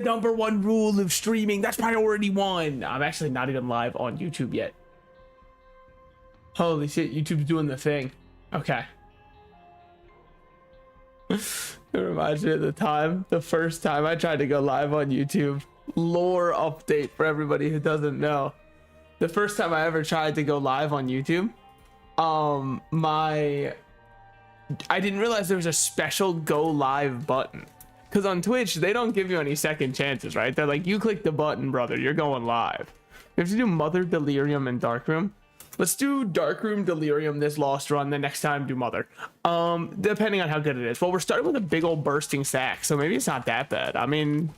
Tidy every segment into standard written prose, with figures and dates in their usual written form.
number one rule of streaming. That's priority one. I'm actually not even live on YouTube yet. Holy shit, YouTube's doing the thing. Okay. It reminds me of the first time I tried to go live on YouTube. Lore update for everybody who doesn't know. The first time I ever tried to go live on YouTube, I didn't realize there was a special go live button. Because on Twitch, they don't give you any second chances, right? They're like, you click the button, brother, you're going live. We have to do Mother, Delirium, and Darkroom. Let's do Darkroom, Delirium this lost run, the next time do Mother. Depending on how good it is. Well, we're starting with a big old bursting sack, so maybe it's not that bad. I mean,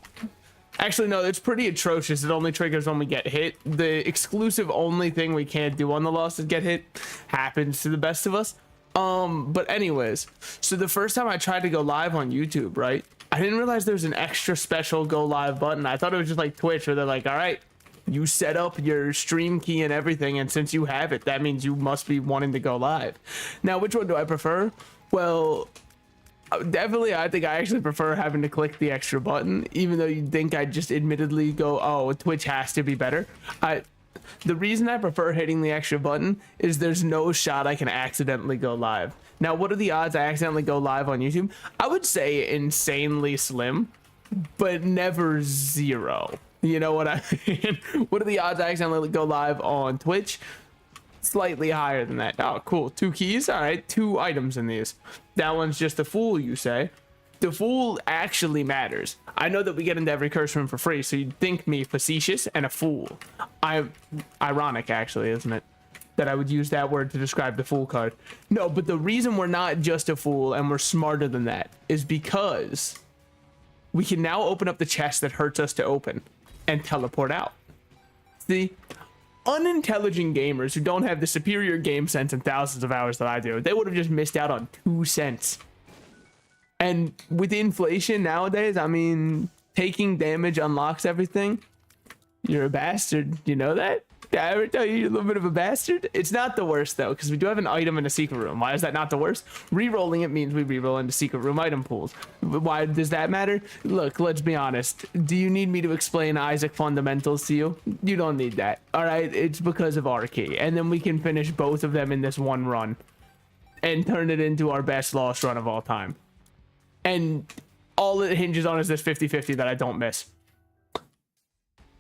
actually, no, it's pretty atrocious. It only triggers when we get hit. The exclusive only thing we can't do on the lost is get hit. Happens to the best of us. But anyways, so the first time I tried to go live on YouTube, right? I didn't realize there was an extra special go live button. I thought it was just like Twitch where they're like, all right, you set up your stream key and everything, and since you have it, that means you must be wanting to go live. Now, which one do I prefer? Well, definitely, I think I actually prefer having to click the extra button, even though you'd think I'd just admittedly go, oh, Twitch has to be better. The reason I prefer hitting the extra button is there's no shot I can accidentally go live. Now, what are the odds I accidentally go live on YouTube? I would say insanely slim, but never zero. You know what I mean? What are the odds I accidentally go live on Twitch? Slightly higher than that. Oh, cool. 2 keys. All right. 2 items in these. That one's just a fool, you say. The fool actually matters. I know that we get into every curse room for free, so you'd think me facetious and a fool. Ironic, actually, isn't it? That I would use that word to describe the fool card. No, but the reason we're not just a fool and we're smarter than that is because we can now open up the chest that hurts us to open and teleport out. See? Unintelligent gamers who don't have the superior game sense and thousands of hours that I do, they would have just missed out on 2 cents. And with inflation nowadays, I mean, taking damage unlocks everything. You're a bastard. You know that? Did I ever tell you you're a little bit of a bastard? It's not the worst, though, because we do have an item in a secret room. Why is that not the worst? Rerolling it means we reroll into secret room item pools. Why does that matter? Look, let's be honest. Do you need me to explain Isaac fundamentals to you? You don't need that. All right? It's because of our key. And then we can finish both of them in this one run and turn it into our best lost run of all time. And all it hinges on is this 50-50 that I don't miss.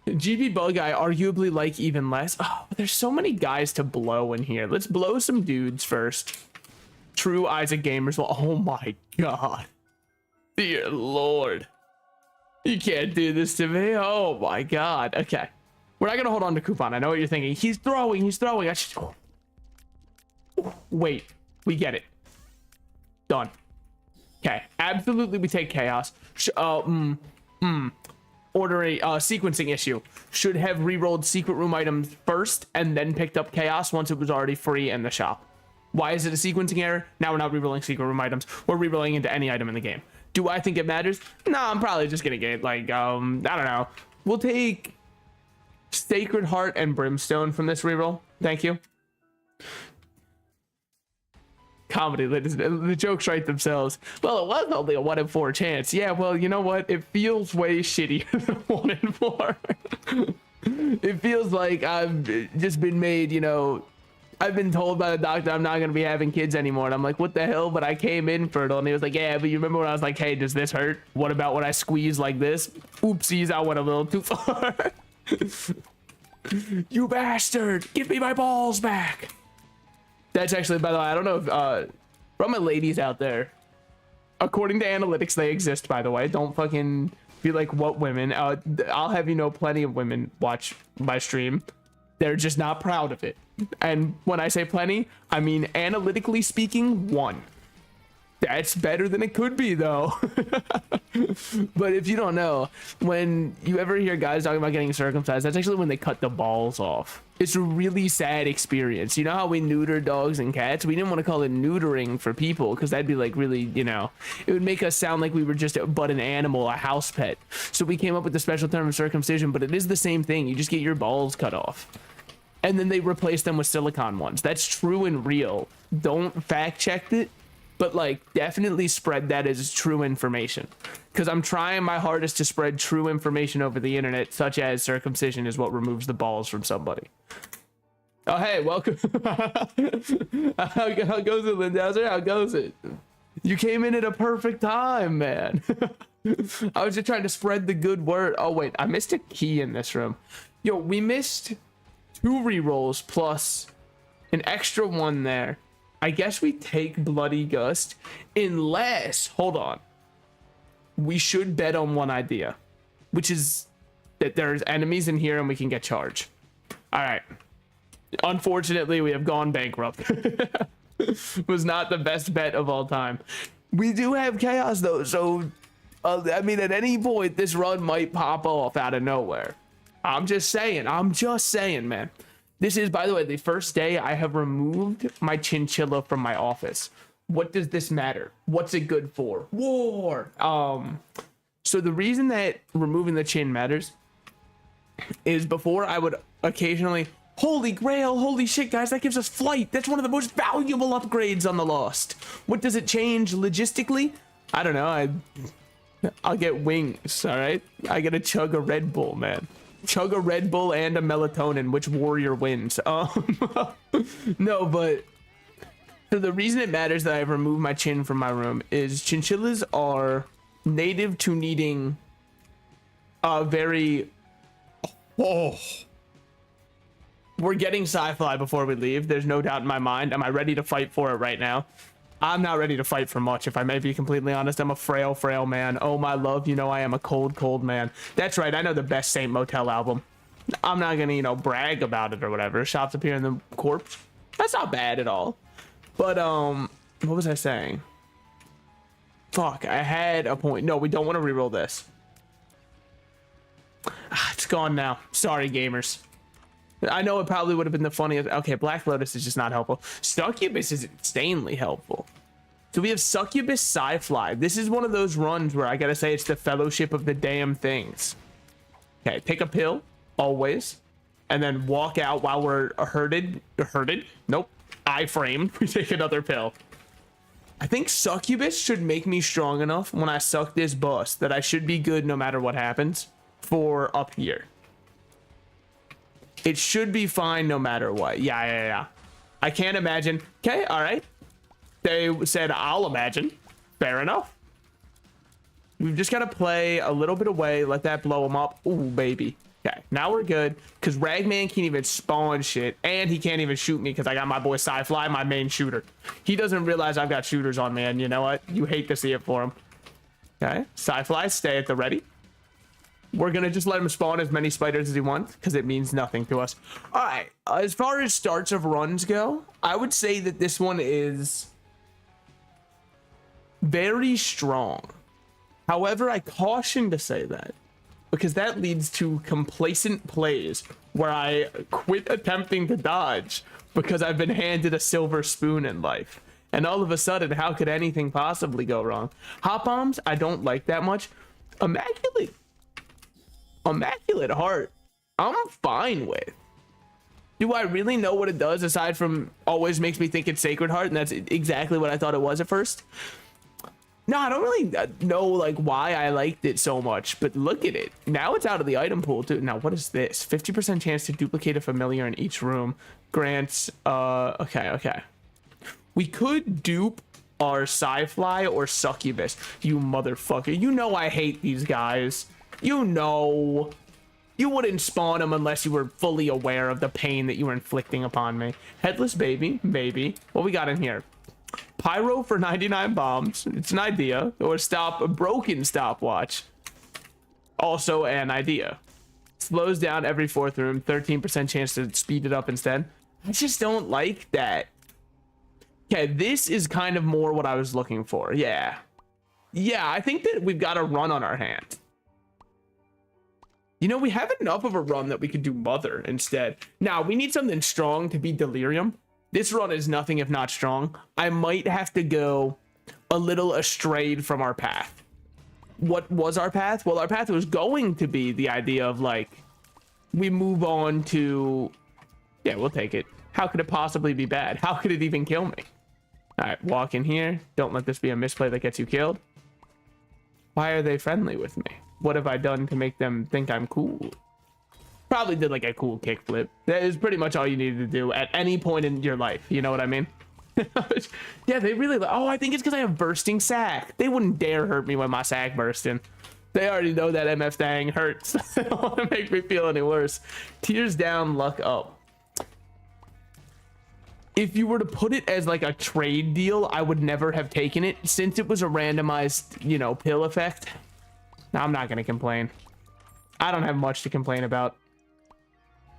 GB Bug I arguably like even less. Oh, there's so many guys to blow in here. Let's blow some dudes first. True Isaac gamers will. Oh my god. Dear Lord. You can't do this to me. Oh my god. Okay. We're not going to hold on to Coupon. I know what you're thinking. He's throwing. He's throwing. I should... Wait. We get it. Done. Okay. Absolutely we take chaos. Order a sequencing issue. Should have re-rolled secret room items first and then picked up chaos once it was already free in the shop. Why is it a sequencing error? Now we're not re-rolling secret room items. We're re-rolling into any item in the game. Do I think it matters? No, I'm probably just gonna get like I don't know. We'll take Sacred Heart and Brimstone from this re-roll. Thank you. Comedy, the jokes write themselves. Well, it was only a 1 in 4 chance. Yeah, well, you know what? It feels way shittier than 1 in 4. It feels like I've just been made, you know, I've been told by the doctor I'm not going to be having kids anymore. And I'm like, what the hell? But I came infertile. And he was like, yeah, but you remember when I was like, hey, does this hurt? What about when I squeeze like this? Oopsies, I went a little too far. You bastard! Give me my balls back! That's actually, by the way, I don't know if, for all my ladies out there, according to analytics, they exist, by the way. Don't fucking be like, what women? I'll have you know plenty of women watch my stream. They're just not proud of it. And when I say plenty, I mean, analytically speaking, 1. That's better than it could be, though. But if you don't know, when you ever hear guys talking about getting circumcised, that's actually when they cut the balls off. It's a really sad experience. You know how we neuter dogs and cats? We didn't want to call it neutering for people because that'd be like really, you know, it would make us sound like we were just but an animal, a house pet. So we came up with the special term of circumcision, but it is the same thing. You just get your balls cut off. And then they replace them with silicone ones. That's true and real. Don't fact check it. But like definitely spread that as true information. because I'm trying my hardest to spread true information over the internet, such as circumcision is what removes the balls from somebody. Oh, hey, welcome. How goes it, Lindhauser? How goes it? You came in at a perfect time, man. I was just trying to spread the good word. Oh, wait, I missed a key in this room. Yo, we missed 2 rerolls plus an extra one there. I guess we take Bloody Gust unless, hold on. We should bet on one idea, which is that there's enemies in here and we can get charged. All right. Unfortunately, we have gone bankrupt. Was not the best bet of all time. We do have chaos though, so I mean, at any point this run might pop off out of nowhere. I'm just saying, man. This is, by the way, the first day I have removed my chinchilla from my office. What does this matter? What's it good for? War. So the reason that removing the chin matters is before I would occasionally, holy grail, holy shit, guys, that gives us flight. That's one of the most valuable upgrades on the Lost. What does it change logistically? I don't know. I'll get wings, all right? I gotta chug a Red Bull, man. Chug a Red Bull and a melatonin. Which warrior wins? No, but so the reason it matters that I've removed my chin from my room is chinchillas are native to needing a very... Oh... We're getting sci-fi before we leave. There's no doubt in my mind. Am I ready to fight for it right now? I'm not ready to fight for much, if I may be completely honest. I'm a frail man. Oh, my love, you know I am a cold man. That's right, I know the best Saint Motel album. I'm not gonna, you know, brag about it or whatever. Shops appear in the corpse. That's not bad at all. But, what was I saying? Fuck, I had a point. No, we don't want to reroll this. It's gone now. Sorry, gamers. I know it probably would have been the funniest. Okay, Black Lotus is just not helpful. Succubus is insanely helpful. So we have Succubus Sci-Fly. This is one of those runs where I gotta say it's the fellowship of the damn things. Okay, take a pill, always. And then walk out while we're herded. Nope. I-framed. We take another pill. I think Succubus should make me strong enough when I suck this bus that I should be good no matter what happens for up here. It should be fine no matter what. Yeah. I can't imagine. Okay, all right. They said, I'll imagine. Fair enough. We've just got to play a little bit away. Let that blow him up. Ooh, baby. Okay, now we're good. Because Ragman can't even spawn shit. And he can't even shoot me because I got my boy Sci-Fly, my main shooter. He doesn't realize I've got shooters on me. And you know what? You hate to see it for him. Okay, Sci-Fly, stay at the ready. We're going to just let him spawn as many spiders as he wants because it means nothing to us. All right. As far as starts of runs go, I would say that this one is very strong. However, I caution to say that because that leads to complacent plays where I quit attempting to dodge because I've been handed a silver spoon in life. And all of a sudden, how could anything possibly go wrong? Hot bombs, I don't like that much. Immaculate Heart, I'm fine with. Do I really know what it does aside from always makes me think it's Sacred Heart, and that's exactly what I thought it was at first? No, I don't really know like why I liked it so much, but look at it. Now it's out of the item pool too. Now what is this? 50% chance to duplicate a familiar in each room. Grants, okay. We could dupe our Sci-Fly or Succubus. You motherfucker. You know I hate these guys. You know, you wouldn't spawn them unless you were fully aware of the pain that you were inflicting upon me. Headless baby, maybe. What we got in here? Pyro for 99 bombs. It's an idea. Or a broken stopwatch. Also an idea. Slows down every 4th room. 13% chance to speed it up instead. I just don't like that. Okay, this is kind of more what I was looking for. Yeah, I think that we've got a run on our hands. You know, we have enough of a run that we could do Mother instead. Now, we need something strong to be Delirium. This run is nothing if not strong. I might have to go a little astray from our path. What was our path? Well, our path was going to be the idea of, like, we move on to... Yeah, we'll take it. How could it possibly be bad? How could it even kill me? All right, walk in here. Don't let this be a misplay that gets you killed. Why are they friendly with me? What have I done to make them think I'm cool? Probably did like a cool kickflip. That is pretty much all you needed to do at any point in your life. You know what I mean? Yeah, they really, oh, I think it's because I have bursting sack. They wouldn't dare hurt me when my sack bursting. They already know that MF thing hurts. They don't want to make me feel any worse. Tears down, luck up. If you were to put it as like a trade deal, I would never have taken it since it was a randomized, you know, pill effect. Now, I'm not going to complain. I don't have much to complain about.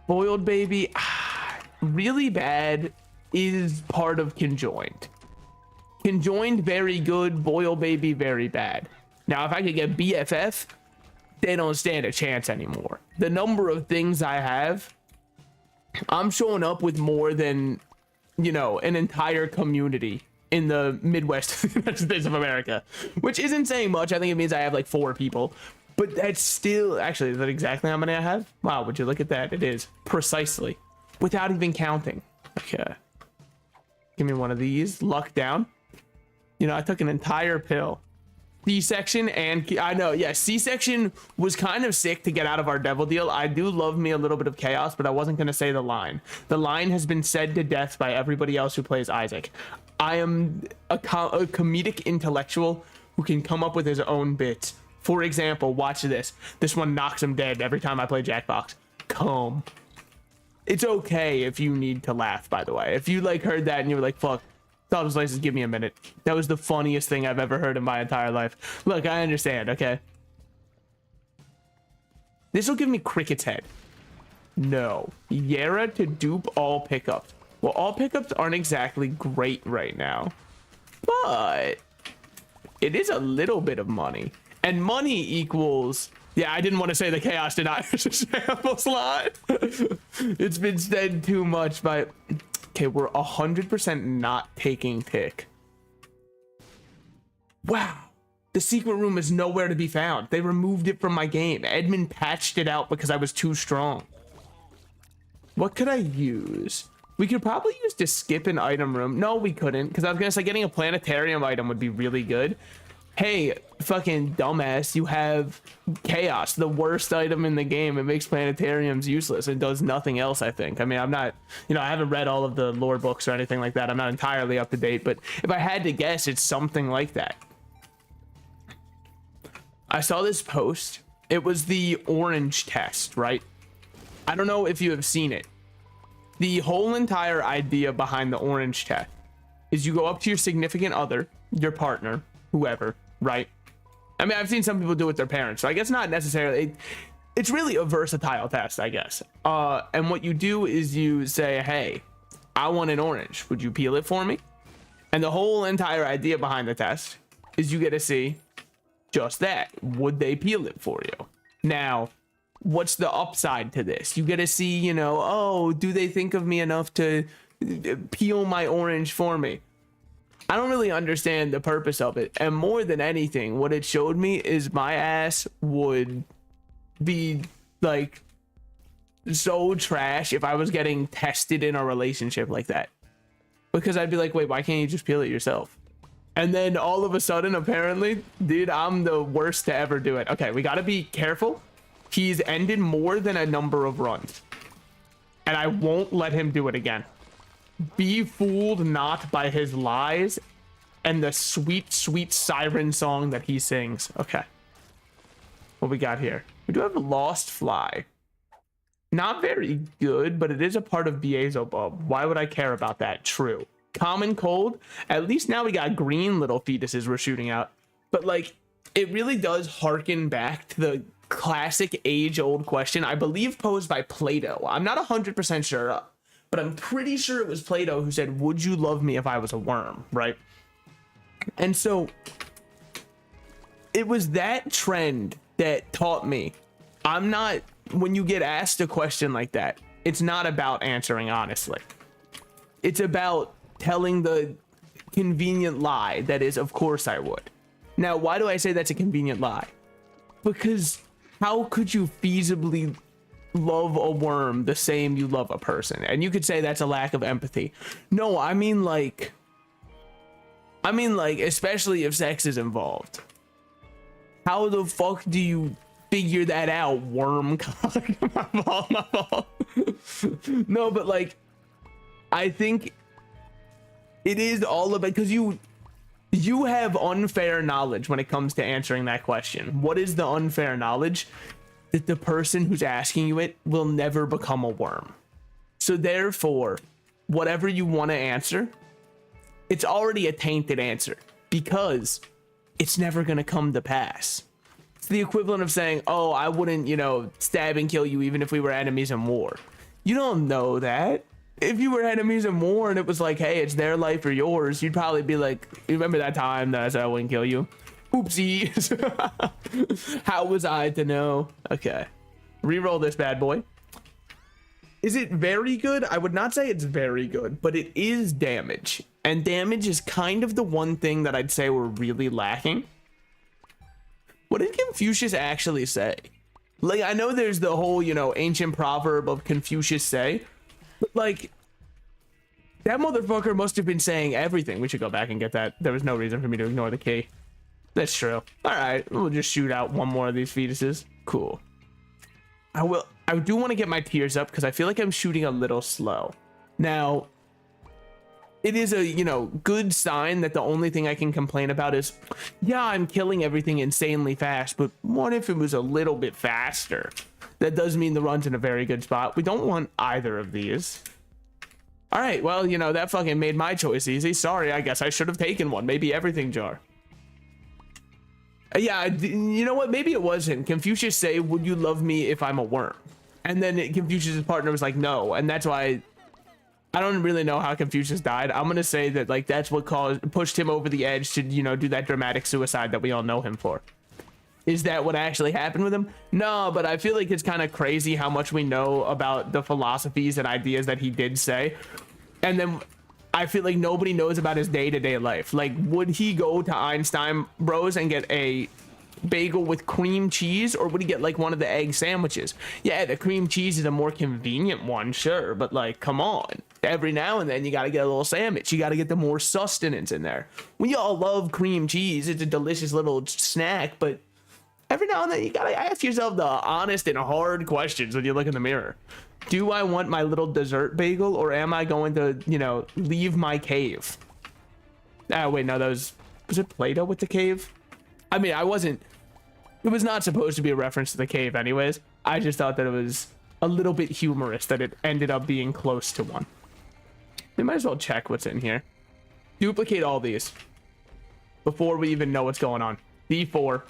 Boiled baby, really bad, is part of conjoined. Conjoined, very good. Boil baby, very bad. Now, if I could get BFF, they don't stand a chance anymore. The number of things I have, I'm showing up with more than, you know, an entire community in the Midwest United States of America, which isn't saying much. I think it means I have like 4 people, but that's still, actually, is that exactly how many I have? Wow, would you look at that? It is precisely without even counting. Okay. Give me one of these. Luck down. You know, I took an entire pill. C-section and I know, yeah, C-section was kind of sick to get out of our devil deal. I do love me a little bit of chaos, but I wasn't going to say the line. The line has been said to death by everybody else who plays Isaac. I am a comedic intellectual who can come up with his own bits. For example, watch this. This one knocks him dead every time I play Jackbox. Come. It's okay if you need to laugh, by the way. If you like heard that and you were like, fuck, Thomas Laces, give me a minute. That was the funniest thing I've ever heard in my entire life. Look, I understand, okay? This will give me Cricket's head. No. Yara to dupe all pickups. Well, all pickups aren't exactly great right now, but it is a little bit of money. And money equals... Yeah, I didn't want to say the chaos denier sample slot. It's been said too much by... Okay, we're 100% not taking tick. Wow. The secret room is nowhere to be found. They removed it from my game. Edmund patched it out because I was too strong. What could I use? We could probably use to skip an item room. No, we couldn't, because I was going to say getting a planetarium item would be really good. Hey, fucking dumbass, you have chaos, the worst item in the game. It makes planetariums useless and does nothing else, I think. I mean, I'm not, you know, I haven't read all of the lore books or anything like that. I'm not entirely up to date, but if I had to guess, it's something like that. I saw this post. It was the orange test, right? I don't know if you have seen it. The whole entire idea behind the orange test is you go up to your significant other, your partner, whoever, right? I mean, I've seen some people do it with their parents, so I guess not necessarily. It's really a versatile test, I guess. And what you do is you say, hey, I want an orange. Would you peel it for me? And the whole entire idea behind the test is you get to see just that. Would they peel it for you? Now, what's the upside to this? You get to see, you know, oh, do they think of me enough to peel my orange for me? I don't really understand the purpose of it. And more than anything, what it showed me is my ass would be like so trash if I was getting tested in a relationship like that. Because I'd be like, wait, why can't you just peel it yourself? And then all of a sudden, apparently, dude, I'm the worst to ever do it. Okay, we got to be careful. He's ended more than a number of runs. And I won't let him do it again. Be fooled not by his lies and the sweet, sweet siren song that he sings. Okay. What we got here? We do have a lost fly. Not very good, but it is a part of Beelzebub. Why would I care about that? True. Common cold. At least now we got green little fetuses we're shooting out. But like, it really does harken back to the classic age-old question, I believe posed by Plato. I'm not 100% sure, but I'm pretty sure it was Plato who said, would you love me if I was a worm, right? And so it was that trend that taught me, I'm not, when you get asked a question like that, it's not about answering honestly. It's about telling the convenient lie that is, of course I would. Now, why do I say that's a convenient lie? Because how could you feasibly love a worm the same you love a person? And you could say that's a lack of empathy. No, I mean like, especially if sex is involved. How the fuck do you figure that out, worm cock? My fault. No, but like, I think it is all about, because you have unfair knowledge when it comes to answering that question. What is the unfair knowledge? That the person who's asking you it will never become a worm. So therefore, whatever you want to answer, it's already a tainted answer because it's never going to come to pass. It's the equivalent of saying, oh, I wouldn't, stab and kill you even if we were enemies in war. You don't know that. If you were enemies in war and it was like, hey, it's their life or yours, you'd probably be like, you remember that time that I said I wouldn't kill you? Oopsies. How was I to know? Okay. Reroll this bad boy. Is it very good? I would not say it's very good, but it is damage. And damage is kind of the one thing that I'd say we're really lacking. What did Confucius actually say? Like, I know there's the whole, ancient proverb of Confucius say, but like, that motherfucker must have been saying everything. We should go back and get that. There was no reason for me to ignore the key. That's true. All right, we'll just shoot out one more of these fetuses. Cool. I do want to get my tears up because I feel like I'm shooting a little slow. Now, it is a, good sign that the only thing I can complain about is, yeah, I'm killing everything insanely fast, but what if it was a little bit faster? That does mean the run's in a very good spot. We don't want either of these. All right, well, that fucking made my choice easy. Sorry, I guess I should have taken one. Maybe everything jar. Yeah, you know what? Maybe it wasn't. Confucius say, would you love me if I'm a worm? And then Confucius' partner was like, no. And that's why I don't really know how Confucius died. I'm going to say that like that's what pushed him over the edge to, do that dramatic suicide that we all know him for. Is that what actually happened with him? No, but I feel like it's kind of crazy how much we know about the philosophies and ideas that he did say. And then I feel like nobody knows about his day-to-day life. Like, would he go to Einstein Bros and get a bagel with cream cheese, or would he get like one of the egg sandwiches? Yeah, the cream cheese is a more convenient one, sure, but like, come on. Every now and then you got to get a little sandwich. You got to get the more sustenance in there. We all love cream cheese. It's a delicious little snack, but every now and then you got to ask yourself the honest and hard questions when you look in the mirror. Do I want my little dessert bagel, or am I going to, leave my cave? Ah, wait, no, was it Plato with the cave? I mean, it was not supposed to be a reference to the cave anyways. I just thought that it was a little bit humorous that it ended up being close to one. We might as well check what's in here. Duplicate all these before we even know what's going on. D4,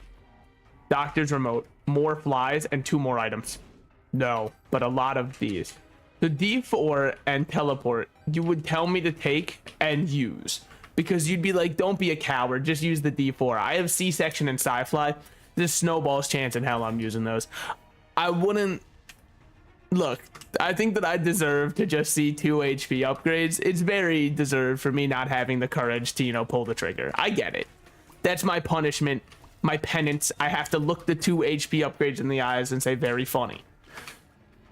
doctor's remote, more flies, and 2 more items. No, but a lot of these. The D4 and teleport, you would tell me to take and use. Because you'd be like, don't be a coward, just use the D4. I have C-section and sci-fly. There's snowball's chance in hell I'm using those. I wouldn't... Look, I think that I deserve to just see 2 HP upgrades. It's very deserved for me not having the courage to, pull the trigger. I get it. That's my punishment, my penance. I have to look the 2 HP upgrades in the eyes and say, very funny.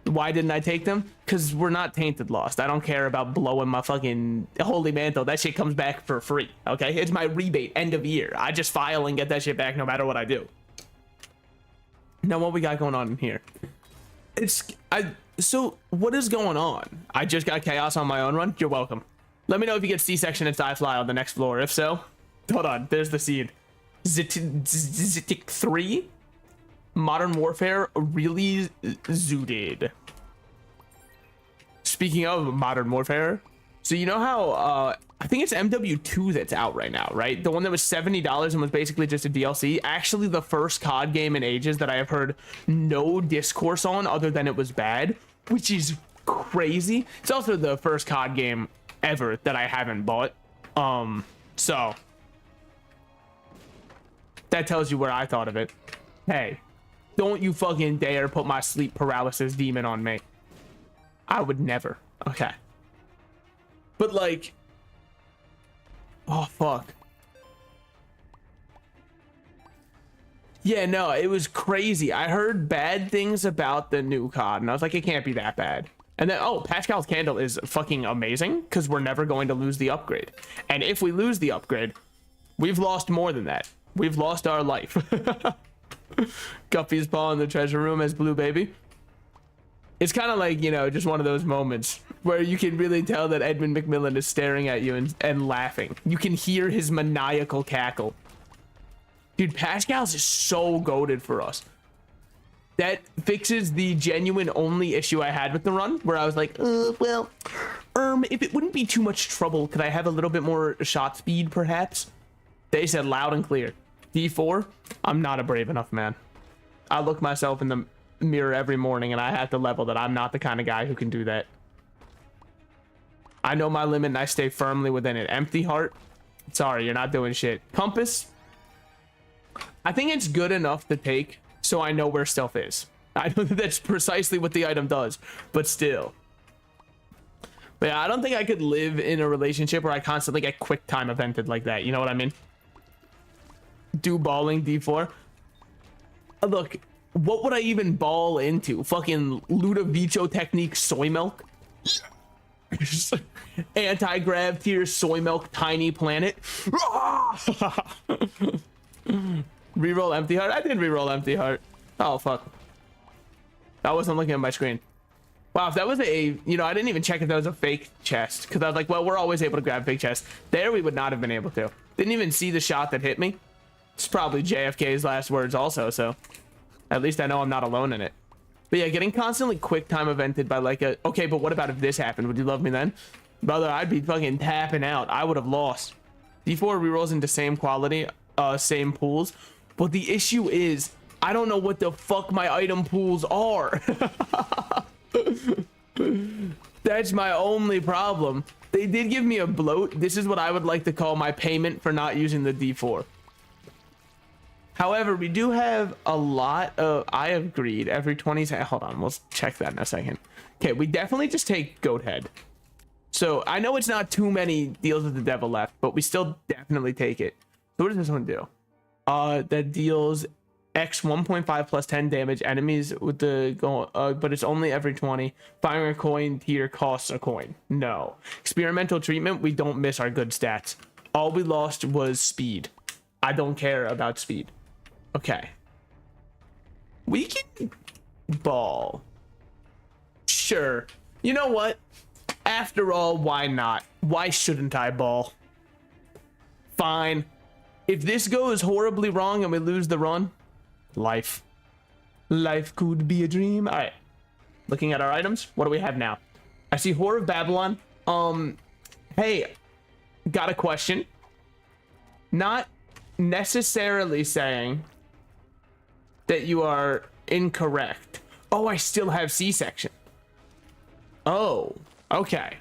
Why didn't I take them? Because we're not tainted lost. I don't care about blowing my fucking holy mantle. That shit comes back for free, okay? It's my rebate, end of year. I just file and get that shit back no matter what I do. Now, what we got going on in here? So, what is going on? I just got chaos on my own run? You're welcome. Let me know if you get C-section and sci-fly on the next floor. If so, hold on. There's the seed. Zitic 3? Modern Warfare really zooted. Speaking of Modern Warfare, so you know how I think it's MW2 that's out right now, right? The one that was $70 and was basically just a DLC. Actually, the first COD game in ages that I have heard no discourse on other than it was bad, which is crazy. It's also the first COD game ever that I haven't bought. So that tells you where I thought of it. Hey, don't you fucking dare put my sleep paralysis demon on me. I would never. Okay. But like, oh fuck. Yeah, no, it was crazy. I heard bad things about the new COD, and I was like, it can't be that bad. And then, oh, Pascal's Candle is fucking amazing because we're never going to lose the upgrade. And if we lose the upgrade, we've lost more than that. We've lost our life. Guppy's paw in the treasure room as Blue Baby. It's kind of like, you know, just one of those moments where you can really tell that Edmund McMillan is staring at you and laughing. You can hear his maniacal cackle. Dude, Pascal's is so goated for us. That fixes the genuine only issue I had with the run, where I was like, well, if it wouldn't be too much trouble, could I have a little bit more shot speed, perhaps? They said loud and clear. D4, I'm not a brave enough man. I look myself in the mirror every morning and I have to level that I'm not the kind of guy who can do that. I know my limit and I stay firmly within it. Empty heart, sorry, you're not doing shit. Compass, I think it's good enough to take so I know where stealth is. I know that that's precisely what the item does, but still. But yeah, I don't think I could live in a relationship where I constantly get quick time evented like that. You know what I mean? Do balling D4. Look, what would I even ball into? Fucking Ludovico technique soy milk? Anti-grav tier soy milk tiny planet. Reroll empty heart. I did reroll empty heart. Oh fuck, I wasn't looking at my screen. Wow, if that was a, you know, I didn't even check if that was a fake chest, because I was like, well, we're always able to grab fake chests. There we would not have been able to. Didn't even see the shot that hit me. It's probably JFK's last words also, so at least I know I'm not alone in it. But yeah, getting constantly quick time evented by like a, okay, but what about if this happened? Would you love me then? Brother, I'd be fucking tapping out. I would have lost. D4 rerolls into same quality, same pools. But the issue is, I don't know what the fuck my item pools are. That's my only problem. They did give me a bloat. This is what I would like to call my payment for not using the D4. However, we do have a lot of Eye of Greed every 20 seconds. Hold on, we'll check that in a second. Okay, we definitely just take Godhead. So I know it's not too many deals with the devil left, but we still definitely take it. So what does this one do? That deals X 1.5 plus 10 damage enemies with the but it's only every 20. Firing a coin tier costs a coin. No. Experimental treatment, we don't miss our good stats. All we lost was speed. I don't care about speed. Okay. We can ball. Sure. You know what? After all, why not? Why shouldn't I ball? Fine. If this goes horribly wrong and we lose the run, life could be a dream. All right, looking at our items, what do we have now? I see Whore of Babylon. Hey, got a question. Not necessarily saying that you are incorrect. Oh, I still have C-section. Oh, okay.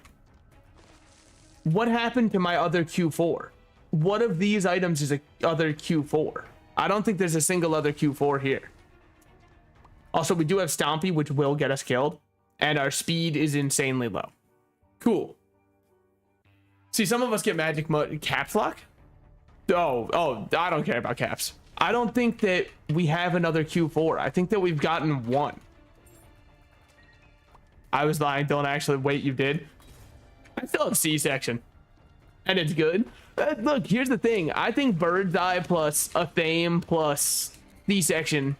What happened to my other Q4? What of these items is a other Q4? I don't think there's a single other Q4 here. Also, we do have Stompy, which will get us killed, and our speed is insanely low. Cool. See, some of us get magic mode. Caps lock? Oh, I don't care about caps. I don't think that we have another Q4. I think that we've gotten one. I was lying. Don't actually. Wait, you did? I still have C-section. And it's good. Look, here's the thing. I think Bird's Eye plus a Thame plus C-section,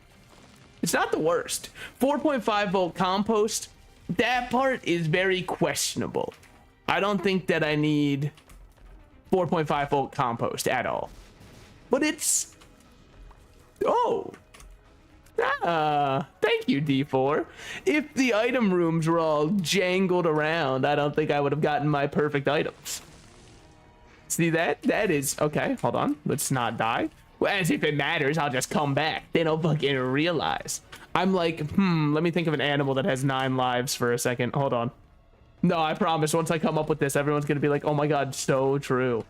it's not the worst. 4.5 volt compost, that part is very questionable. I don't think that I need 4.5 volt compost at all. But it's... Oh. Thank you, D4. If the item rooms were all jangled around, I don't think I would have gotten my perfect items. See that? That is... Okay, hold on. Let's not die. Well, as if it matters, I'll just come back. They don't fucking realize. I'm like, let me think of an animal that has 9 lives for a second. Hold on. No, I promise, once I come up with this, everyone's gonna be like, oh my god, so true.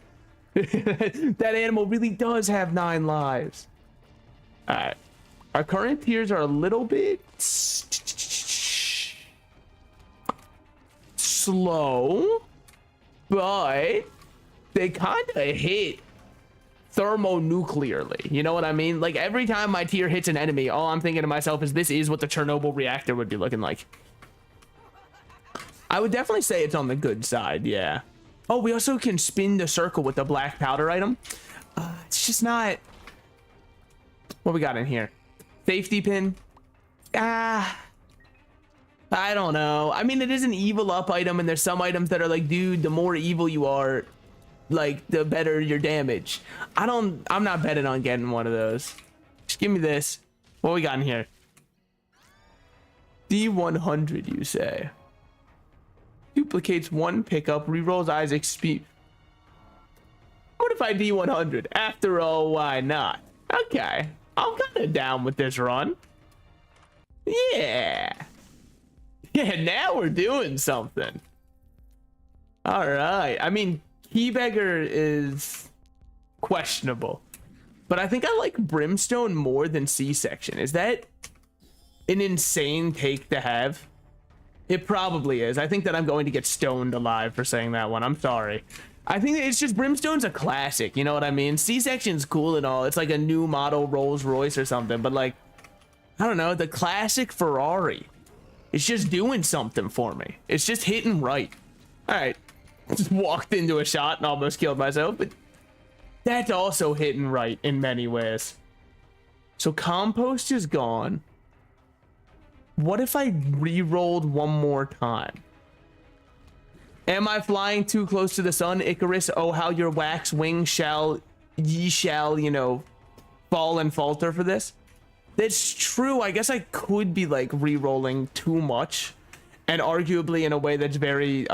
That animal really does have 9 lives. Alright. Our current tiers are a little bit slow, but they kind of hit thermonuclearly. You know what I mean? Like every time my tier hits an enemy, all I'm thinking to myself is this is what the Chernobyl reactor would be looking like. I would definitely say it's on the good side, yeah. Oh, we also can spin the circle with the black powder item. It's just not... What we got in here? Safety pin. I don't know. I mean, it is an evil up item, and there's some items that are like, dude, the more evil you are, like, the better your damage. I'm not betting on getting one of those. Just give me this. What we got in here? D100, you say? Duplicates one pickup, rerolls Isaac's speed. What if I D100? After all, why not? Okay, I'm kind of down with this run. Yeah. Yeah, now we're doing something. All right. I mean, Keybeggar is questionable, but I think I like Brimstone more than C-Section. Is that an insane take to have? It probably is. I think that I'm going to get stoned alive for saying that one. I'm sorry. I think it's just Brimstone's a classic. You know what I mean? C-Section's cool and all. It's like a new model Rolls Royce or something, but like, I don't know, the classic Ferrari. It's just doing something for me. It's just hitting right. All right. Just walked into a shot and almost killed myself, but that's also hitting right in many ways. So compost is gone. What if I re-rolled one more time? Am I flying too close to the sun, Icarus? Oh, how your wax wings shall, you know, fall and falter for this? That's true. I guess I could be like re-rolling too much, and arguably in a way that's very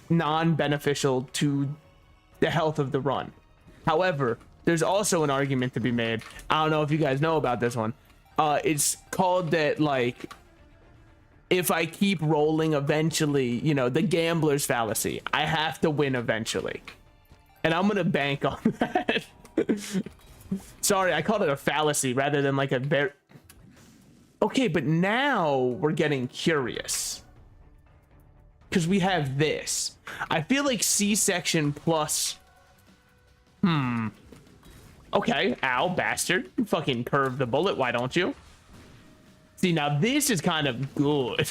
non-beneficial to the health of the run. However, there's also an argument to be made. I don't know if you guys know about this one. It's called that, like, if I keep rolling, eventually, you know, the gambler's fallacy. I have to win eventually. And I'm gonna bank on that. Sorry, I called it a fallacy rather than like a very... Okay, but now we're getting curious. Because we have this. I feel like C-Section plus... Okay, ow, bastard. You fucking curve the bullet, why don't you? See, now this is kind of good.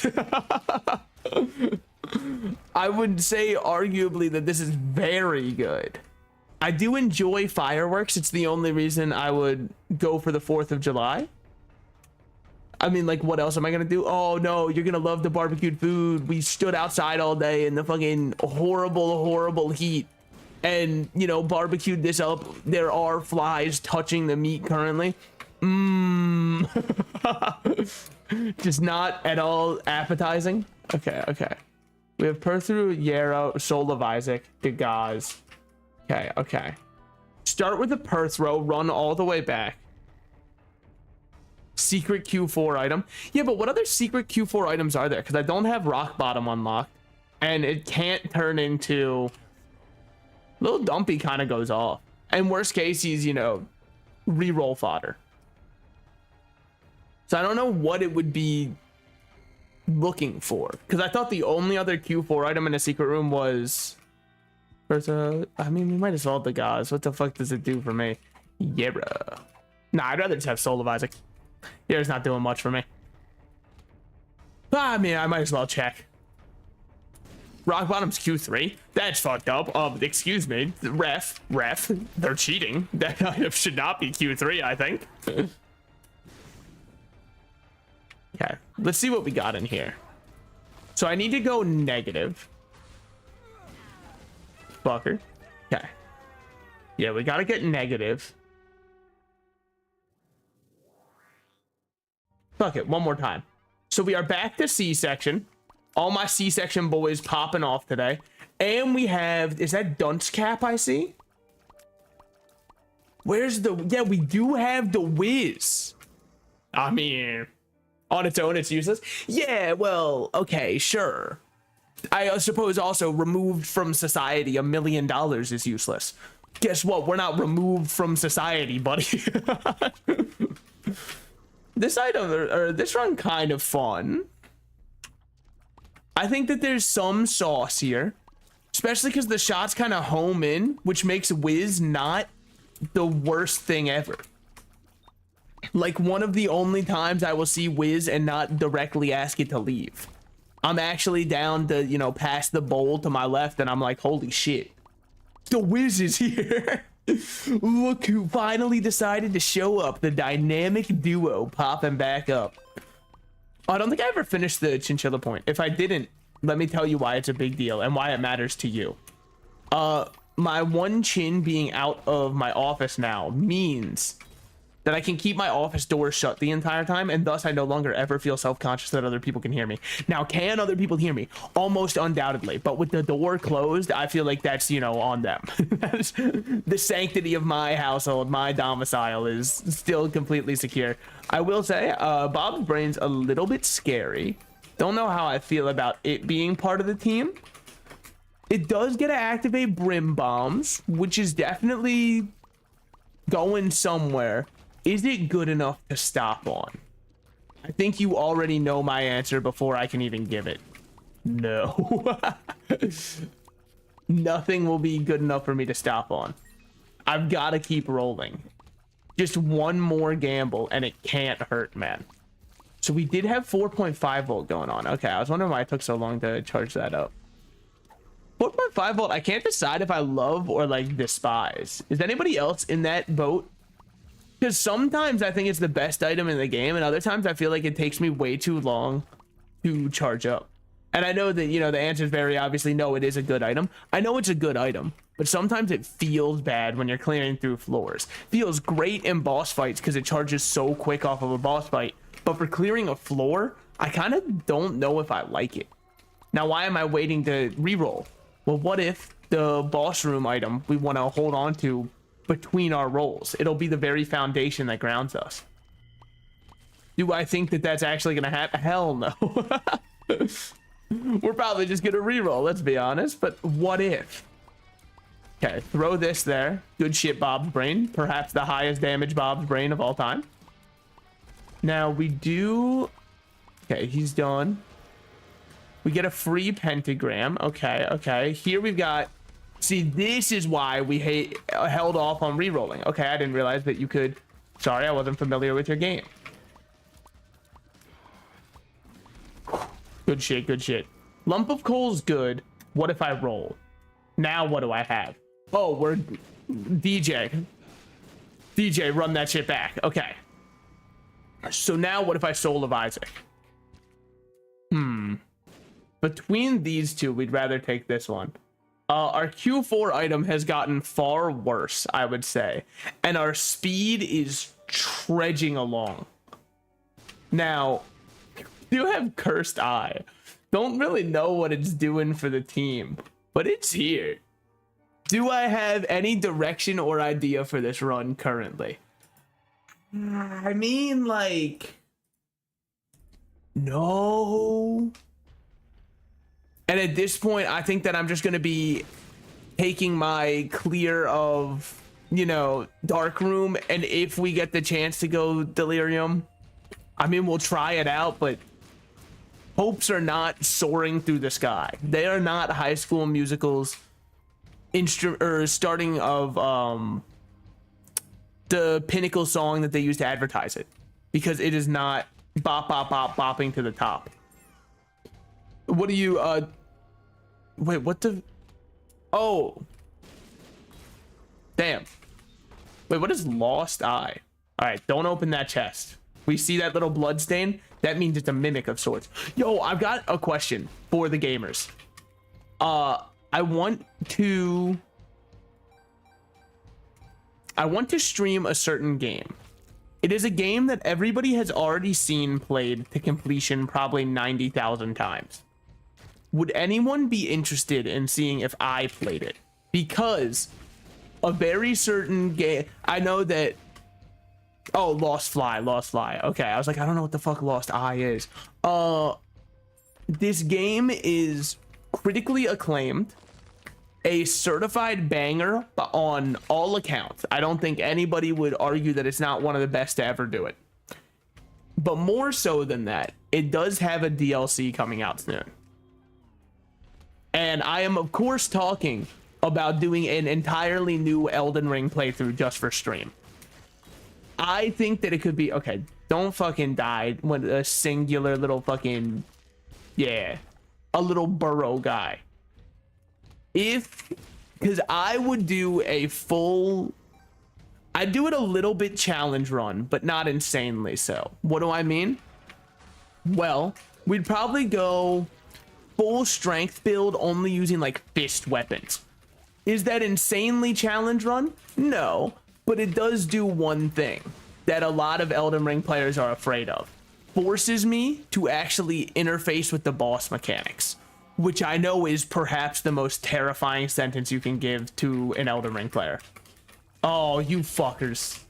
I would say arguably that this is very good. I do enjoy fireworks. It's the only reason I would go for the 4th of July. I mean, like, what else am I gonna do? Oh no, you're gonna love the barbecued food. We stood outside all day in the fucking horrible heat and, you know, barbecued this up. There are flies touching the meat currently. Just not at all appetizing. Okay. We have Perthru, Yarrow, Soul of Isaac, Degaz. Okay. Start with the Perthro, run all the way back. Secret Q4 item. Yeah, but what other secret Q4 items are there? Because I don't have Rock Bottom unlocked, and it can't turn into... Little Dumpy kind of goes off. And worst case, he's, you know, reroll fodder. So I don't know what it would be looking for, because I thought the only other Q4 item in a secret room was... I mean, we might as well have the guys. What the fuck does it do for me? Yeah. Nah, I'd rather just have Soul of Isaac. It's not doing much for me. I mean, I might as well check. Rock Bottom's Q3? That's fucked up. Excuse me. Ref. They're cheating. That item should not be Q3, I think. Okay, let's see what we got in here. So I need to go negative. Fucker. Okay. Yeah, we gotta get negative. Fuck it, one more time. So we are back to C-Section. All my C-Section boys popping off today. And we have, is that Dunce Cap I see? Where's the, yeah, we do have the Wiz. I mean, on its own, it's useless. Yeah, well, okay, sure. I suppose also removed from society, $1 million is useless. Guess what? We're not removed from society, buddy. This item, or this run, kind of fun. I think that there's some sauce here, especially because the shots kind of home in, which makes Wiz not the worst thing ever. Like, one of the only times I will see Wiz and not directly ask it to leave. I'm actually down to, you know, past the bowl to my left, and I'm like, holy shit, the Wiz is here. Look who finally decided to show up. The dynamic duo popping back up. I don't think I ever finished the chinchilla point. If I didn't, let me tell you why it's a big deal and why it matters to you. My one chin being out of my office now means that I can keep my office door shut the entire time, and thus I no longer ever feel self-conscious that other people can hear me. Now, can other people hear me? Almost undoubtedly, but with the door closed, I feel like that's, you know, on them. The sanctity of my household, my domicile is still completely secure. I will say, Bob's Brain's a little bit scary. Don't know how I feel about it being part of the team. It does get to activate Brim Bombs, which is definitely going somewhere. Is it good enough to stop on? I think you already know my answer before I can even give it. No. Nothing will be good enough for me to stop on. I've got to keep rolling. Just one more gamble and it can't hurt, man. So we did have 4.5 volt going on. Okay, I was wondering why it took so long to charge that up. 4.5 volt, I can't decide if I love or like despise. Is anybody else in that boat? Because sometimes I think it's the best item in the game, and other times I feel like it takes me way too long to charge up. And I know that, you know, the answer is very obviously no, it is a good item. I know it's a good item, but sometimes it feels bad when you're clearing through floors. Feels great in boss fights because it charges so quick off of a boss fight. But for clearing a floor, I kind of don't know if I like it. Now, why am I waiting to reroll? Well, what if the boss room item we want to hold on to between our rolls? It'll be the very foundation that grounds us. Do I think that that's actually gonna happen? Hell no. We're probably just gonna reroll, let's be honest, but what if? Okay, throw this there. Good shit, Bob's Brain. Perhaps the highest damage Bob's Brain of all time. Now we do... Okay, he's done. We get a free pentagram. Okay, okay. Here we've got... See, this is why we held off on re-rolling. Okay, I didn't realize that you could... Sorry, I wasn't familiar with your game. Good shit, good shit. Lump of coal's good. What if I roll? Now what do I have? Oh, we're... DJ. DJ, run that shit back. Okay. So now what if I Soul of Isaac? Between these two, we'd rather take this one. Our Q4 item has gotten far worse, I would say. And our speed is trudging along. Now, you have Cursed Eye. Don't really know what it's doing for the team, but it's here. Do I have any direction or idea for this run currently? I mean, like... No... And at this point, I think that I'm just going to be taking my clear of, you know, Dark Room. And if we get the chance to go Delirium, I mean, we'll try it out, but hopes are not soaring through the sky. They are not High School Musical's starting of the pinnacle song that they use to advertise it, because it is not bop, bop, bop, bopping to the top. What do you, wait, what the, oh, damn. Wait, what is Lost Eye? All right, don't open that chest. We see that little blood stain. That means it's a mimic of sorts. Yo, I've got a question for the gamers. I want to stream a certain game. It is a game that everybody has already seen played to completion probably 90,000 times. Would anyone be interested in seeing if I played it? Because a very certain game, I know that, oh, Lost Fly. Okay, I was like, I don't know what the fuck Lost Eye is. This game is critically acclaimed, a certified banger on all accounts. I don't think anybody would argue that it's not one of the best to ever do it. But more so than that, it does have a DLC coming out soon. And I am, of course, talking about doing an entirely new Elden Ring playthrough just for stream. I think that it could be... Okay, don't fucking die when a singular little fucking... Yeah, a little burrow guy. Because I would do a full I do it a little bit challenge run, but not insanely so. What do I mean? Well, we'd probably go full strength build, only using like fist weapons. Is that insanely challenge run? No, but it does do one thing that a lot of Elden Ring players are afraid of. Forces me to actually interface with the boss mechanics, which I know is perhaps the most terrifying sentence you can give to an Elden Ring player. Oh, you fuckers.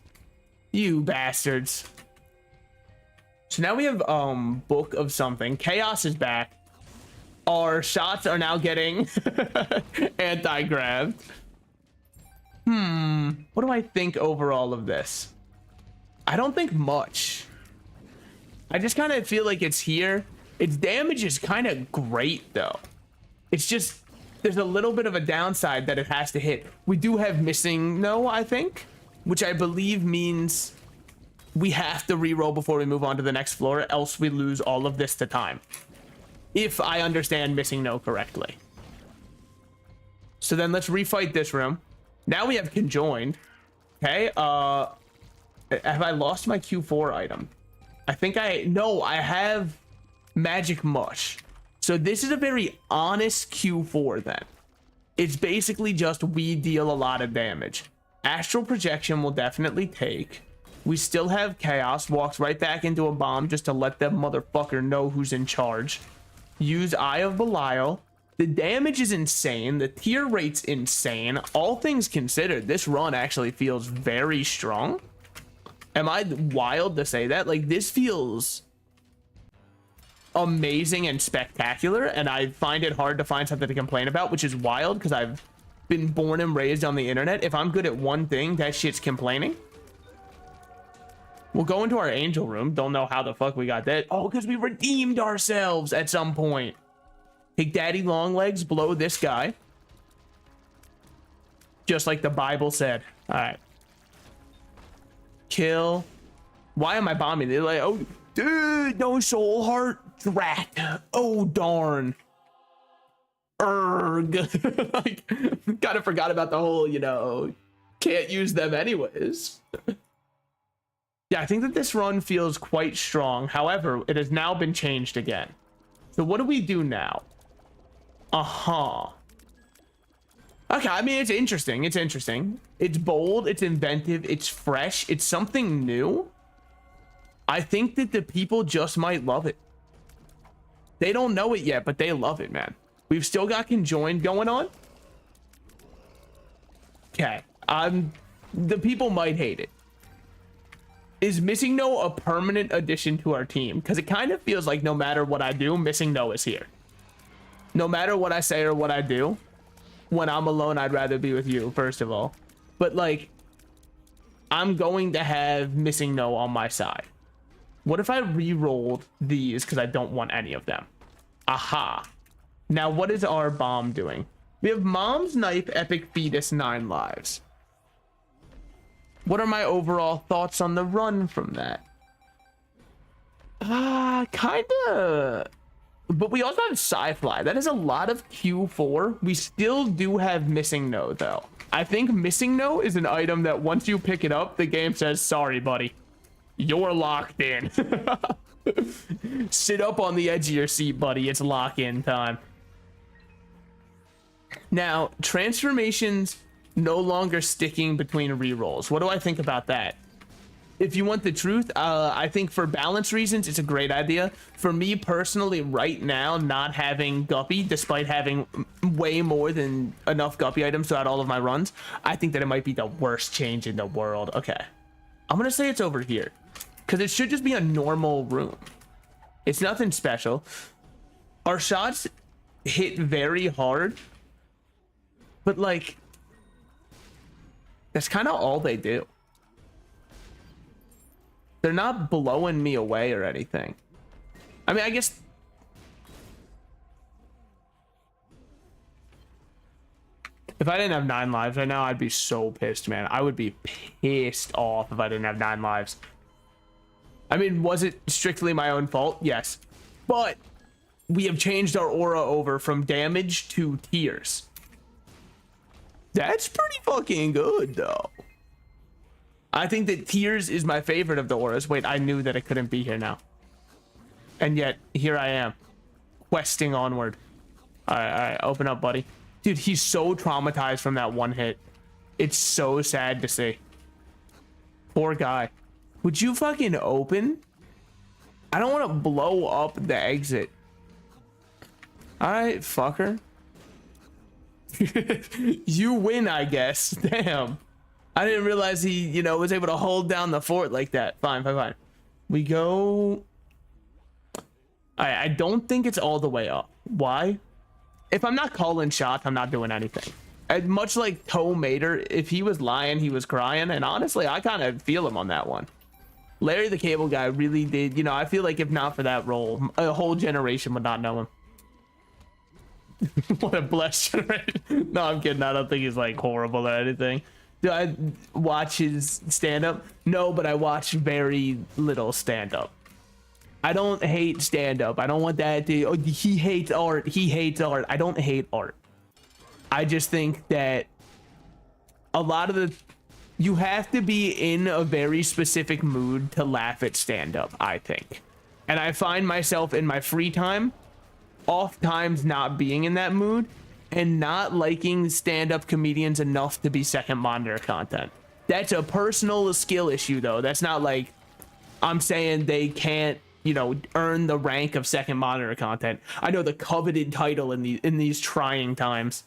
You bastards. So now we have book of something. Chaos is back. Our shots are now getting anti-grabbed. What do I think overall of this? I don't think much. I just kind of feel like it's here. Its damage is kind of great though. It's just, there's a little bit of a downside that it has to hit. We do have missing no, I think, which I believe means we have to reroll before we move on to the next floor, else we lose all of this to time. If I understand missing no correctly. So then let's refight this room. Now we have conjoined. Okay, have I lost my Q4 item? I think no, I have magic mush. So this is a very honest Q4 then. It's basically just we deal a lot of damage. Astral projection will definitely take. We still have chaos, walks right back into a bomb just to let that motherfucker know who's in charge. Use Eye of Belial. The damage is insane. The tier rate's insane. All things considered, this run actually feels very strong. Am I wild to say that? Like, this feels amazing and spectacular, and I find it hard to find something to complain about, which is wild because I've been born and raised on the internet. If I'm good at one thing, that shit's complaining. We'll go into our angel room. Don't know how the fuck we got that. Oh, because we redeemed ourselves at some point. Take Daddy Longlegs, blow this guy. Just like the Bible said. All right. Kill. Why am I bombing? They're like, oh, dude, no soul heart. Drat. Oh, darn. Erg. Like, kind of forgot about the whole, you know, can't use them anyways. Yeah, I think that this run feels quite strong. However, it has now been changed again. So what do we do now? Okay, I mean, it's interesting. It's interesting. It's bold. It's inventive. It's fresh. It's something new. I think that the people just might love it. They don't know it yet, but they love it, man. We've still got conjoined going on. Okay. The people might hate it. Is Missing No a permanent addition to our team? Because it kind of feels like no matter what I do, Missing No is here. No matter what I say or what I do, when I'm alone, I'd rather be with you, first of all. But, like, I'm going to have Missing No on my side. What if I re-rolled these because I don't want any of them? Aha. Now, what is our bomb doing? We have Mom's Knife, Epic Fetus, 9 lives. What are my overall thoughts on the run from that? Kinda. But we also have Sci-Fly. That is a lot of Q4. We still do have Missing No, though. I think Missing No is an item that once you pick it up, the game says, sorry, buddy. You're locked in. Sit up on the edge of your seat, buddy. It's lock-in time. Now, transformations no longer sticking between rerolls. What do I think about that? If you want the truth, I think for balance reasons, it's a great idea. For me personally, right now, not having Guppy, despite having way more than enough Guppy items throughout all of my runs, I think that it might be the worst change in the world. Okay. I'm going to say it's over here because it should just be a normal room. It's nothing special. Our shots hit very hard, but like, that's kind of all they do. They're not blowing me away or anything. I mean, I guess... If I didn't have 9 lives right now, I'd be so pissed, man. I would be pissed off if I didn't have 9 lives. I mean, was it strictly my own fault? Yes. But we have changed our aura over from damage to tiers. That's pretty fucking good, though. I think that Tears is my favorite of the auras. Wait, I knew that it couldn't be here now. And yet, here I am, questing onward. All right, open up, buddy. Dude, he's so traumatized from that one hit. It's so sad to see. Poor guy. Would you fucking open? I don't want to blow up the exit. All right, fucker. You win, I guess. Damn. I didn't realize he, you know, was able to hold down the fort like that. Fine, fine, fine. We go... I don't think it's all the way up. Why? If I'm not calling shots, I'm not doing anything. And much like Toe Mater, if he was lying, he was crying. And honestly, I kind of feel him on that one. Larry the Cable Guy really did, you know, I feel like if not for that role, a whole generation would not know him. What a blessed generation. No, I'm kidding. I don't think he's like horrible or anything. Do I watch his stand-up? No, but I watch very little stand-up. I don't hate stand-up. I don't want that to, oh, he hates art. He hates art. I don't hate art. I just think that a lot of the, you have to be in a very specific mood to laugh at stand-up, I think. And I find myself in my free time, oft times not being in that mood and not liking stand-up comedians enough to be second monitor content. That's a personal skill issue, though. That's not like I'm saying they can't, you know, earn the rank of second monitor content. I know the coveted title in these trying times.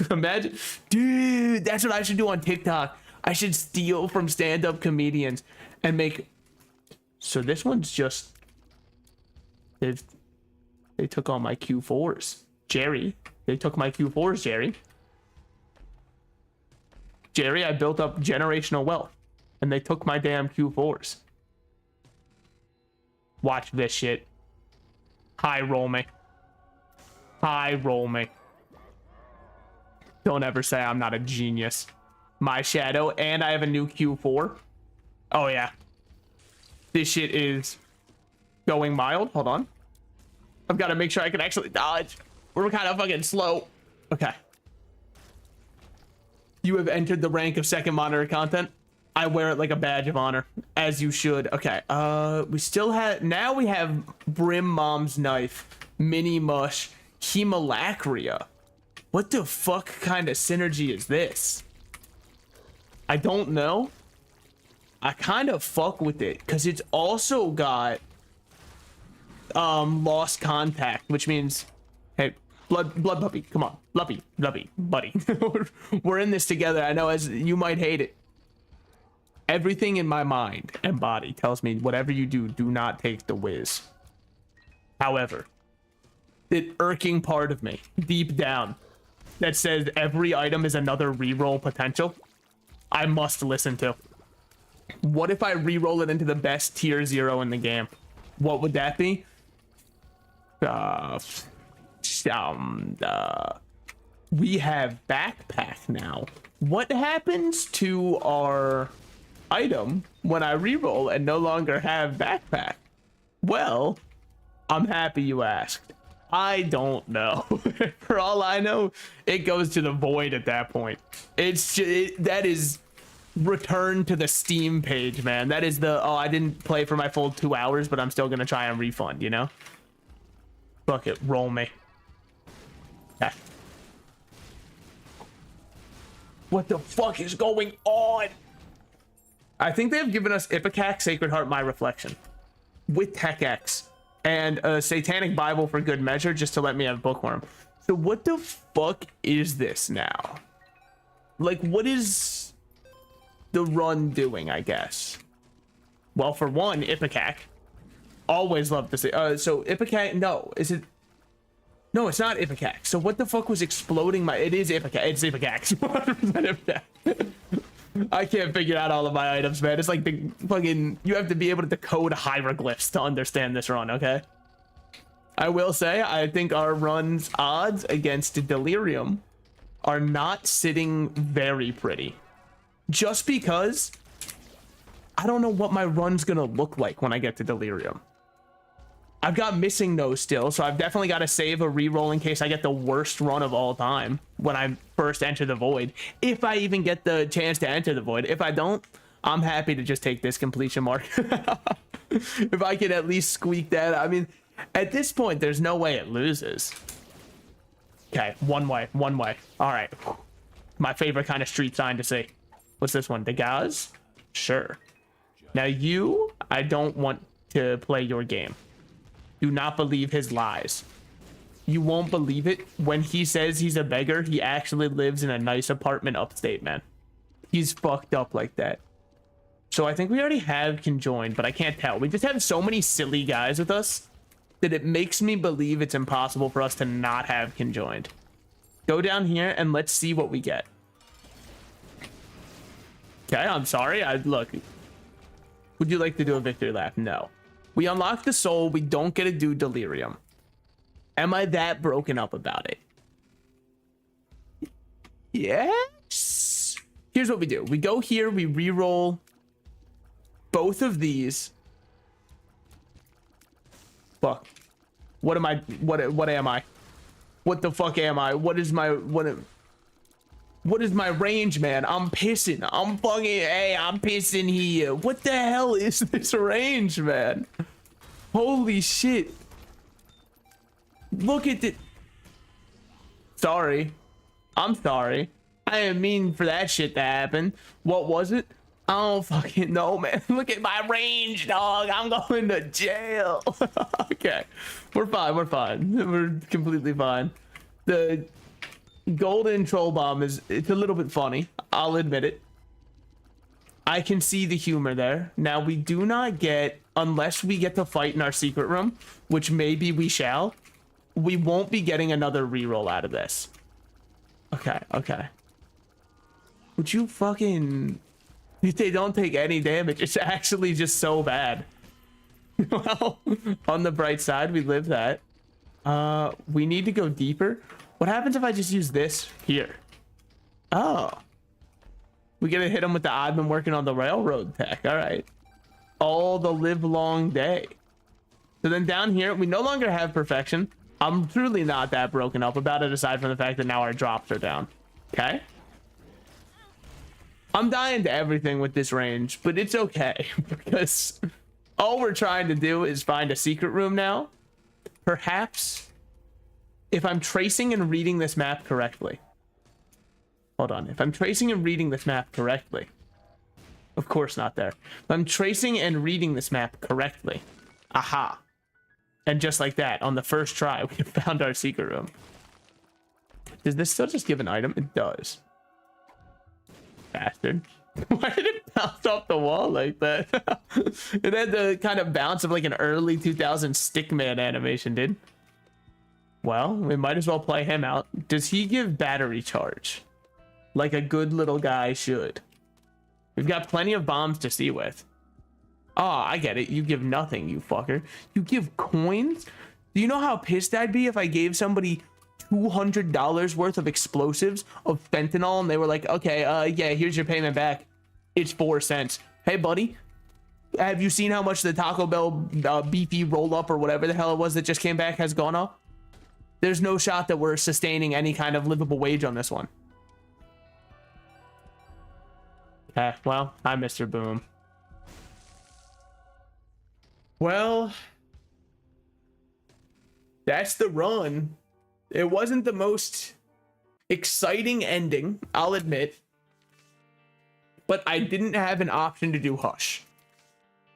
Imagine, dude, that's what I should do on TikTok. I should steal from stand-up comedians and make. So this one's just, they took all my Q4s. Jerry, they took my Q4s, Jerry. Jerry, I built up generational wealth and they took my damn Q4s. Watch this shit. High roll me. High roll me. Don't ever say I'm not a genius. My shadow, and I have a new Q4. Oh yeah. This shit is going mild. Hold on. I've got to make sure I can actually dodge. We're kind of fucking slow. Okay. You have entered the rank of second monitor content. I wear it like a badge of honor, as you should. Okay, we still have, now we have Brim Mom's Knife, Mini Mush, Hemolacria. What the fuck kind of synergy is this? I don't know. I kind of fuck with it, because it's also got Lost Contact, which means, hey, blood puppy, come on, Luppy, buddy. We're in this together. I know, as you might hate it. Everything in my mind and body tells me whatever you do, do not take the whiz. However, the irking part of me, deep down, that says every item is another reroll potential, I must listen to. What if I reroll it into the best tier 0 in the game? What would that be? We have backpack now. What happens to our item when I reroll and no longer have backpack? Well, I'm happy you asked. I don't know. For all I know, it goes to the void at that point. It's just, that is return to the Steam page, man. That is the, oh, I didn't play for my full 2 hours, but I'm still gonna try and refund, you know? Fuck it, roll me. Okay. What the fuck is going on? I think they've given us Ipecac, Sacred Heart, My Reflection, with Tech X, and a Satanic Bible for good measure, just to let me have Bookworm. So what the fuck is this now? Like, what is the run doing, I guess? Well, for one, Ipecac. Always love to say. So Ipecac, no, is it? No, it's not Ipecac. So what the fuck was exploding my? It is Ipecac. It's Ipecac. 100% Ipecac. I can't figure out all of my items, man. It's like the fucking, you have to be able to decode hieroglyphs to understand this run, okay? I will say, I think our run's odds against Delirium are not sitting very pretty. Just because I don't know what my run's gonna look like when I get to Delirium. I've got Missing Nose still, so I've definitely got to save a reroll in case I get the worst run of all time when I first enter the void. If I even get the chance to enter the void. If I don't, I'm happy to just take this completion mark. If I could at least squeak that. I mean, at this point, there's no way it loses. Okay, one way. All right. My favorite kind of street sign to see. What's this one? The Gaz? Sure. Now you, I don't want to play your game. Do not believe his lies. You won't believe it. When he says he's a beggar, he actually lives in a nice apartment upstate, man. He's fucked up like that. So I think we already have conjoined, but I can't tell. We just have so many silly guys with us that it makes me believe it's impossible for us to not have conjoined. Go down here and let's see what we get. Okay, I'm sorry. Look. Would you like to do a victory lap? No. We unlock the soul. We don't get to do delirium. Am I that broken up about it? Yes. Here's what we do. We go here. We re-roll both of these. Fuck. What am I? What am I? What the fuck am I? What is my range, man? I'm pissing. I'm pissing here. What the hell is this range, man? Holy shit. Look at it. Sorry. I'm sorry. I didn't mean for that shit to happen. What was it? I don't fucking know, man. Look at my range, dog. I'm going to jail. Okay. We're fine. We're completely fine. The golden troll bomb it's a little bit funny. I'll admit it. I can see the humor there. Now we do not get, unless we get to fight in our secret room, which maybe we shall, we won't be getting another reroll out of this. Okay. Would you fucking... They don't take any damage. It's actually just so bad. Well, on the bright side, we live that. We need to go deeper. What happens if I just use this here? Oh. We gotta hit him with the I've been working on the railroad tech. All right. All the live long day. So then down here, we no longer have perfection. I'm truly not that broken up about it, aside from the fact that now our drops are down. Okay. I'm dying to everything with this range, but it's okay because all we're trying to do is find a secret room now. Perhaps if I'm tracing and reading this map correctly. Hold on. If I'm tracing and reading this map correctly. Of course not there. If I'm tracing and reading this map correctly. Aha. And just like that, on the first try, we found our secret room. Does this still just give an item? It does. Bastard. Why did it bounce off the wall like that? It had the kind of bounce of like an early 2000 Stickman animation, dude. Well, we might as well play him out. Does he give battery charge? Like a good little guy should. We've got plenty of bombs to see with. Oh, I get it. You give nothing, you fucker. You give coins? Do you know how pissed I'd be if I gave somebody $200 worth of explosives of fentanyl and they were like, okay, yeah, here's your payment back. It's 4 cents. Hey, buddy, have you seen how much the Taco Bell beefy roll up or whatever the hell it was that just came back has gone up? There's no shot that we're sustaining any kind of livable wage on this one. Okay, well, hi, Mr. Boom. Well, that's the run. It wasn't the most exciting ending, I'll admit, but I didn't have an option to do Hush.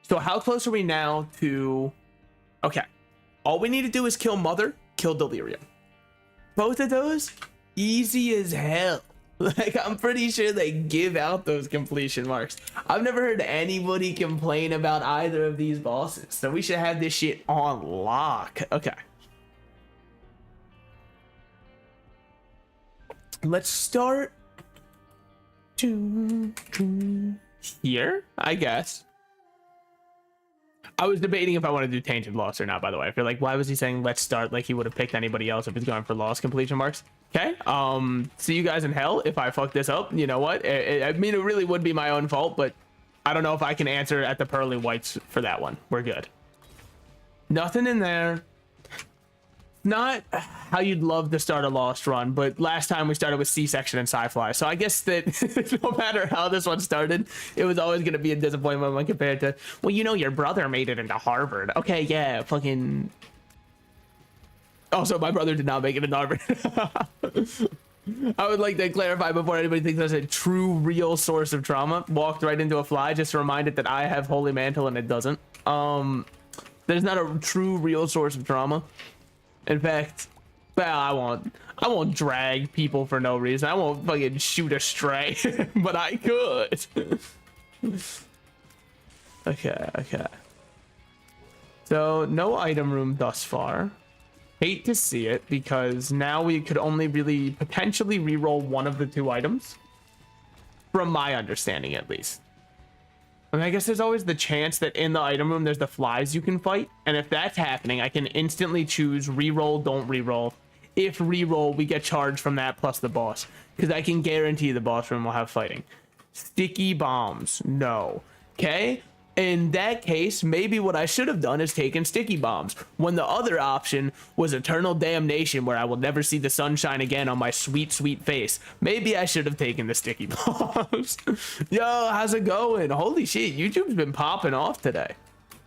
So how close are we now to... Okay, all we need to do is kill Mother, kill Delirium. Both of those, easy as hell. Like, I'm pretty sure they give out those completion marks. I've never heard anybody complain about either of these bosses, so we should have this shit on lock. Okay. Let's start here, I guess. I was debating if I want to do Tainted Lost or not, by the way. I feel like, why was he saying let's start like he would have picked anybody else if he's going for Lost completion marks? Okay, see you guys in hell if I fuck this up. You know what? I mean, it really would be my own fault, but I don't know if I can answer at the pearly whites for that one. We're good. Nothing in there. Not how you'd love to start a Lost run, but last time we started with C-section and sci-fi, so I guess that no matter how this one started, it was always going to be a disappointment when compared to, well, you know, your brother made it into Harvard. Okay, yeah, fucking... Also, my brother did not make it into Harvard. I would like to clarify before anybody thinks that's a true, real source of trauma. Walked right into a fly, just to remind it that I have Holy Mantle and it doesn't. There's not a true, real source of trauma. In fact, well, I won't drag people for no reason. I won't fucking shoot a stray, but I could. Okay. So no item room thus far. Hate to see it, because now we could only really potentially reroll one of the two items, from my understanding at least. I mean, I guess there's always the chance that in the item room there's the flies you can fight, and if that's happening, I can instantly choose reroll, don't reroll. If reroll, we get charged from that plus the boss, because I can guarantee the boss room will have fighting. Sticky bombs, no. Okay? In that case, maybe what I should have done is taken sticky bombs, when the other option was eternal damnation, where I will never see the sunshine again on my sweet, sweet face. Maybe I should have taken the sticky bombs. Yo, how's it going? Holy shit, YouTube's been popping off today.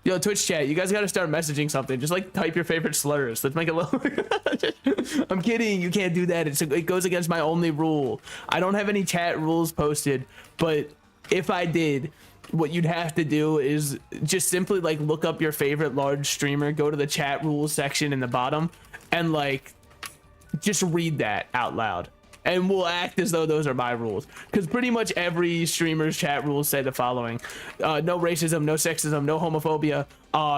Yo, Twitch chat, you guys gotta start messaging something. Just like type your favorite slurs. Let's make a little... I'm kidding, you can't do that. It goes against my only rule. I don't have any chat rules posted, but if I did... what you'd have to do is just simply like look up your favorite large streamer, go to the chat rules section in the bottom, and like just read that out loud, and we'll act as though those are my rules, because pretty much every streamer's chat rules say the following: no racism, no sexism, no homophobia,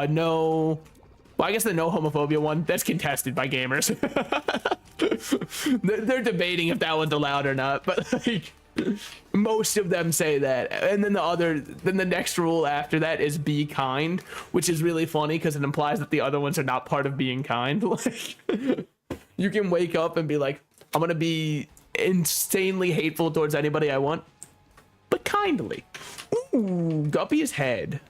no... Well, I guess the no homophobia one, that's contested by gamers. They're debating if that one's allowed or not, but like... most of them say that. And then the next rule after that is be kind, which is really funny because it implies that the other ones are not part of being kind. Like, you can wake up and be like, I'm gonna be insanely hateful towards anybody I want, but kindly. Ooh, Guppy's head.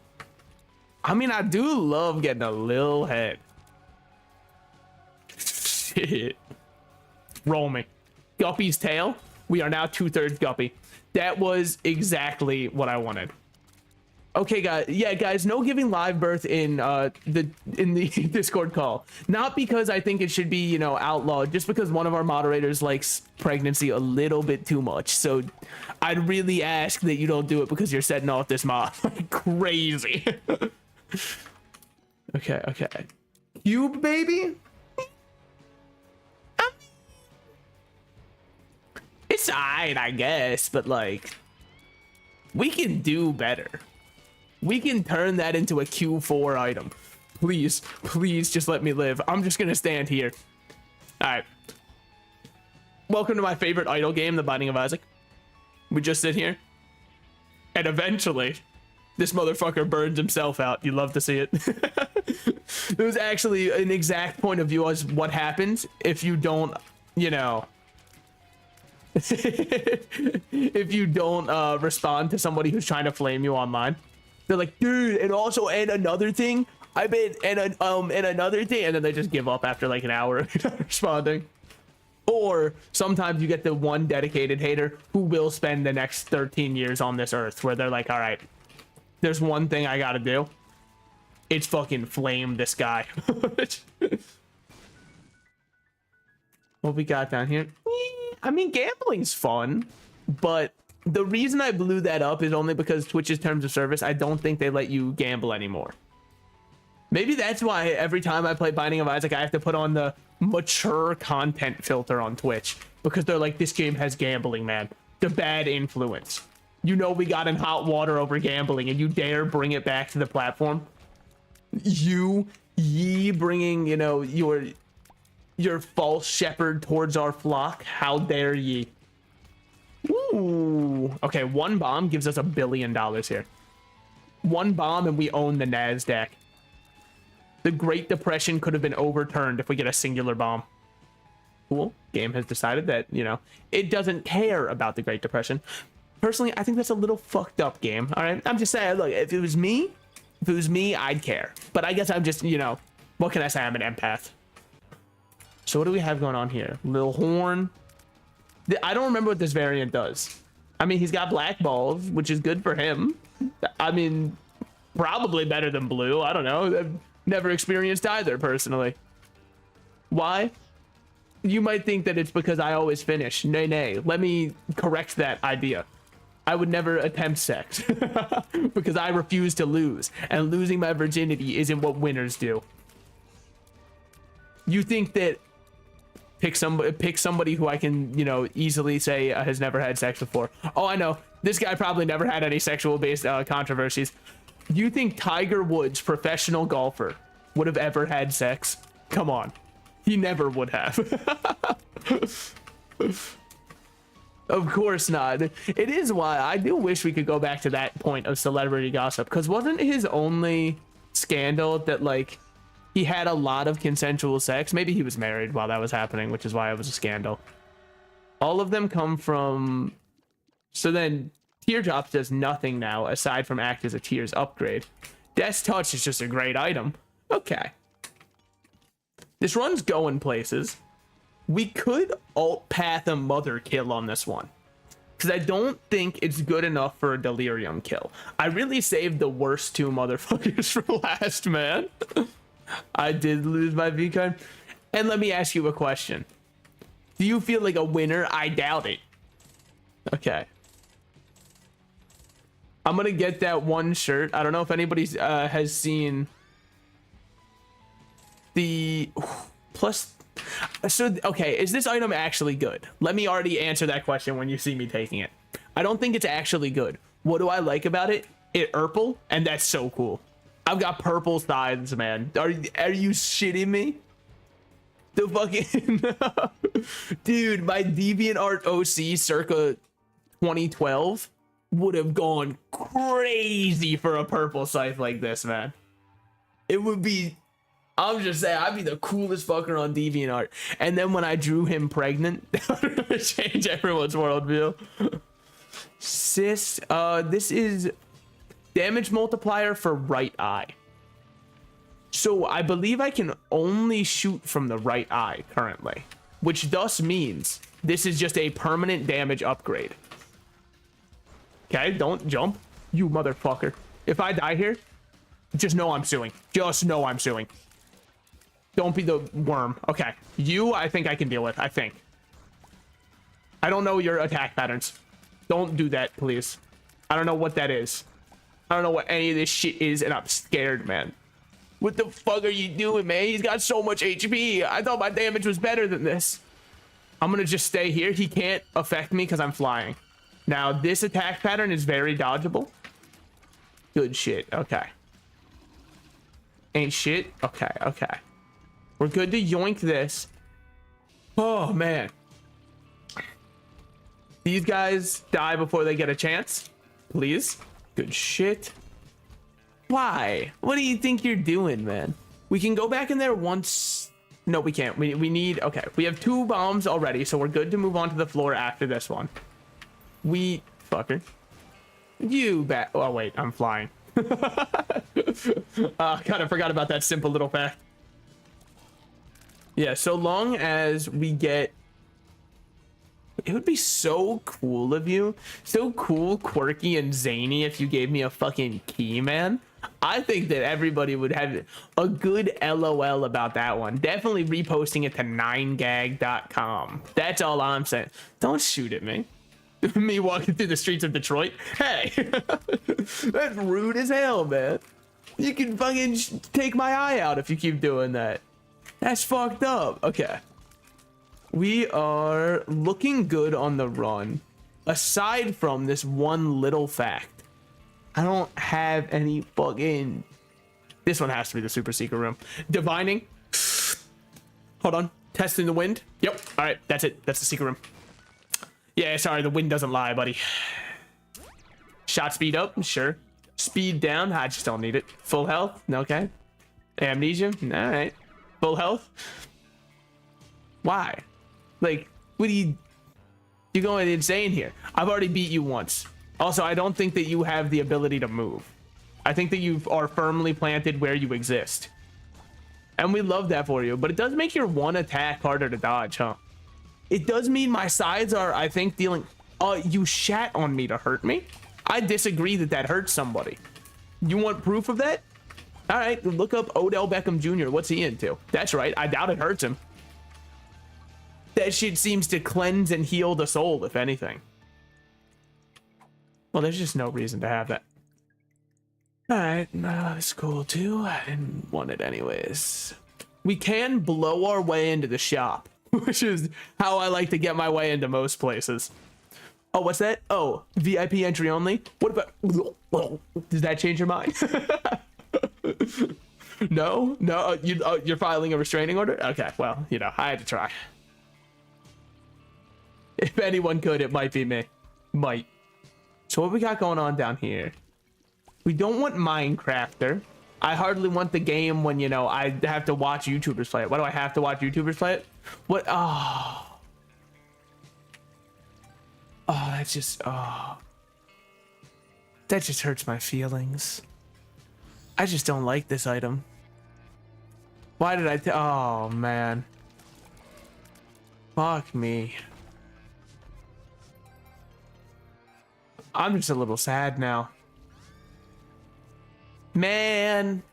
I mean, I do love getting a little head. Shit. Roll me. Guppy's tail. We are now 2/3 Guppy. That was exactly what I wanted. Okay, guys. Yeah, guys, no giving live birth in the Discord call. Not because I think it should be, you know, outlawed, just because one of our moderators likes pregnancy a little bit too much. So I'd really ask that you don't do it because you're setting off this mob like crazy. Okay. Cube baby? It's alright, I guess, but like, we can do better. We can turn that into a Q4 item. Please just let me live. I'm just gonna stand here. Alright. Welcome to my favorite idle game, The Binding of Isaac. We just sit here, and eventually, this motherfucker burns himself out. You love to see it. There was actually an exact point of view as what happens if you don't, you know... if you don't respond to somebody who's trying to flame you online. They're like, dude, and another thing, I bet, and another thing, and then they just give up after like an hour of not responding. Or sometimes you get the one dedicated hater who will spend the next 13 years on this earth, where they're like, all right, there's one thing I gotta do. It's fucking flame this guy. What we got down here? I mean, gambling's fun, but the reason I blew that up is only because Twitch's terms of service, I don't think they let you gamble anymore. Maybe that's why every time I play Binding of Isaac, I have to put on the mature content filter on Twitch, because they're like, this game has gambling, man. The bad influence. You know, we got in hot water over gambling, and you dare bring it back to the platform? Ye bringing, you know, your false shepherd towards our flock. How dare ye? Ooh. Okay, one bomb gives us $1 billion here. One bomb and we own the NASDAQ. The Great Depression could have been overturned if we get a singular bomb. Cool. Game has decided that, you know, it doesn't care about the Great Depression. Personally, I think that's a little fucked up, game. All right, I'm just saying, look, if it was me, I'd care. But I guess I'm just, you know, what can I say? I'm an empath. So what do we have going on here? Little horn. I don't remember what this variant does. I mean, he's got black balls, which is good for him. I mean, probably better than blue. I don't know. I've never experienced either personally. Why? You might think that it's because I always finish. Nay, nay. Let me correct that idea. I would never attempt sex because I refuse to lose, and losing my virginity isn't what winners do. You think that pick somebody who I can, you know, easily say has never had sex before. Oh, I know. This guy probably never had any sexual based controversies. You think Tiger Woods, professional golfer, would have ever had sex? Come on. He never would have. Of course not. It is why I do wish we could go back to that point of celebrity gossip, because wasn't his only scandal that, like, he had a lot of consensual sex? Maybe he was married while that was happening, which is why it was a scandal. All of them come from... So then Teardrops does nothing now aside from act as a Tears upgrade. Death's Touch is just a great item. Okay. This run's going places. We could alt path a Mother kill on this one, because I don't think it's good enough for a Delirium kill. I really saved the worst two motherfuckers for last, man. I did lose my V card. And let me ask you a question. Do you feel like a winner? I doubt it. Okay. I'm gonna get that one shirt. I don't know if anybody has seen the plus. So, okay, is this item actually good? Let me already answer that question when you see me taking it. I don't think it's actually good. What do I like about it? It purple, and that's so cool. I've got purple thighs, man. Are you shitting me? The fucking... Dude, my DeviantArt OC circa 2012 would have gone crazy for a purple scythe like this, man. It would be... I'm just saying, I'd be the coolest fucker on DeviantArt. And then when I drew him pregnant, that would change everyone's worldview. Sis, this is damage multiplier for right eye. So I believe I can only shoot from the right eye currently, which thus means this is just a permanent damage upgrade. Okay, don't jump, you motherfucker. If I die here, just know I'm suing. Just know I'm suing. Don't be the worm. Okay, you, I think I can deal with. I think. I don't know your attack patterns. Don't do that, please. I don't know what that is. I don't know what any of this shit is, and I'm scared, man. What the fuck are you doing, man? He's got so much HP. I thought my damage was better than this. I'm gonna just stay here. He can't affect me because I'm flying. Now, this attack pattern is very dodgeable. Good shit. Okay. Ain't shit. Okay, okay. We're good to yoink this. Oh, man. These guys die before they get a chance. Please. Good shit. Why? What do you think you're doing, man? We can go back in there once. No, we can't. We need... Okay, we have 2 bombs already, so we're good to move on to the floor after this one. We... Fucker. You bet. Oh, wait. I'm flying. God, I forgot about that simple little fact. Yeah, so long as we get... It would be so cool of you. So cool, quirky, and zany if you gave me a fucking key, man. I think that everybody would have a good LOL about that one. Definitely reposting it to 9gag.com. That's all I'm saying. Don't shoot at me. Me walking through the streets of Detroit. Hey, that's rude as hell, man. You can fucking take my eye out if you keep doing that. That's fucked up. Okay. We are looking good on the run. Aside from this one little fact, I don't have any fucking... This one has to be the super secret room. Divining. Hold on. Testing the wind. Yep. All right. That's it. That's the secret room. Yeah, sorry. The wind doesn't lie, buddy. Shot speed up. Sure. Speed down. I just don't need it. Full health. Okay. Amnesia. All right. Full health. Why? Like, what are you... You're going insane here. I've already beat you once. Also, I don't think that you have the ability to move. I think that you are firmly planted where you exist. And we love that for you, but it does make your one attack harder to dodge, huh? It does mean my sides are, I think, dealing... you shat on me to hurt me? I disagree that that hurts somebody. You want proof of that? All right, look up Odell Beckham Jr. What's he into? That's right, I doubt it hurts him. That shit seems to cleanse and heal the soul, if anything. Well, there's just no reason to have that. All right, that's cool too. I didn't want it anyways. We can blow our way into the shop, which is how I like to get my way into most places. Oh, what's that? Oh, VIP entry only? What about... Does that change your mind? No? No? You're filing a restraining order? Okay, well, you know, I had to try. If anyone could, it might be me. Might. So what we got going on down here? We don't want Minecrafter. I hardly want the game when, you know, I have to watch YouTubers play it. Why do I have to watch YouTubers play it? What? Oh. Oh, that's just... Oh. That just hurts my feelings. I just don't like this item. Why did I... Oh, man. Fuck me. I'm just a little sad now. Man.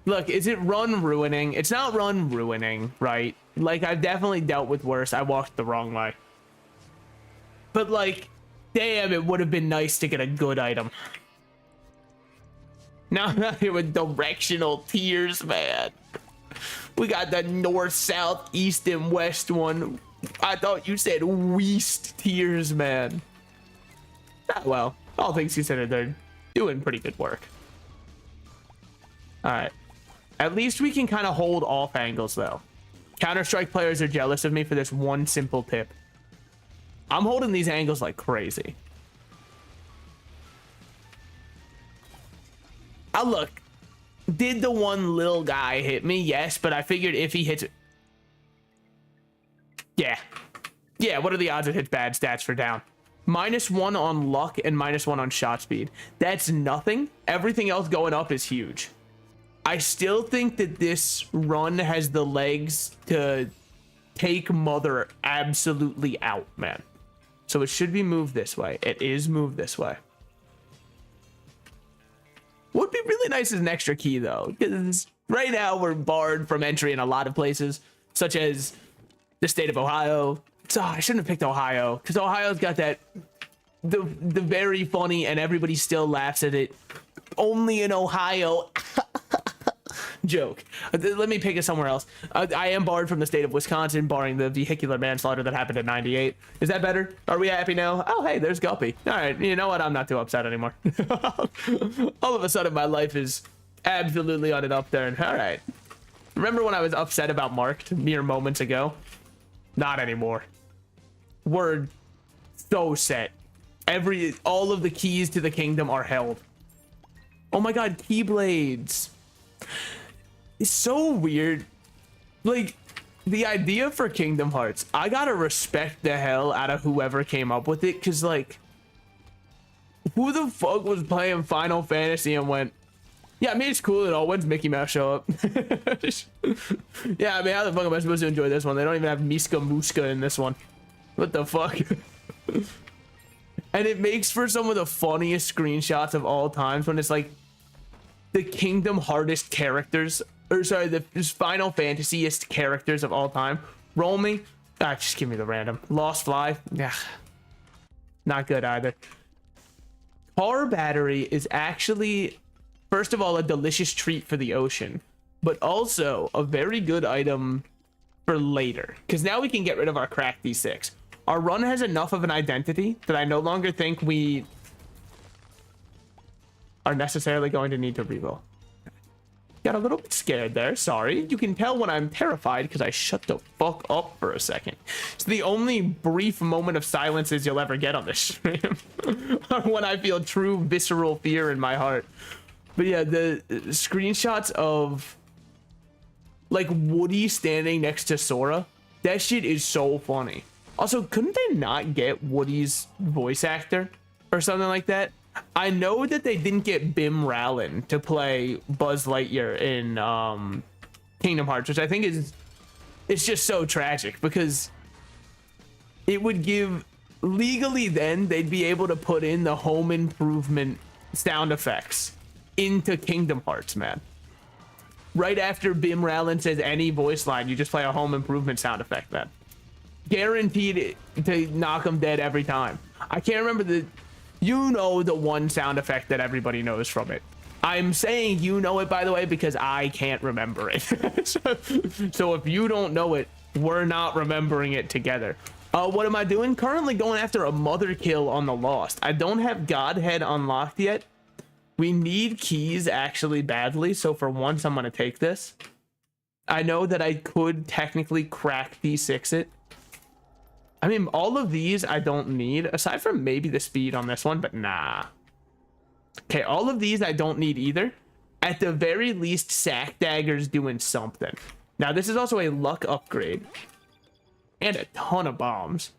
Look, is it run ruining? It's not run ruining, right? Like, I've definitely dealt with worse. I walked the wrong way. But, like, damn, it would have been nice to get a good item. Now I'm out here with directional tiers, man. We got the north, south, east, and west one. I thought you said west tiers, man. Well, all things considered, they're doing pretty good work. All right. At least we can kind of hold off angles, though. Counter-Strike players are jealous of me for this one simple tip. I'm holding these angles like crazy. Oh, look. Did the one little guy hit me? Yes, but I figured if he hits it... Yeah. Yeah, what are the odds it hits bad stats for down? -1 on luck and -1 on shot speed. That's nothing. Everything else going up is huge. I still think that this run has the legs to take Mother absolutely out, man. So it should be moved this way. It is moved this way. Would be really nice as an extra key, though, because right now we're barred from entry in a lot of places, such as the state of Ohio. So I shouldn't have picked Ohio, because Ohio's got that the very funny, and everybody still laughs at it, only in Ohio joke. Let me pick it somewhere else. I am barred from the state of Wisconsin, barring the vehicular manslaughter that happened in '98. Is that better? Are we happy now? Oh, hey, there's Guppy. All right, you know what? I'm not too upset anymore. All of a sudden, my life is absolutely on an upturn. All right. Remember when I was upset about Marked mere moments ago? Not anymore. We're so set. All of the keys to the kingdom are held. Oh my god, Keyblades. It's so weird. Like, the idea for Kingdom Hearts, I gotta respect the hell out of whoever came up with it, because, like, who the fuck was playing Final Fantasy and went, yeah, I mean, it's cool and all. When's Mickey Mouse show up? Yeah, I mean, how the fuck am I supposed to enjoy this one? They don't even have Miska Muska in this one. What the fuck? And it makes for some of the funniest screenshots of all times when it's like the Kingdom hardest characters, or sorry, the Final Fantasyest characters of all time. Roll me. Ah, just give me the random. Lost Fly. Yeah. Not good either. Car battery is actually, first of all, a delicious treat for the ocean, but also a very good item for later, because now we can get rid of our crack D6. Our run has enough of an identity that I no longer think we are necessarily going to need to reroll. Got a little bit scared there. Sorry. You can tell when I'm terrified because I shut the fuck up for a second. It's the only brief moment of silences you'll ever get on this stream. When I feel true visceral fear in my heart. But yeah, the screenshots of like Woody standing next to Sora, that shit is so funny. Also, couldn't they not get Woody's voice actor or something like that? I know that they didn't get Bim Rallen to play Buzz Lightyear in Kingdom Hearts, which I think is, it's just so tragic because it would give, legally then they'd be able to put in the home improvement sound effects into Kingdom Hearts, man. Right after Bim Rallin says any voice line, you just play a home improvement sound effect, man. Guaranteed to knock them dead every time. I can't remember the, you know, the one sound effect that everybody knows from it. I'm saying you know it, by the way, because I can't remember it. So if you don't know it, we're not remembering it together. What am I doing? Currently going after a mother kill on the Lost. I don't have Godhead unlocked yet. We need keys actually badly, so for once I'm going to take this. I know that I could technically crack D6 it. I mean, all of these I don't need, aside from maybe the speed on this one, but nah. Okay, all of these I don't need either. At the very least, Sack Dagger's doing something. Now, this is also a luck upgrade. And a ton of bombs.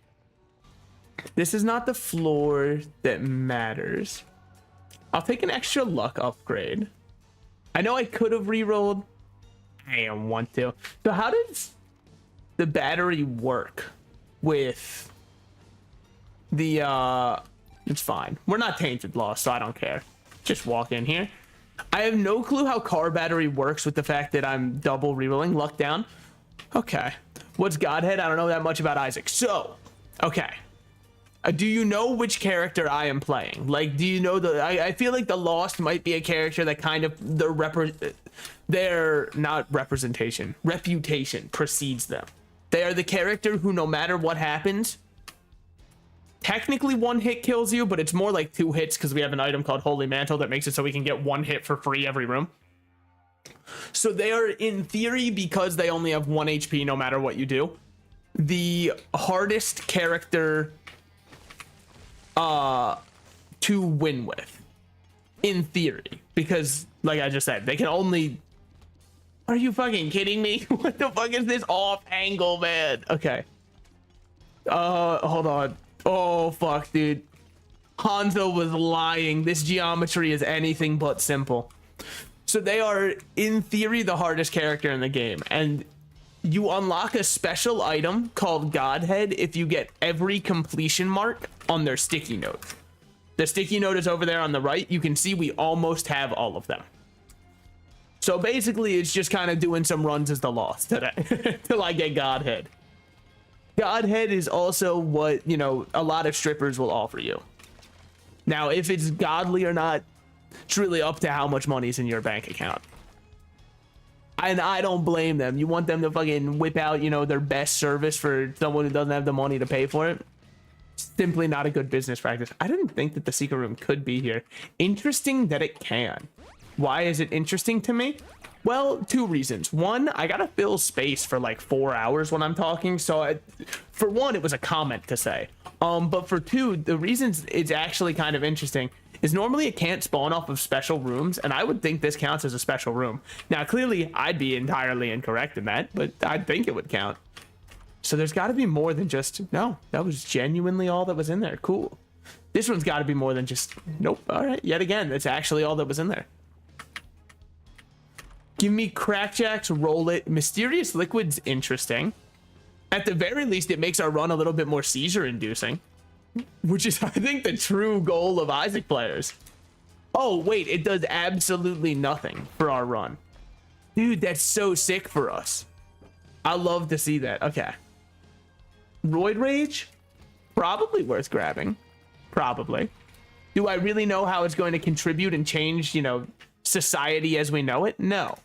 This is not the floor that matters. I'll take an extra luck upgrade. I know I could have re-rolled. I don't want to. So how does the battery work with the it's fine. We're not tainted Lost, so I don't care. Just walk in here. I have no clue how car battery works with the fact that I'm double re-rolling. Luck down. Okay. What's Godhead? I don't know that much about Isaac. So, okay. Do you know which character I am playing? Like, do you know the... I feel like the Lost might be a character that kind of... their not representation. Reputation precedes them. They are the character who, no matter what happens, technically one hit kills you, but it's more like 2 hits because we have an item called Holy Mantle that makes it so we can get 1 hit for free every room. So they are, in theory, because they only have 1 HP no matter what you do, the hardest character to win with, in theory, because like I just said, they can only... Are you fucking kidding me? What the fuck is this off angle, man? Okay. Hold on. Oh fuck, dude. Hanzo was lying. This geometry is anything but simple. So they are, in theory, the hardest character in the game, and you unlock a special item called Godhead if you get every completion mark on their sticky note. The sticky note is over there on the right. You can see we almost have all of them. So basically, it's just kind of doing some runs as the Lost today till I get Godhead. Godhead is also what, you know, a lot of strippers will offer you. Now, if it's godly or not, it's really up to how much money's in your bank account. And I don't blame them. You want them to fucking whip out, you know, their best service for someone who doesn't have the money to pay for it. Simply not a good business practice. I didn't think that the secret room could be here. Interesting that it can. Why is it interesting to me? Well, 2 reasons. One, I gotta fill space for like 4 hours when I'm talking. So for one, it was a comment to say. But for 2, the reasons it's actually kind of interesting is normally it can't spawn off of special rooms, and I would think this counts as a special room. Now, clearly, I'd be entirely incorrect in that, but I'd think it would count. So there's got to be more than just, no, that was genuinely all that was in there. Cool. This one's got to be more than just, nope. All right, yet again, that's actually all that was in there. Give me crackjacks, roll it. Mysterious liquid's interesting. At the very least, it makes our run a little bit more seizure-inducing, which is, I think, the true goal of Isaac players. Oh, wait, it does absolutely nothing for our run. Dude, that's so sick for us. I love to see that. Okay. Roid Rage? Probably worth grabbing. Probably. Do I really know how it's going to contribute and change, you know, society as we know it? No.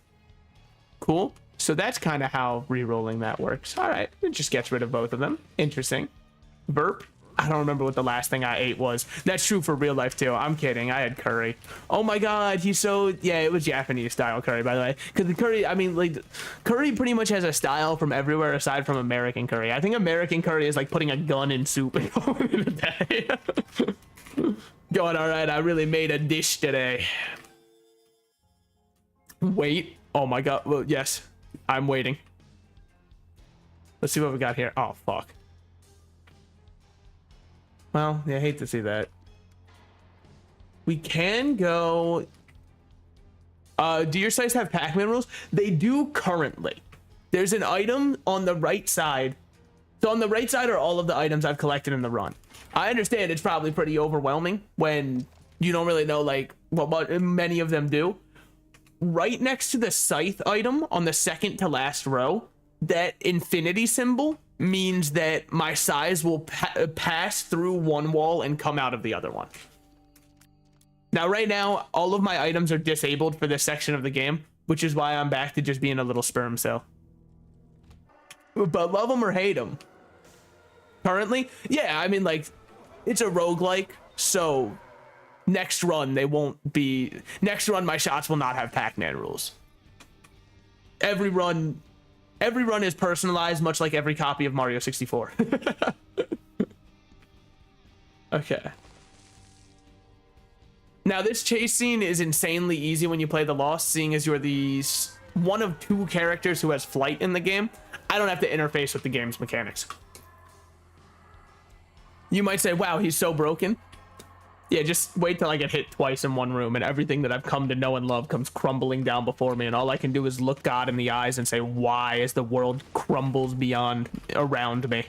Cool. So that's kind of how re-rolling that works. All right. It just gets rid of both of them. Interesting. Burp. I don't remember what the last thing I ate was. That's true for real life too. I'm kidding. I had curry. Oh my god, he's so... Yeah, it was Japanese style curry, by the way. Because the curry, I mean, like, curry pretty much has a style from everywhere aside from American curry. I think American curry is like putting a gun in soup and calling it a day. Going, all right, I really made a dish today. Wait. Oh my god. Well, yes. I'm waiting. Let's see what we got here. Oh, fuck. Well, yeah, I hate to see that. We can go... Do your sites have Pac-Man rules? They do currently. There's an item on the right side. So on the right side are all of the items I've collected in the run. I understand it's probably pretty overwhelming when you don't really know like what many of them do. Right next to the scythe item on the second to last row, that infinity symbol means that my size will pass through one wall and come out of the other one. Now, right now, all of my items are disabled for this section of the game, which is why I'm back to just being a little sperm cell. But love them or hate them. Currently, yeah, I mean, like, it's a roguelike, so next run, my shots will not have Pac-Man rules. Every run is personalized, much like every copy of Mario 64. Okay. Now, this chase scene is insanely easy when you play The Lost, seeing as you're the one of 2 characters who has flight in the game. I don't have to interface with the game's mechanics. You might say, wow, he's so broken. Yeah, just wait till I get hit twice in one room and everything that I've come to know and love comes crumbling down before me, and all I can do is look God in the eyes and say, why, as the world crumbles around me.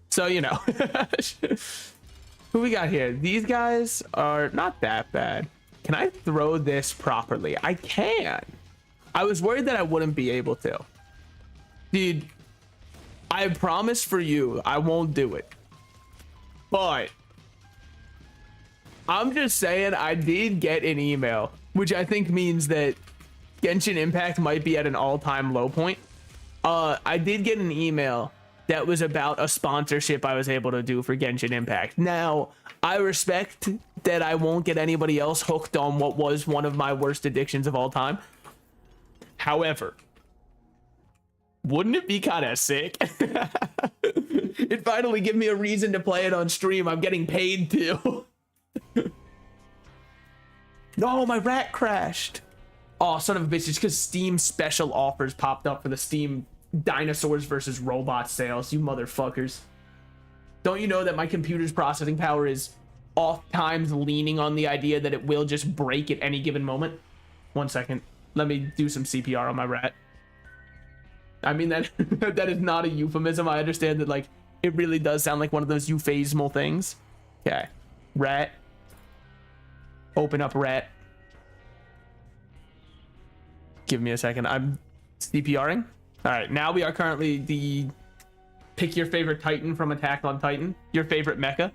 So, you know. Who we got here? These guys are not that bad. Can I throw this properly? I can. I was worried that I wouldn't be able to. Dude, I promise for you, I won't do it. But I'm just saying, I did get an email, which I think means that Genshin Impact might be at an all-time low point. I did get an email that was about a sponsorship I was able to do for Genshin Impact. Now, I respect that I won't get anybody else hooked on what was one of my worst addictions of all time. However, wouldn't it be kind of sick? It finally give me a reason to play it on stream. I'm getting paid to. No, my rat crashed. Oh, son of a bitch. It's because Steam special offers popped up for the Steam Dinosaurs versus Robots sales, you motherfuckers. Don't you know that my computer's processing power is oft times leaning on the idea that it will just break at any given moment? 1 second. Let me do some CPR on my rat. I mean, that that is not a euphemism. I understand that, like, it really does sound like one of those euphemismal things. Okay. Rat. Open up rat. Give me a second. I'm CPRing. All right, now we are currently pick your favorite Titan from Attack on Titan, your favorite mecha.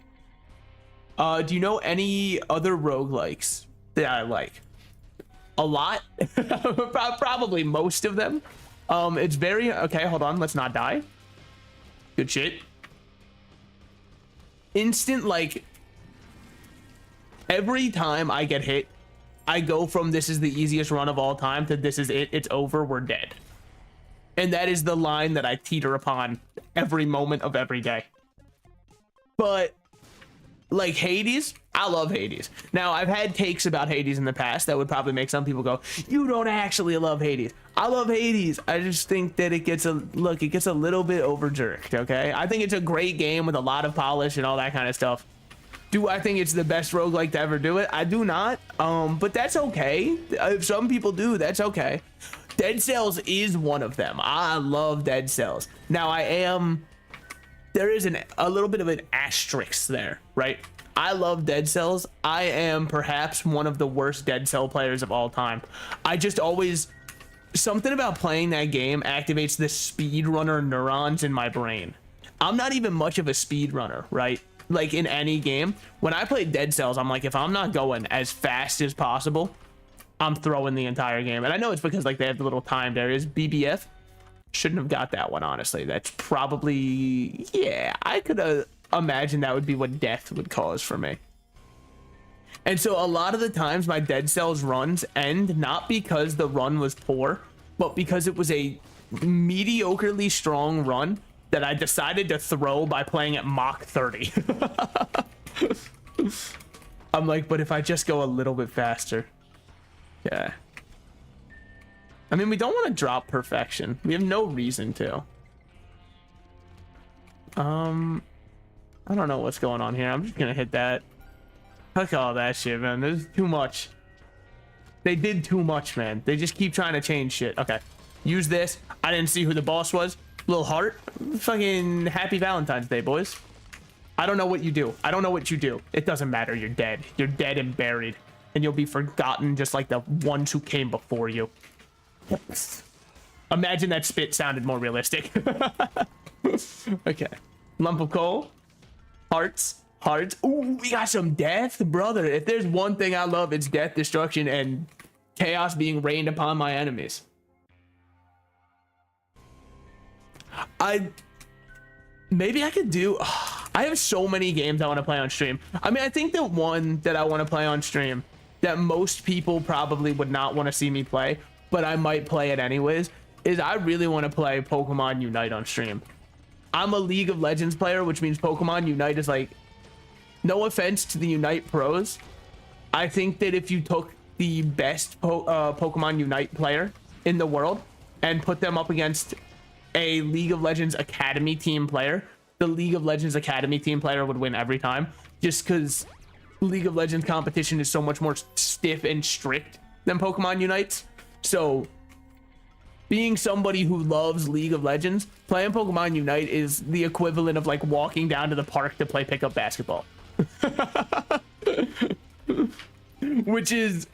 Do you know any other roguelikes that I like? A lot. Probably most of them. It's very okay, hold on, let's not die. Good shit. Instant, like, every time I get hit, I go from this is the easiest run of all time to this is it, it's over, we're dead. And that is the line that I teeter upon every moment of every day. But like Hades, I love Hades. Now, I've had takes about Hades in the past that would probably make some people go, you don't actually love Hades. I love Hades. I just think that it gets a little bit overjerked, okay? I think it's a great game with a lot of polish and all that kind of stuff. Do I think it's the best roguelike to ever do it? I do not. But that's okay. If some people do, that's okay. Dead Cells is one of them. I love Dead Cells. Now, there is a little bit of an asterisk there, right? I love Dead Cells. I am perhaps one of the worst Dead Cell players of all time. I just always, something about playing that game activates the speedrunner neurons in my brain. I'm not even much of a speedrunner, right? Like in any game. When I play Dead Cells, I'm like, if I'm not going as fast as possible, I'm throwing the entire game. And I know it's because like they have the little timed areas. BBF shouldn't have got that one, honestly. That's probably, yeah, I could imagine that would be what death would cause for me. And so a lot of the times my Dead Cells runs end not because the run was poor, but because it was a mediocrely strong run that I decided to throw by playing at Mach 30. I'm like, but if I just go a little bit faster. Yeah. I mean, we don't want to drop perfection. We have no reason to. I don't know what's going on here. I'm just gonna hit that. Fuck all that shit, man. There's too much. They did too much, man. They just keep trying to change shit. Okay. Use this. I didn't see who the boss was. Little heart. Fucking happy Valentine's Day, boys. I don't know what you do. I don't know what you do. It doesn't matter. You're dead. You're dead and buried. And you'll be forgotten just like the ones who came before you. Imagine that spit sounded more realistic. Okay. Lump of coal. Hearts. Hearts. Ooh, we got some death, brother. If there's one thing I love, it's death, destruction, and chaos being rained upon my enemies. Maybe I could do... I have so many games I want to play on stream. I mean, I think the one that I want to play on stream that most people probably would not want to see me play, but I might play it anyways, is I really want to play Pokemon Unite on stream. I'm a League of Legends player, which means Pokemon Unite is like... No offense to the Unite pros. I think that if you took the best Pokemon Unite player in the world and put them up against a League of Legends Academy team player, the League of Legends Academy team player would win every time, just because League of Legends competition is so much more stiff and strict than Pokemon Unites. So being somebody who loves League of Legends, playing Pokemon Unite is the equivalent of like walking down to the park to play pickup basketball. which is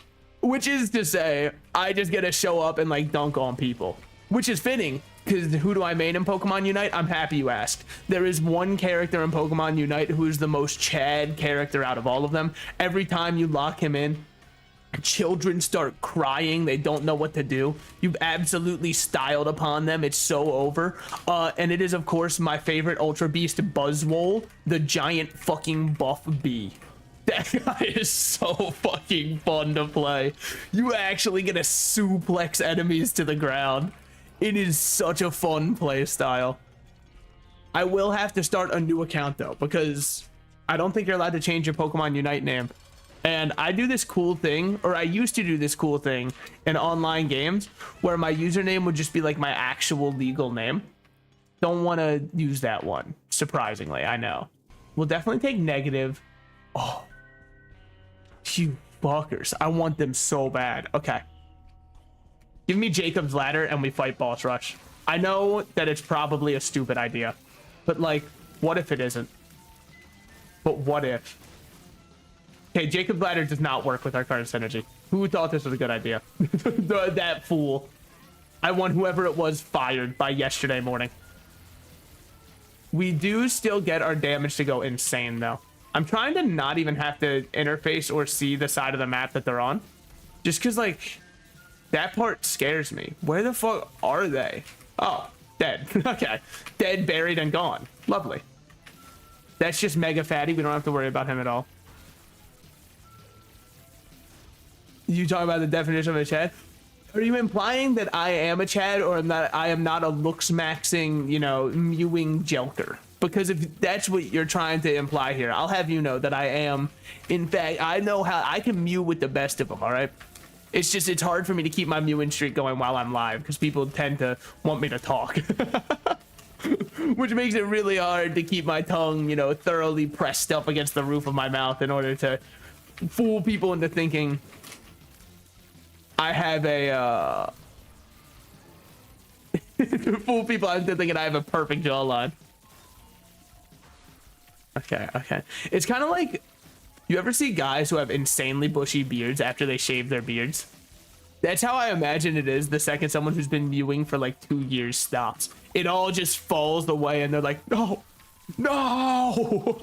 to say, I just get to show up and like dunk on people, which is fitting. Because who do I main in Pokemon Unite? I'm happy you asked. There is one character in Pokemon Unite who's the most Chad character out of all of them. Every time you lock him in, children start crying. They don't know what to do. You've absolutely styled upon them. It's so over. And it is, of course, my favorite Ultra Beast, Buzzwole, the giant fucking buff bee. That guy is so fucking fun to play. You actually get to suplex enemies to the ground. It is such a fun play style. I will have to start a new account though, because I don't think you're allowed to change your Pokemon Unite name. And I do this cool thing, or I used to do this cool thing in online games where my username would just be like my actual legal name. Don't want to use that one, surprisingly, I know. We'll definitely take negative. Oh, you fuckers. I want them so bad. Okay. Give me Jacob's Ladder and we fight Boss Rush. I know that it's probably a stupid idea, but like, what if it isn't? But what if? Okay, Jacob's Ladder does not work with our current synergy. Who thought this was a good idea? That fool. I want whoever it was fired by yesterday morning. We do still get our damage to go insane though. I'm trying to not even have to interface or see the side of the map that they're on. Just because like, that part scares me. Where the fuck are they? Oh, dead. Okay. Dead, buried, and gone. Lovely. That's just Mega Fatty. We don't have to worry about him at all. You talking about the definition of a Chad? Are you implying that I am a Chad, or that I am not a looks maxing, you know, mewing Jelker? Because if that's what you're trying to imply here, I'll have you know that I am. In fact, I know how I can mew with the best of them, all right? It's just, it's hard for me to keep my mewing streak going while I'm live because people tend to want me to talk. Which makes it really hard to keep my tongue, you know, thoroughly pressed up against the roof of my mouth in order to fool people into thinking I have a, fool people into thinking I have a perfect jawline. Okay, okay. It's kind of like, you ever see guys who have insanely bushy beards after they shave their beards? That's how I imagine it is the second someone who's been mewing for like 2 years stops. It all just falls away and they're like, no, no.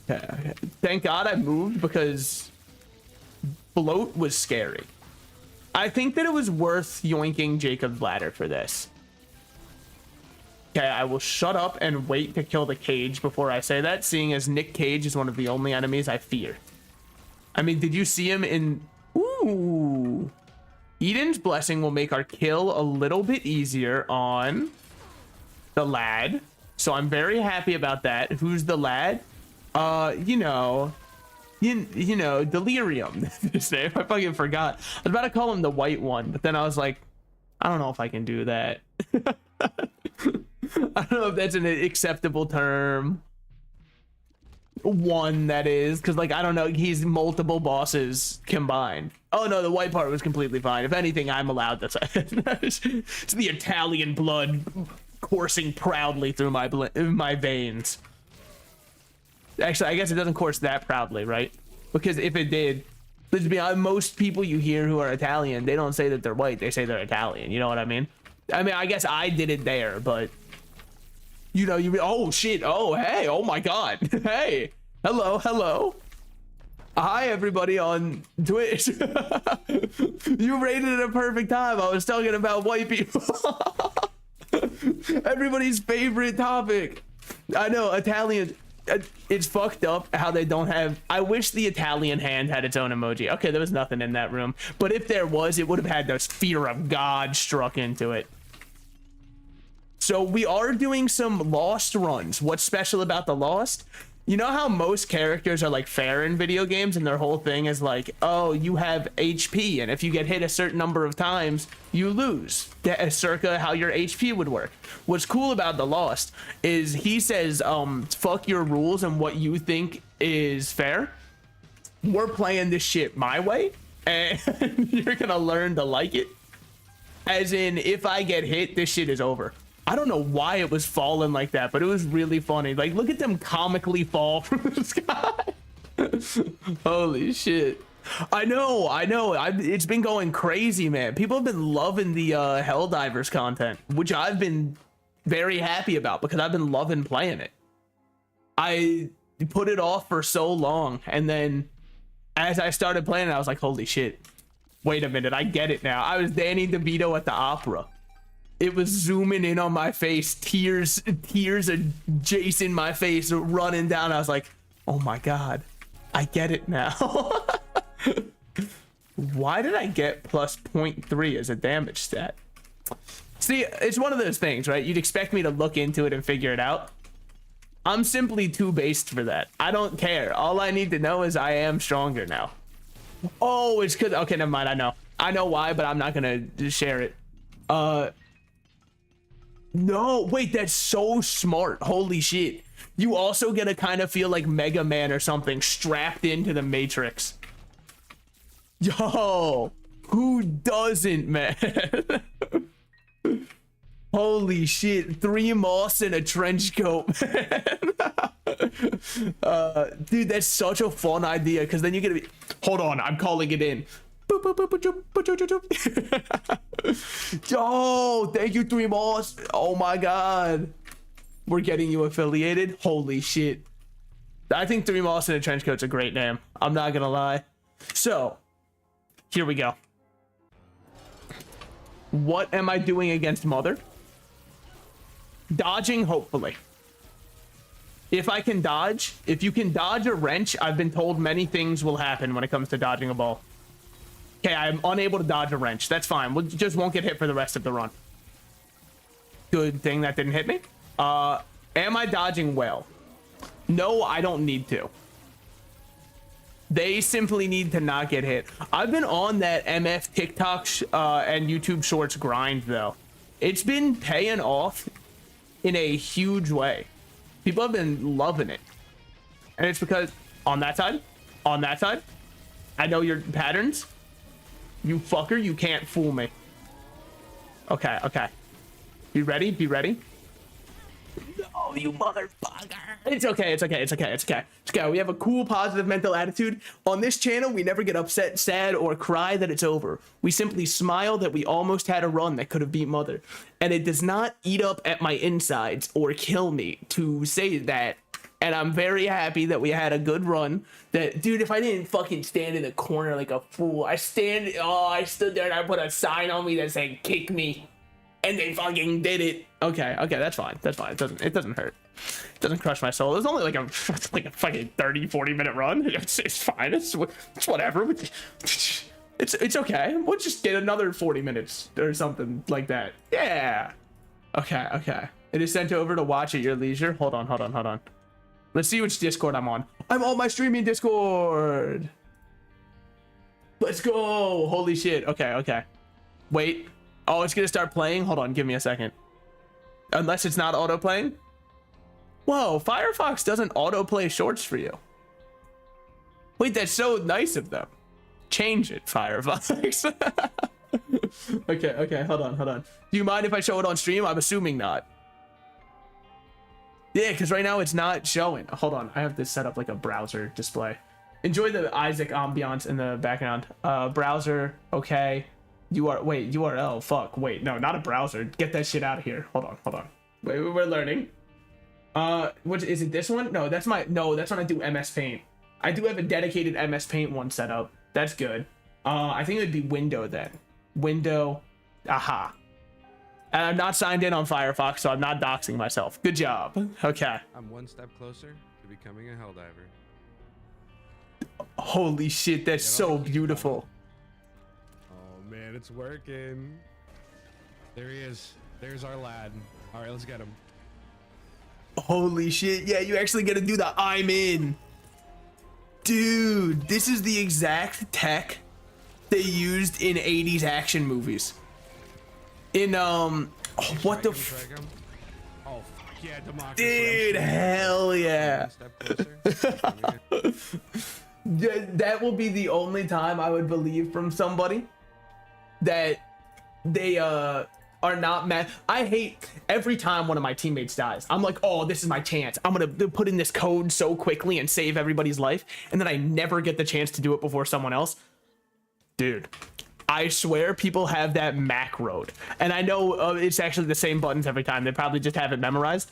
Okay. Thank God I moved because bloat was scary. I think that it was worth yoinking Jacob's Ladder for this. Okay, I will shut up and wait to kill the Cage before I say that, seeing as Nick Cage is one of the only enemies I fear. I mean, did you see him in... Ooh. Eden's Blessing will make our kill a little bit easier on the lad. So I'm very happy about that. Who's the lad? You know, Delirium. His name. I fucking forgot. I was about to call him the white one, but then I was like, I don't know if I can do that. I don't know if that's an acceptable term. One, that is, because like I don't know, he's multiple bosses combined. Oh no, the white part was completely fine. If anything, I'm allowed to say it's the Italian blood coursing proudly through my veins. Actually, I guess it doesn't course that proudly, right? Because if it did, let's be honest, most people you hear who are Italian, they don't say that they're white, they say they're Italian. You know what I mean? I mean, I guess I did it there, but you know, oh shit, oh hey, oh my god, hey, hello. Hi everybody on Twitch. You rated it a perfect time. I was talking about white people. Everybody's favorite topic. I know, Italian. It's fucked up how they don't have. I wish the Italian hand had its own emoji. Okay, there was nothing in that room, but if there was, it would have had this fear of God struck into it. So we are doing some Lost runs. What's special about the Lost? You know how most characters are like fair in video games and their whole thing is like, oh, you have HP, and if you get hit a certain number of times, you lose. Circa how your HP would work. What's cool about the Lost is he says, fuck your rules and what you think is fair. We're playing this shit my way, and you're gonna learn to like it. As in, if I get hit, this shit is over. I don't know why it was falling like that, but it was really funny. Like, look at them comically fall from the sky. Holy shit. I know. It's been going crazy, man. People have been loving the Helldivers content, which I've been very happy about because I've been loving playing it. I put it off for so long, and then as I started playing it, I was like, holy shit. Wait a minute, I get it now. I was Danny DeVito at the opera. It was zooming in on my face, tears of Jason my face running down. I was like, oh my god, I get it now. Why did I get plus 0.3 as a damage stat? See, it's one of those things, right? You'd expect me to look into it and figure it out. I'm simply too based for that. I don't care. All I need to know is I am stronger now. Oh, it's because, okay, never mind. I know why, but I'm not gonna share it. No, wait, that's so smart. Holy shit. You also get to kind of feel like Mega Man or something strapped into the Matrix. Yo, who doesn't, man? Holy shit, 3 moss in a trench coat, man. Dude, that's such a fun idea, because then you get to be... Hold on, I'm calling it in. Yo, thank you, 3 moss. Oh my god. We're getting you affiliated. Holy shit. I think 3 moss in a trench coat's a great name. I'm not gonna lie. So, here we go. What am I doing against Mother? Dodging, hopefully. If I can dodge, if you can dodge a wrench, I've been told many things will happen when it comes to dodging a ball. Okay, I'm unable to dodge a wrench. That's fine. We just won't get hit for the rest of the run. Good thing that didn't hit me. Am I dodging well? No, I don't need to. They simply need to not get hit. I've been on that MF TikTok and YouTube Shorts grind, though. It's been paying off in a huge way. People have been loving it. And it's because on that side, I know your patterns. You fucker, you can't fool me. Okay, okay. Be ready, be ready. No, you motherfucker. It's okay, it's okay, it's okay, it's okay. It's okay. We have a cool, positive mental attitude. On this channel, we never get upset, sad, or cry that it's over. We simply smile that we almost had a run that could have beat Mother. And it does not eat up at my insides or kill me to say that. And I'm very happy that we had a good run. That, dude, if I didn't fucking stand in the corner like a fool, I stood there and I put a sign on me that said, kick me. And they fucking did it. Okay, okay, that's fine. That's fine. It doesn't hurt. It doesn't crush my soul. It was only like a fucking 30-40 minute run. It's fine. It's whatever. It's okay. We'll just get another 40 minutes or something like that. Yeah. Okay, okay. It is sent over to watch at your leisure. Hold on. Let's see which Discord I'm on. I'm on my streaming Discord. Let's go. Holy shit. Okay, okay. Wait. Oh, it's gonna start playing. Hold on, give me a second. Unless it's not auto playing. Whoa, Firefox doesn't autoplay shorts for you. Wait, that's so nice of them. Change it, Firefox. Okay, hold on. Do you mind if I show it on stream? I'm assuming not. Yeah, because right now it's not showing. Hold on, I have this set up like a browser display. Enjoy the Isaac ambiance in the background. Browser, okay. URL, fuck, wait, no, not a browser. Get that shit out of here. Hold on. Wait, we're learning. What is it, this one? No, that's when I do MS Paint. I do have a dedicated MS Paint one set up. That's good. I think it would be window then. Window, aha. And I'm not signed in on Firefox, so I'm not doxing myself. Good job. Okay. I'm one step closer to becoming a helldiver. Holy shit, that's so beautiful. Oh man, it's working. There he is. There's our lad. All right, let's get him. Holy shit, yeah, you actually get to do the I'm in. Dude, this is the exact tech they used in 80s action movies. In what the f— Oh fuck yeah, democracy. Dude, hell yeah. That will be the only time I would believe from somebody that they are not mad. I hate every time one of my teammates dies. I'm like, oh, this is my chance. I'm gonna put in this code so quickly and save everybody's life, and then I never get the chance to do it before someone else. Dude, I swear people have that macroed, and I know it's actually the same buttons every time. They probably just have it memorized.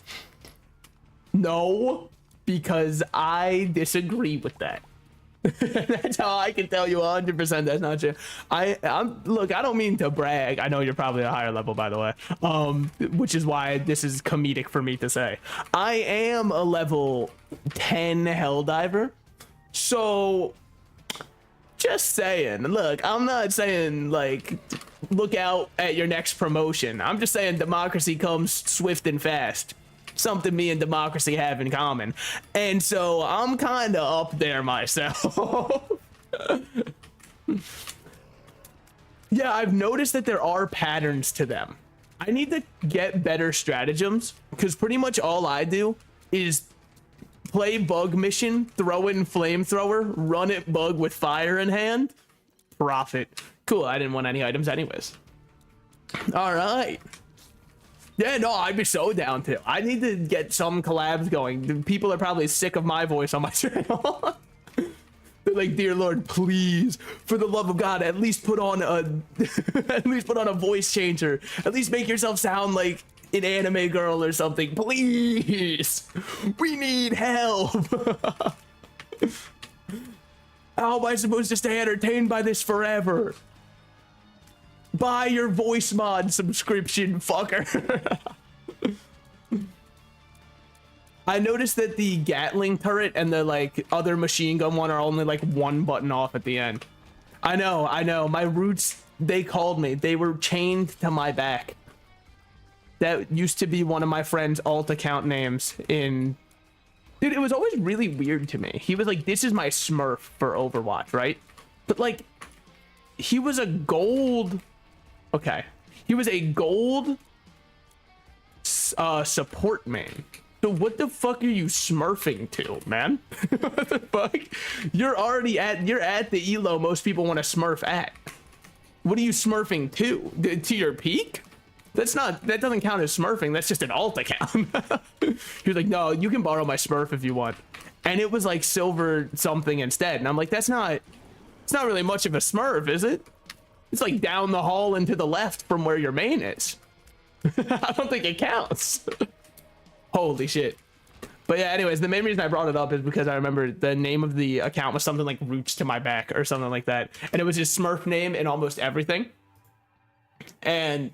No, because I disagree with that. That's how I can tell you 100% that's not true. Look, I don't mean to brag. I know you're probably a higher level, by the way, which is why this is comedic for me to say. I am a level 10 helldiver, so just saying. Look, I'm not saying like look out at your next promotion. I'm just saying democracy comes swift and fast. Something me and democracy have in common, and so I'm kind of up there myself. Yeah, I've noticed that there are patterns to them. I need to get better stratagems, because pretty much all I do is play bug mission, throw in flamethrower, run it bug with fire in hand, profit. Cool, I didn't want any items anyways. All right. Yeah, no, I'd be so down to. I need to get some collabs going. People are probably sick of my voice on my channel. They're like, dear Lord, please, for the love of God, at least put on a voice changer. At least make yourself sound like an anime girl or something. Please, we need help. How am I supposed to stay entertained by this forever? Buy your voice mod subscription, fucker. I noticed that the Gatling turret and the like other machine gun one are only like one button off at the end. I know. My roots, they called me. They were chained to my back. That used to be one of my friend's alt account names in... Dude, it was always really weird to me. He was like, this is my Smurf for Overwatch, right? But like, he was a gold... Okay, he was a gold support main. So what the fuck are you smurfing to, man? What the fuck? You're at the elo most people want to smurf at. What are you smurfing to? To your peak? That doesn't count as smurfing. That's just an alt account. He was like, no, you can borrow my Smurf if you want. And it was like silver something instead. And I'm like, it's not really much of a Smurf, is it? It's like down the hall and to the left from where your main is. I don't think it counts. Holy shit. But yeah, anyways, the main reason I brought it up is because I remember the name of the account was something like Roots to My Back or something like that. And it was his Smurf name in almost everything. And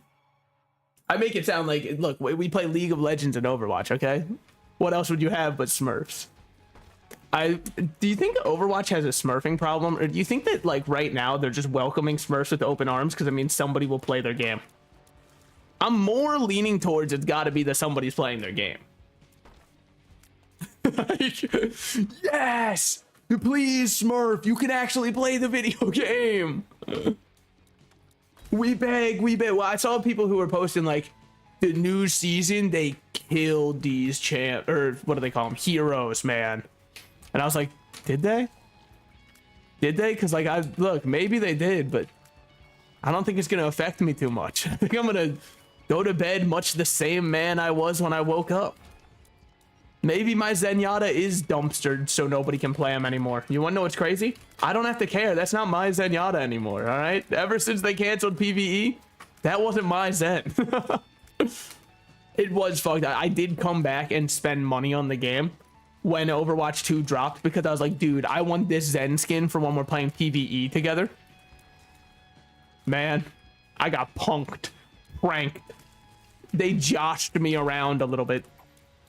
I make it sound like, look, we play League of Legends and Overwatch, okay? What else would you have but Smurfs? Do you think Overwatch has a smurfing problem, or do you think that like right now they're just welcoming Smurfs with open arms because it means somebody will play their game? I'm more leaning towards it's got to be that somebody's playing their game. Yes, please Smurf, you can actually play the video game. We beg. Well, I saw people who were posting like, the new season, they killed these or what do they call them? Heroes, man. And I was like, did they? Did they? Because like, look, maybe they did, but I don't think it's going to affect me too much. I think I'm going to go to bed much the same man I was when I woke up. Maybe my Zenyatta is dumpstered so nobody can play him anymore. You want to know what's crazy? I don't have to care. That's not my Zenyatta anymore, all right? Ever since they canceled PvE, that wasn't my Zen. It was fucked up. I did come back and spend money on the game when Overwatch 2 dropped because I was like, dude, I want this Zen skin for when we're playing PvE together. Man, I got punked, pranked. They joshed me around a little bit.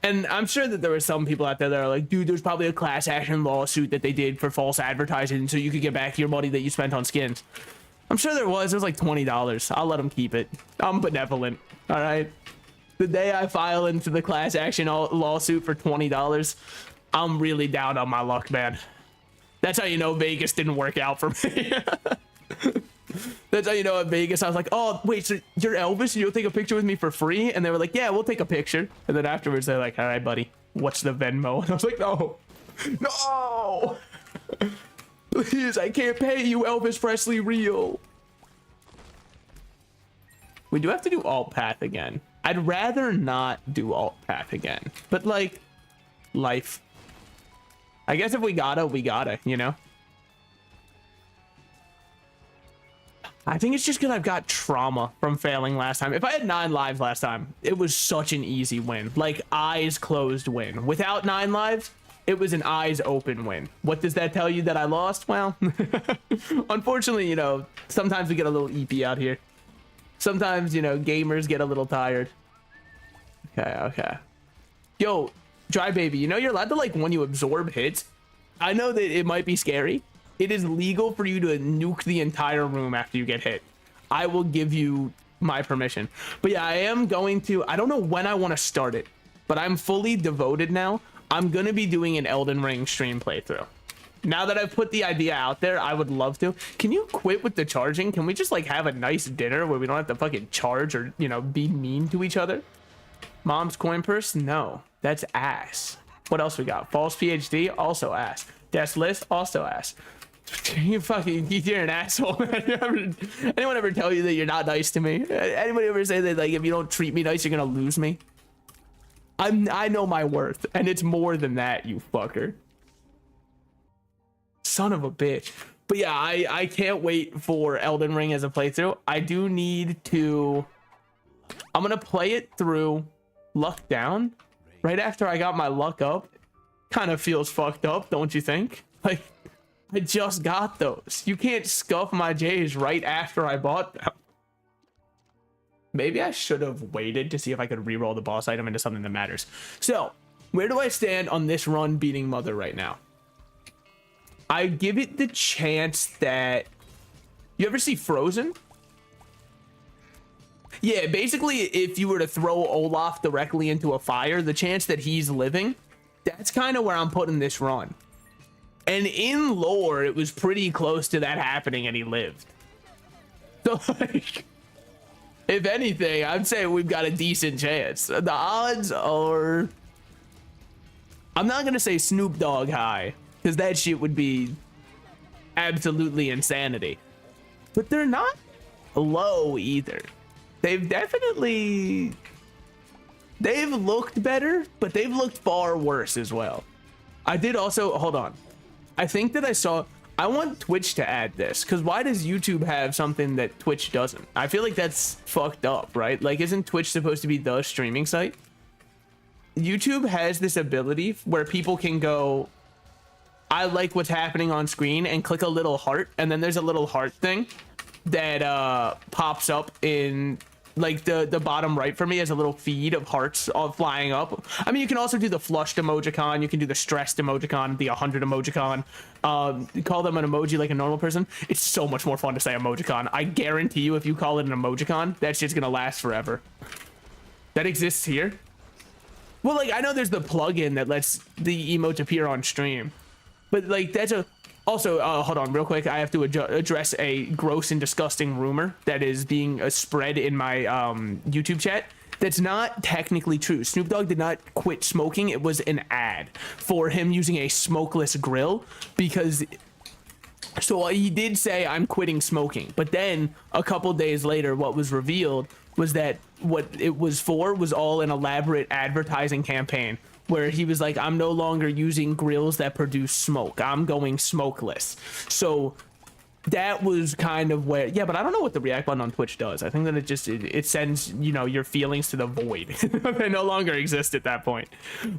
And I'm sure that there were some people out there that are like, dude, there's probably a class action lawsuit that they did for false advertising so you could get back your money that you spent on skins. I'm sure there was. It was like $20. I'll let them keep it. I'm benevolent, all right? The day I file into the class action lawsuit for $20, I'm really down on my luck, man. That's how you know Vegas didn't work out for me. That's how you know at Vegas I was like, oh wait, so you're Elvis and you'll take a picture with me for free? And they were like, yeah, we'll take a picture. And then afterwards they're like, all right buddy, what's the Venmo? And I was like, no, please, I can't pay you, Elvis Presley real. We do have to do alt path again. I'd rather not do alt path again, but like, life. I guess if we gotta, you know? I think it's just because I've got trauma from failing last time. If I had 9 lives last time, it was such an easy win. Like, eyes closed win. Without 9 lives, it was an eyes open win. What does that tell you that I lost? Well, unfortunately, you know, sometimes we get a little EP out here. Sometimes, you know, gamers get a little tired. Okay. Yo, Dry Baby, you know you're allowed to, like, when you absorb hits, I know that it might be scary. It is legal for you to nuke the entire room after you get hit. I will give you my permission. But yeah, I am going to, I don't know when I want to start it, but I'm fully devoted now. I'm going to be doing an Elden Ring stream playthrough. Now that I've put the idea out there, I would love to. Can you quit with the charging? Can we just like have a nice dinner where we don't have to fucking charge or, you know, be mean to each other? Mom's coin purse? No, that's ass. What else we got? False PhD? Also ass. Death list? Also ass. You're an asshole. Anyone ever tell you that you're not nice to me? Anybody ever say that, like, if you don't treat me nice, you're gonna lose me? I know my worth, and it's more than that, you fucker. Son of a bitch. But yeah, I can't wait for Elden Ring as a playthrough. I do need to... I'm gonna play it through luck down right after I got my luck up. Kind of feels fucked up, don't you think? Like, I just got those. You can't scuff my J's right after I bought them. Maybe I should have waited to see if I could reroll the boss item into something that matters. So, where do I stand on this run beating Mother right now? I give it the chance that... You ever see Frozen? Yeah, basically, if you were to throw Olaf directly into a fire, the chance that he's living, that's kind of where I'm putting this run. And in lore, it was pretty close to that happening and he lived. So, like, if anything, I'd say we've got a decent chance. The odds are... I'm not going to say Snoop Dogg high, because that shit would be absolutely insanity. But they're not low either. They've definitely... They've looked better, but they've looked far worse as well. I did also... Hold on. I think that I saw... I want Twitch to add this, because why does YouTube have something that Twitch doesn't? I feel like that's fucked up, right? Like, isn't Twitch supposed to be the streaming site? YouTube has this ability where people can go, I like what's happening on screen, and click a little heart, and then there's a little heart thing that pops up in... like the bottom right for me as a little feed of hearts all flying up. I mean, you can also do the flushed emojicon, you can do the stressed emojicon, the 100 emojicon, call them an emoji like a normal person. It's so much more fun to say emojicon. I guarantee you, if you call it an emojicon, that shit's gonna last forever. That exists here. Well, like, I know there's the plugin that lets the emotes appear on stream, but like, that's a... Also, hold on real quick. I have to address a gross and disgusting rumor that is being spread in my YouTube chat That's not technically true. Snoop Dogg did not quit smoking. It was an ad for him using a smokeless grill because. So he did say, I'm quitting smoking. But then a couple days later, what was revealed was that what it was for was all an elaborate advertising campaign where he was like, I'm no longer using grills that produce smoke. I'm going smokeless. So that was kind of where, yeah, but I don't know what the react button on Twitch does. I think that it sends, you know, your feelings to the void. They no longer exist at that point.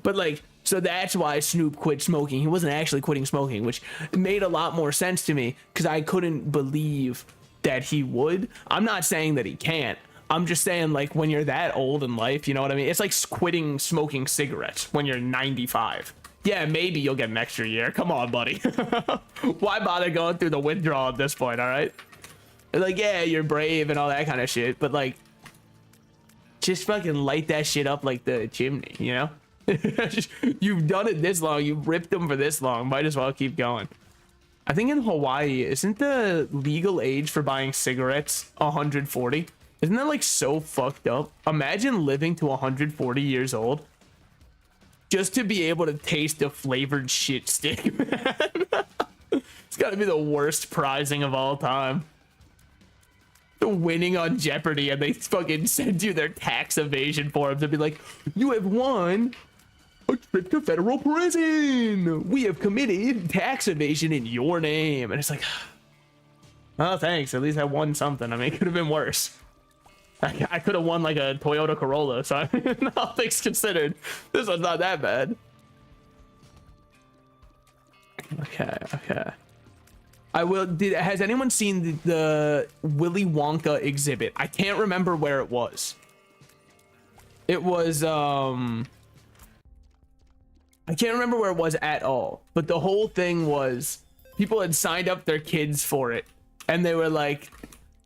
But like, so that's why Snoop quit smoking. He wasn't actually quitting smoking, which made a lot more sense to me because I couldn't believe that he would. I'm not saying that he can't. I'm just saying, like, when you're that old in life, you know what I mean? It's like quitting smoking cigarettes when you're 95. Yeah, maybe you'll get an extra year. Come on, buddy. Why bother going through the withdrawal at this point, all right? Like, yeah, you're brave and all that kind of shit, but, like, just fucking light that shit up like the chimney, you know? You've done it this long. You've ripped them for this long. Might as well keep going. I think in Hawaii, isn't the legal age for buying cigarettes 140? Isn't that, like, so fucked up? Imagine living to 140 years old just to be able to taste a flavored shit stick, man. It's gotta be the worst prizing of all time. The winning on Jeopardy and they fucking send you their tax evasion forms and be like, you have won a trip to federal prison. We have committed tax evasion in your name. And it's like, oh, thanks. At least I won something. I mean, it could have been worse. I could have won like a Toyota Corolla, so all things considered, this one's not that bad. Okay. Has anyone seen the Willy Wonka exhibit? I can't remember where it was. It was, I can't remember where it was at all, but the whole thing was people had signed up their kids for it and they were like,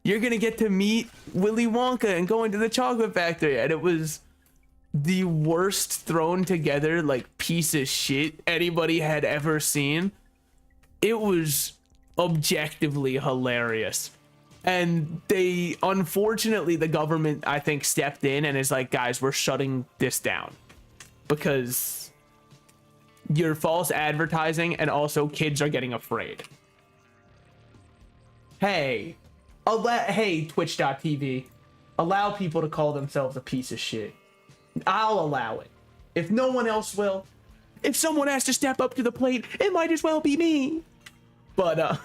you're gonna get to meet Willy Wonka and go into the chocolate factory. And it was the worst thrown together, like, piece of shit anybody had ever seen. It was objectively hilarious. And they, unfortunately, the government, I think, stepped in and is like, guys, we're shutting this down because you're false advertising and also kids are getting afraid. Hey, Twitch.tv, allow people to call themselves a piece of shit. I'll allow it. If no one else will, if someone has to step up to the plate, it might as well be me. But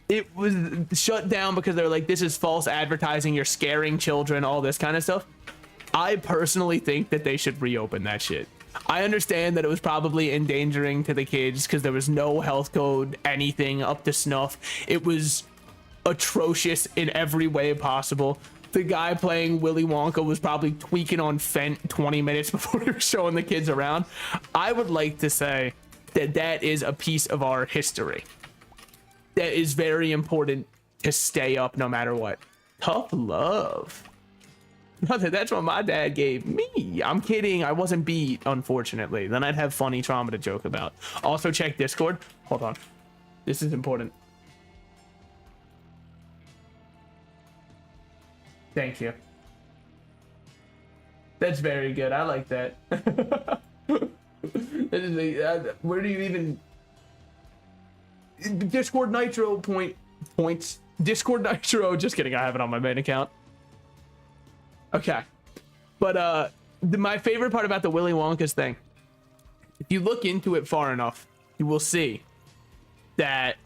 it was shut down because they're like, this is false advertising, you're scaring children, all this kind of stuff. I personally think that they should reopen that shit. I understand that it was probably endangering to the kids because there was no health code, anything up to snuff. It was atrocious in every way possible. The guy playing Willy Wonka was probably tweaking on Fent 20 minutes before he was showing the kids around. I would like to say that that is a piece of our history that is very important to stay up no matter what. Tough love. That's what my dad gave me. I'm kidding. I wasn't beat, unfortunately. Then I'd have funny trauma to joke about. Also check Discord. Hold on. This is important. Thank you. That's very good. I like that. Where do you even... Discord Nitro points. Discord Nitro. Just kidding. I have it on my main account. Okay. But my favorite part about the Willy Wonka's thing, if you look into it far enough, you will see that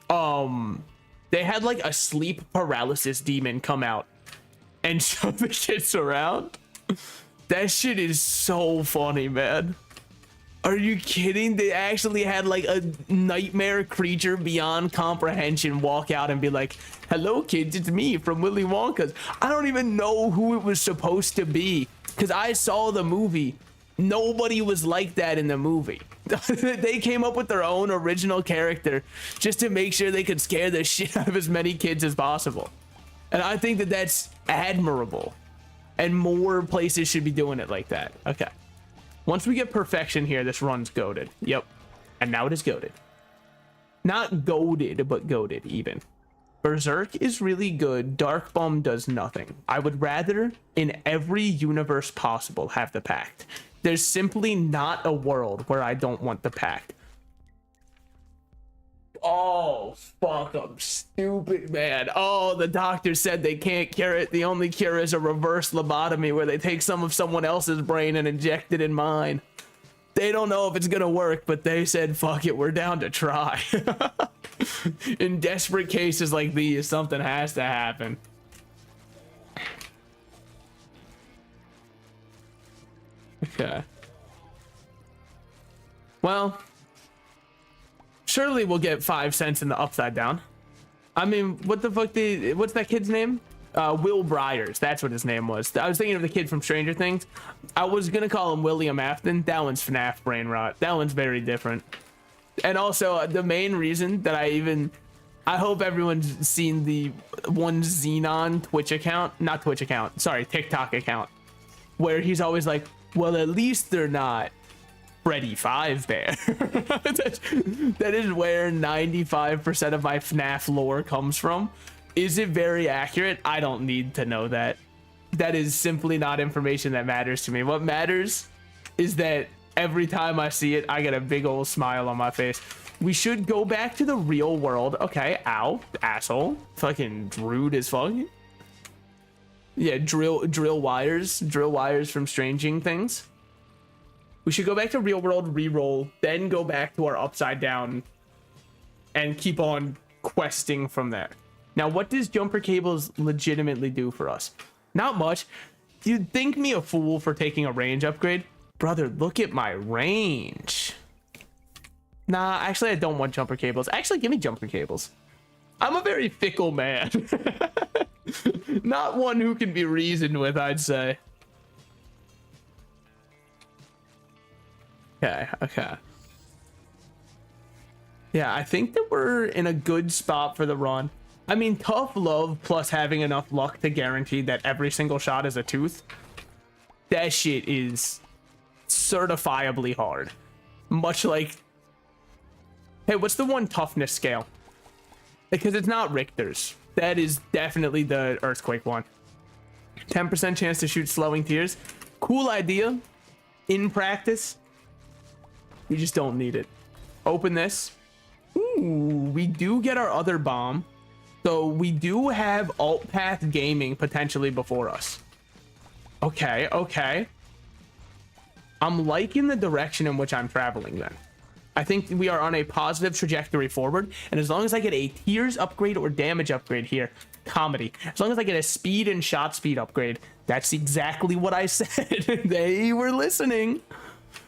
they had like a sleep paralysis demon come out and show the kids around. That shit is so funny, man. Are you kidding? They actually had like a nightmare creature beyond comprehension walk out and be like, hello kids, it's me from Willy Wonka's. I don't even know who it was supposed to be because I saw the movie. Nobody was like that in the movie. They came up with their own original character just to make sure they could scare the shit out of as many kids as possible. And I think that that's admirable. And more places should be doing it like that. Okay. Once we get perfection here, this run's goated. Yep. And now it is goated. Not goaded, but goated even. Berserk is really good. Dark Bum does nothing. I would rather, in every universe possible, have the Pact. There's simply not a world where I don't want the Pact. Oh, fuck, I'm stupid, man. Oh, the doctor said they can't cure it. The only cure is a reverse lobotomy where they take some of someone else's brain and inject it in mine. They don't know if it's gonna work, but they said, fuck it, we're down to try. In desperate cases like these, something has to happen. Okay. Well, surely we'll get 5 cents in the Upside Down. I mean, what the fuck? What's that kid's name? Will Byers. That's what his name was. I was thinking of the kid from Stranger Things. I was gonna call him William Afton. That one's FNAF brain rot. That one's very different. And also, the main reason that I hope everyone's seen the one Xenon Twitch account, not Twitch account, sorry, TikTok account, where he's always like, well, at least they're not Freddy Fazbear. That is where 95% of my FNAF lore comes from. Is it very accurate? I don't need to know that. That is simply not information that matters to me. What matters is that every time I see it, I get a big old smile on my face. We should go back to the real world. Okay, ow, asshole. Fucking rude as fuck. Yeah, drill wires from Stranging Things. We should go back to real world, reroll, then go back to our Upside Down and keep on questing from there. Now, what does jumper cables legitimately do for us? Not much. You'd think me a fool for taking a range upgrade. Brother, look at my range. Nah, actually, I don't want jumper cables. Actually, give me jumper cables. I'm a very fickle man. Not one who can be reasoned with, I'd say. Okay. Yeah, I think that we're in a good spot for the run. I mean, tough love plus having enough luck to guarantee that every single shot is a tooth. That shit is certifiably hard. Much like... Hey, what's the one toughness scale? Because it's not Richter's. That is definitely the earthquake one. 10% chance to shoot slowing tears. Cool idea. In practice, we just don't need it. Open this. Ooh, we do get our other bomb. So we do have alt path gaming potentially before us. Okay. I'm liking the direction in which I'm traveling then. I think we are on a positive trajectory forward. And as long as I get a tears upgrade or damage upgrade here, comedy. As long as I get a speed and shot speed upgrade, that's exactly what I said. They were listening.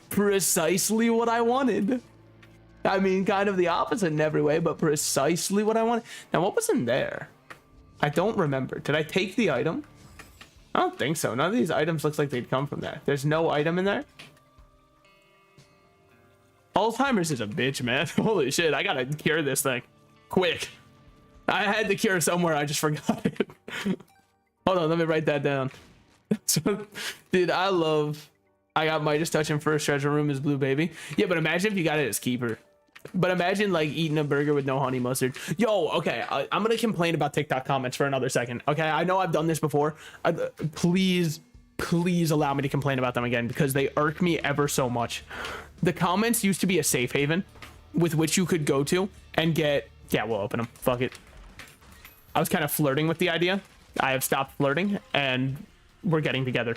Precisely what I wanted. I mean, kind of the opposite in every way, but precisely what I wanted. Now, what was in there? I don't remember. Did I take the item? I don't think so. None of these items looks like they'd come from there. There's no item in there? Alzheimer's is a bitch, man. Holy shit, I gotta cure this thing. Quick. I had the cure somewhere, I just forgot it. Hold on, let me write that down. Dude, I got Midas touching first treasure room is blue baby. Yeah, but imagine if you got it as keeper. But imagine like eating a burger with no honey mustard. Yo, okay, I'm gonna complain about TikTok comments for another second. Okay, I know I've done this before. Please allow me to complain about them again because they irk me ever so much. The comments used to be a safe haven with which you could go to and get... Yeah, we'll open them. Fuck it. I was kind of flirting with the idea. I have stopped flirting and we're getting together.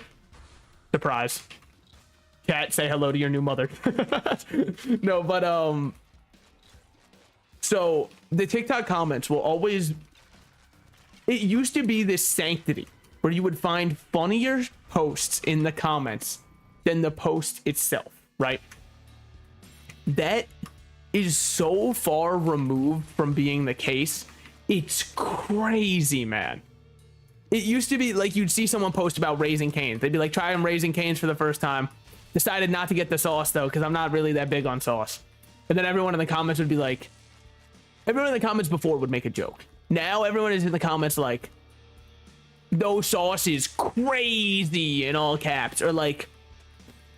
Surprise. Cat, say hello to your new mother. No, but so the TikTok comments will always... It used to be this sanctity where you would find funnier posts in the comments than the post itself, right? That is so far removed from being the case. It's crazy, man. It used to be like you'd see someone post about Raising Cane's. They'd be like, try Raising Cane's for the first time. Decided not to get the sauce though, because I'm not really that big on sauce. And then everyone in the comments would be like, everyone in the comments before would make a joke. Now everyone is in the comments like, no sauce is crazy in all caps, or like,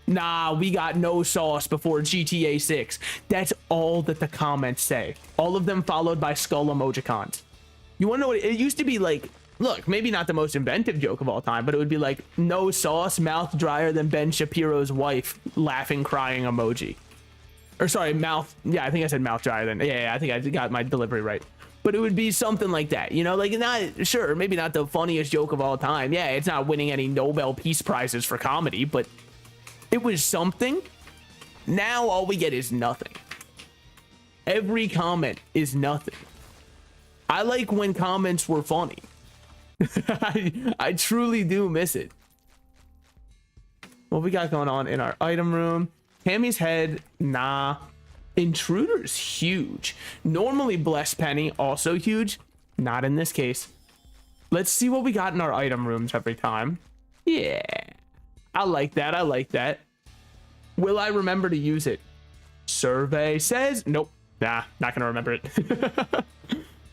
nah, we got no sauce before GTA 6. That's all that the comments say. All of them followed by skull emojicons. You want to know what it used to be like? Look, maybe not the most inventive joke of all time, but it would be like, no sauce, mouth drier than Ben Shapiro's wife, laughing, crying emoji. Or sorry, mouth. Yeah, I think I said mouth drier then. Yeah, I think I got my delivery right. But it would be something like that, you know, like not sure, maybe not the funniest joke of all time. Yeah, it's not winning any Nobel Peace Prizes for comedy, but it was something. Now all we get is nothing. Every comment is nothing. I like when comments were funny. I truly do miss it. What we got going on in our item room? Tammy's head, nah. Intruder's huge. Normally Blessed Penny, also huge. Not in this case. Let's see what we got in our item rooms every time. Yeah. I like that. I like that. Will I remember to use it? Survey says nope. Nah, not gonna remember it.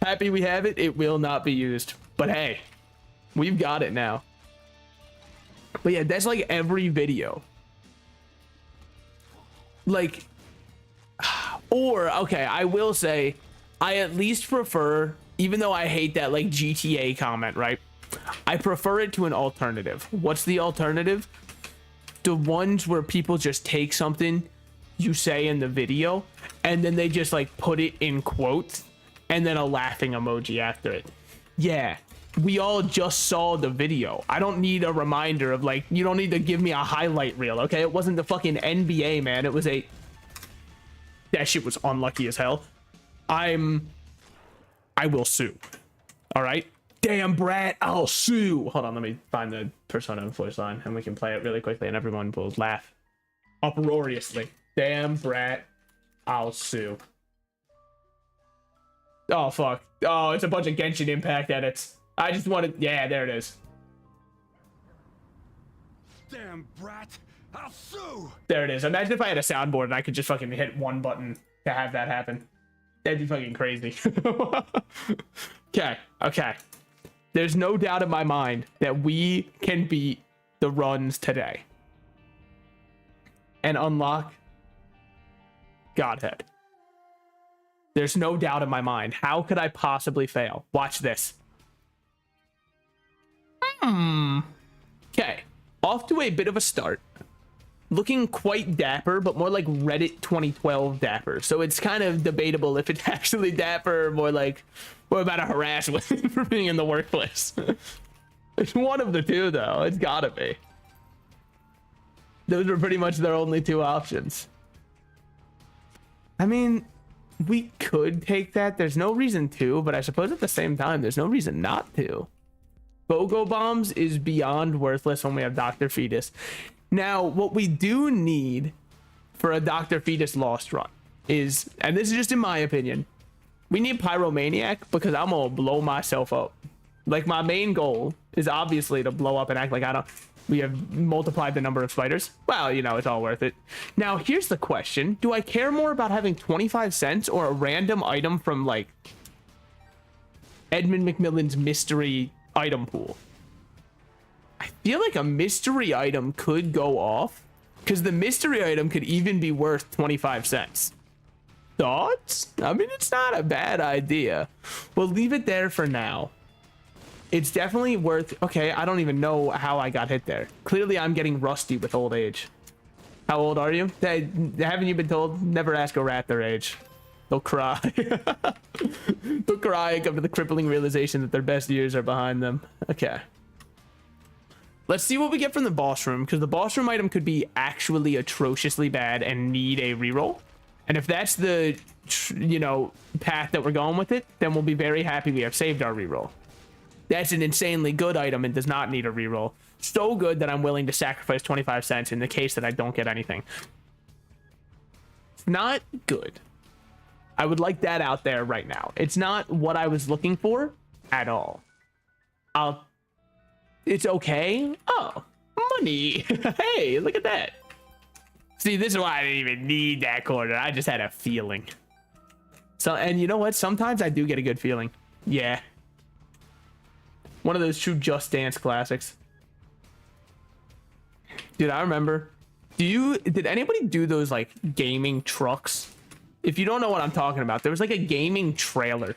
Happy we have it. It will not be used. But hey, we've got it now. But yeah, that's like every video. Like, or okay, I will say I at least prefer, even though I hate that like GTA comment, right? I prefer it to an alternative. What's the alternative? The ones where people just take something you say in the video and then they just like put it in quotes and then a laughing emoji after it. Yeah, we all just saw the video. I don't need a reminder of like, you don't need to give me a highlight reel, okay? It wasn't the fucking NBA, man. It was a... That shit was unlucky as hell. I will sue. All right? Damn, Brat, I'll sue. Hold on, let me find the Persona voice line and we can play it really quickly and everyone will laugh uproariously. Damn, Brat, I'll sue. Oh, fuck. Oh, it's a bunch of Genshin Impact edits. I just wanted... Yeah, there it is. Damn, Brat, I'll sue. There it is. Imagine if I had a soundboard and I could just fucking hit one button to have that happen. That'd be fucking crazy. Okay, okay. There's no doubt in my mind that we can beat the runs today. And unlock Godhead. There's no doubt in my mind. How could I possibly fail? Watch this. Okay. Off to a bit of a start. Looking quite dapper, but more like Reddit 2012 dapper. So it's kind of debatable if it's actually dapper or more like we're about to harass women for being in the workplace. It's one of the two, though. It's gotta be. Those are pretty much their only two options. I mean, we could take that. There's no reason to, but I suppose at the same time, there's no reason not to. BOGO bombs is beyond worthless when we have Dr. Fetus. Now, what we do need for a Dr. Fetus lost run is, and this is just in my opinion, we need Pyromaniac because I'm gonna blow myself up. Like, my main goal is obviously to blow up and act like I don't... We have multiplied the number of spiders. Well, you know, it's all worth it. Now, here's the question. Do I care more about having 25 cents or a random item from, like, Edmund McMillan's mystery item pool? I feel like a mystery item could go off because the mystery item could even be worth 25 cents. Thoughts? I mean, it's not a bad idea. We'll leave it there for now. It's definitely worth... Okay, I don't even know how I got hit there. Clearly, I'm getting rusty with old age. How old are you? Haven't you been told? Never ask a rat their age. They'll cry. They'll cry and come to the crippling realization that their best years are behind them. Okay. Let's see what we get from the boss room, because the boss room item could be actually atrociously bad and need a reroll. And if that's the, you know, path that we're going with it, then we'll be very happy we have saved our reroll. That's an insanely good item and does not need a reroll. So good that I'm willing to sacrifice 25 cents in the case that I don't get anything. Not good. I would like that out there right now. It's not what I was looking for at all. It's okay. Oh, money. Hey, look at that. See, this is why I didn't even need that quarter. I just had a feeling. So, and you know what? Sometimes I do get a good feeling. Yeah. One of those true Just Dance classics. Dude, I remember. Did anybody do those like gaming trucks? If you don't know what I'm talking about, there was like a gaming trailer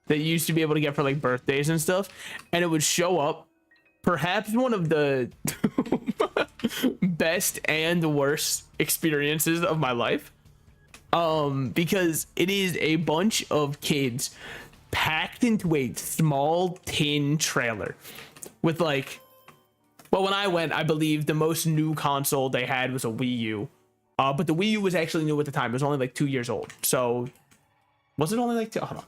that you used to be able to get for like birthdays and stuff, and it would show up. Perhaps one of the best and worst experiences of my life, because it is a bunch of kids packed into a small tin trailer with like, well, when I went, I believe the most new console they had was a Wii U, but the Wii U was actually new at the time. It was only like 2 years old. So was it only like hold on,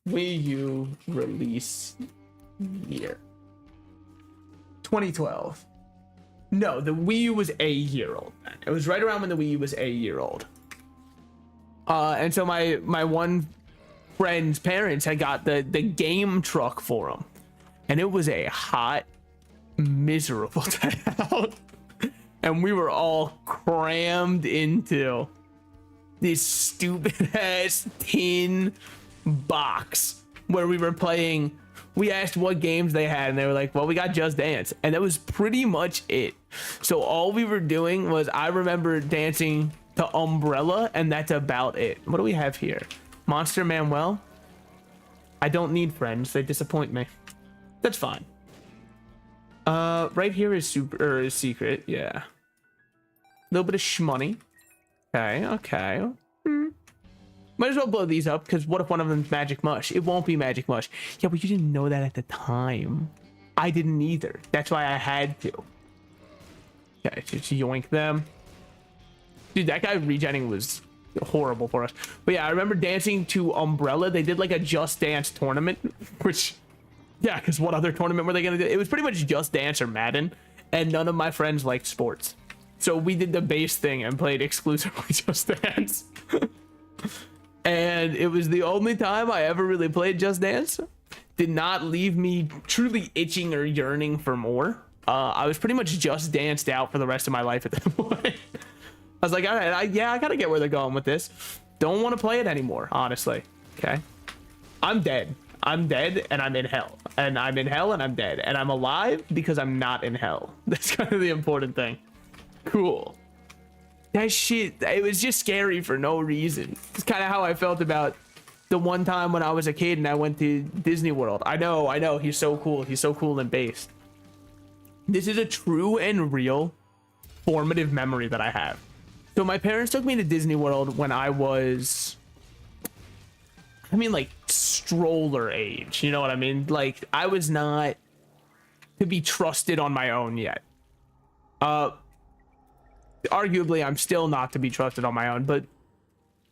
Wii U release year 2012. No, the Wii U was a year old. It was right around when the Wii U was a year old. And so my one friend's parents had got the game truck for him, and it was a hot, miserable day out, and we were all crammed into this stupid ass tin box where we were playing. We asked what games they had, and they were like, well, we got Just Dance, and that was pretty much it. So all we were doing was, I remember dancing to Umbrella, and that's about it. What do we have here? Monster Manuel. I don't need friends, they disappoint me. That's fine. Right here is secret. Yeah, a little bit of shmoney. Okay. Might as well blow these up, because what if one of them's magic mush? It won't be magic mush. Yeah, but you didn't know that at the time. I didn't either. That's why I had to. Okay, just yoink them. Dude, that guy regenning was horrible for us. But yeah, I remember dancing to Umbrella. They did like a Just Dance tournament, which, yeah, because what other tournament were they going to do? It was pretty much Just Dance or Madden, and none of my friends liked sports. So we did the base thing and played exclusively Just Dance. And it was the only time I ever really played Just Dance. Did not leave me truly itching or yearning for more. I was pretty much just danced out for the rest of my life at that point. I was like, all right, I gotta get where they're going with this. Don't want to play it anymore, honestly. Okay. I'm dead. I'm dead and I'm in hell. And I'm in hell and I'm dead. And I'm alive because I'm not in hell. That's kind of the important thing. Cool. That shit, it was just scary for no reason. It's kind of how I felt about the one time when I was a kid and I went to Disney World. I know, he's so cool. He's so cool and based. This is a true and real formative memory that I have. So my parents took me to Disney World when I was, like stroller age. You know what I mean? Like, I was not to be trusted on my own yet. Arguably, I'm still not to be trusted on my own, but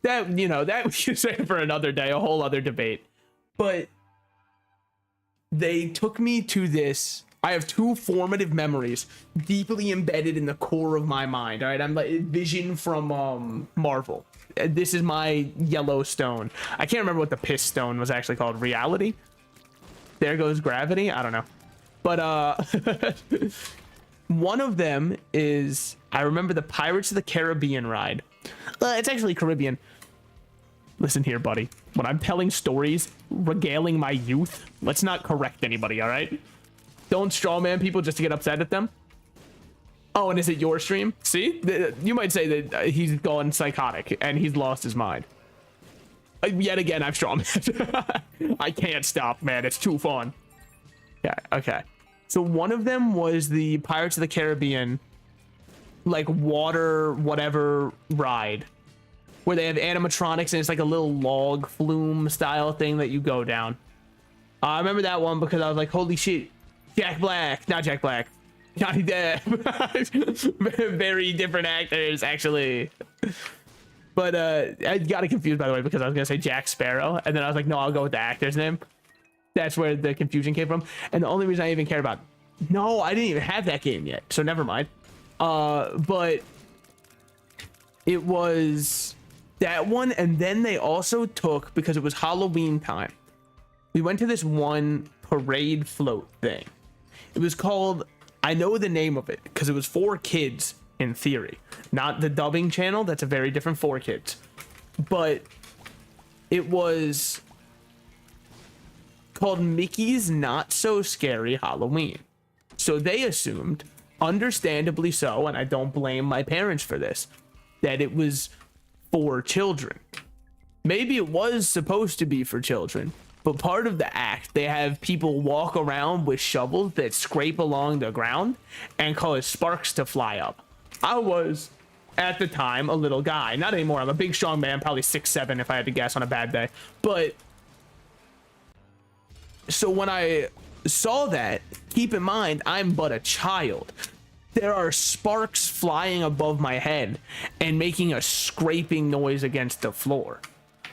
that we can say for another day, a whole other debate. But they took me to this. I have two formative memories deeply embedded in the core of my mind. All right, I'm like Vision from Marvel. This is my Yellowstone. I can't remember what the piss stone was actually called. Reality? There goes gravity? I don't know. But one of them is, I remember the Pirates of the Caribbean ride. It's actually Caribbean. Listen here, buddy. When I'm telling stories, regaling my youth, let's not correct anybody, all right? Don't strawman people just to get upset at them. Oh, and is it your stream? See? You might say that he's gone psychotic and he's lost his mind. Yet again, I've strawman. I can't stop, man. It's too fun. Yeah, okay. So one of them was the Pirates of the Caribbean, like water whatever ride, where they have animatronics and it's like a little log flume style thing that you go down. I remember that one because I was like, holy shit, Jack Black, not Jack Black, Johnny Depp. Very different actors, actually. But I got it confused, by the way, because I was gonna say Jack Sparrow, and then I was like, no, I'll go with the actor's name. That's where the confusion came from. And the only reason I even cared about, no, I didn't even have that game yet, so never mind. But it was that one, and then they also took, because it was Halloween time, we went to this one parade float thing. It was called, I know the name of it because it was for kids in theory, not the dubbing channel. That's a very different for kids, but it was called Mickey's Not So Scary Halloween. So they assumed, understandably so, and I don't blame my parents for this, that it was for children. maybe it was supposed to be for children, but part of the act, they have people walk around with shovels that scrape along the ground and cause sparks to fly up. I was, at the time, a little guy. Not anymore. I'm a big, strong man, probably 6'7" if I had to guess on a bad day. But, so when I saw that, keep in mind, I'm but a child. There are sparks flying above my head and making a scraping noise against the floor.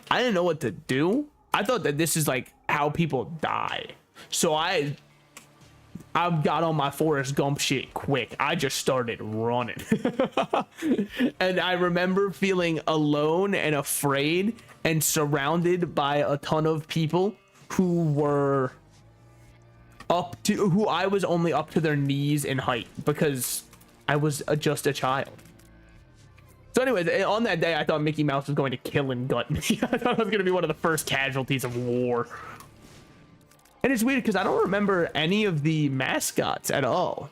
I didn't know what to do. I thought that this is like how people die. So I got on my Forrest Gump shit quick. I just started running. And I remember feeling alone and afraid and surrounded by a ton of people who I was only up to their knees in height because I was just a child. So anyways, on that day, I thought Mickey Mouse was going to kill and gut me. I thought I was going to be one of the first casualties of war. And it's weird because I don't remember any of the mascots at all.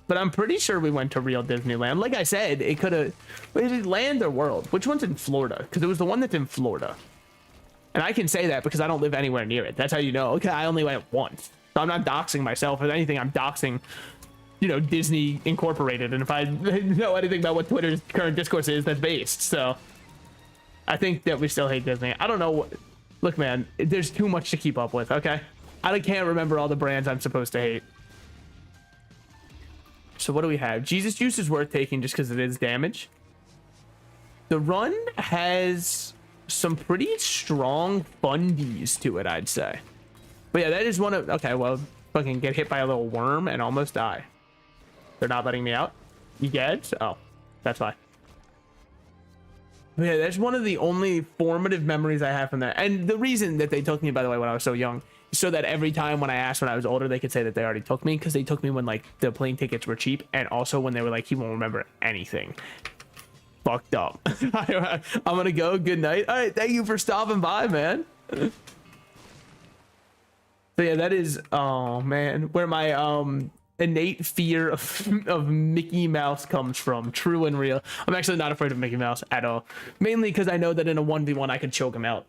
But I'm pretty sure we went to real Disneyland. Like I said, it could have... Is it land or world? Which one's in Florida? Because it was the one that's in Florida. And I can say that because I don't live anywhere near it. That's how you know. Okay, I only went once. So I'm not doxing myself. If anything, I'm doxing, you know, Disney Incorporated. And if I know anything about what Twitter's current discourse is, that's based. So I think that we still hate Disney. I don't know what... Look, man, there's too much to keep up with, okay? I can't remember all the brands I'm supposed to hate. So what do we have? Jesus Juice is worth taking just because it is damage. The run has some pretty strong fundies to it, I'd say. But yeah, that is one of... Okay, well, fucking get hit by a little worm and almost die. They're not letting me out. You dead? Oh, that's why. But yeah, that's one of the only formative memories I have from that. And the reason that they took me, by the way, when I was so young, so that every time when I asked when I was older, they could say that they already took me, because they took me when like the plane tickets were cheap, and also when they were like, he won't remember anything. Fucked up. I'm gonna go. Good night. All right, thank you for stopping by, man. So yeah, that is, oh man, where my innate fear of Mickey Mouse comes from. True and real. I'm actually not afraid of Mickey Mouse at all, mainly because I know that in a 1v1 I could choke him out.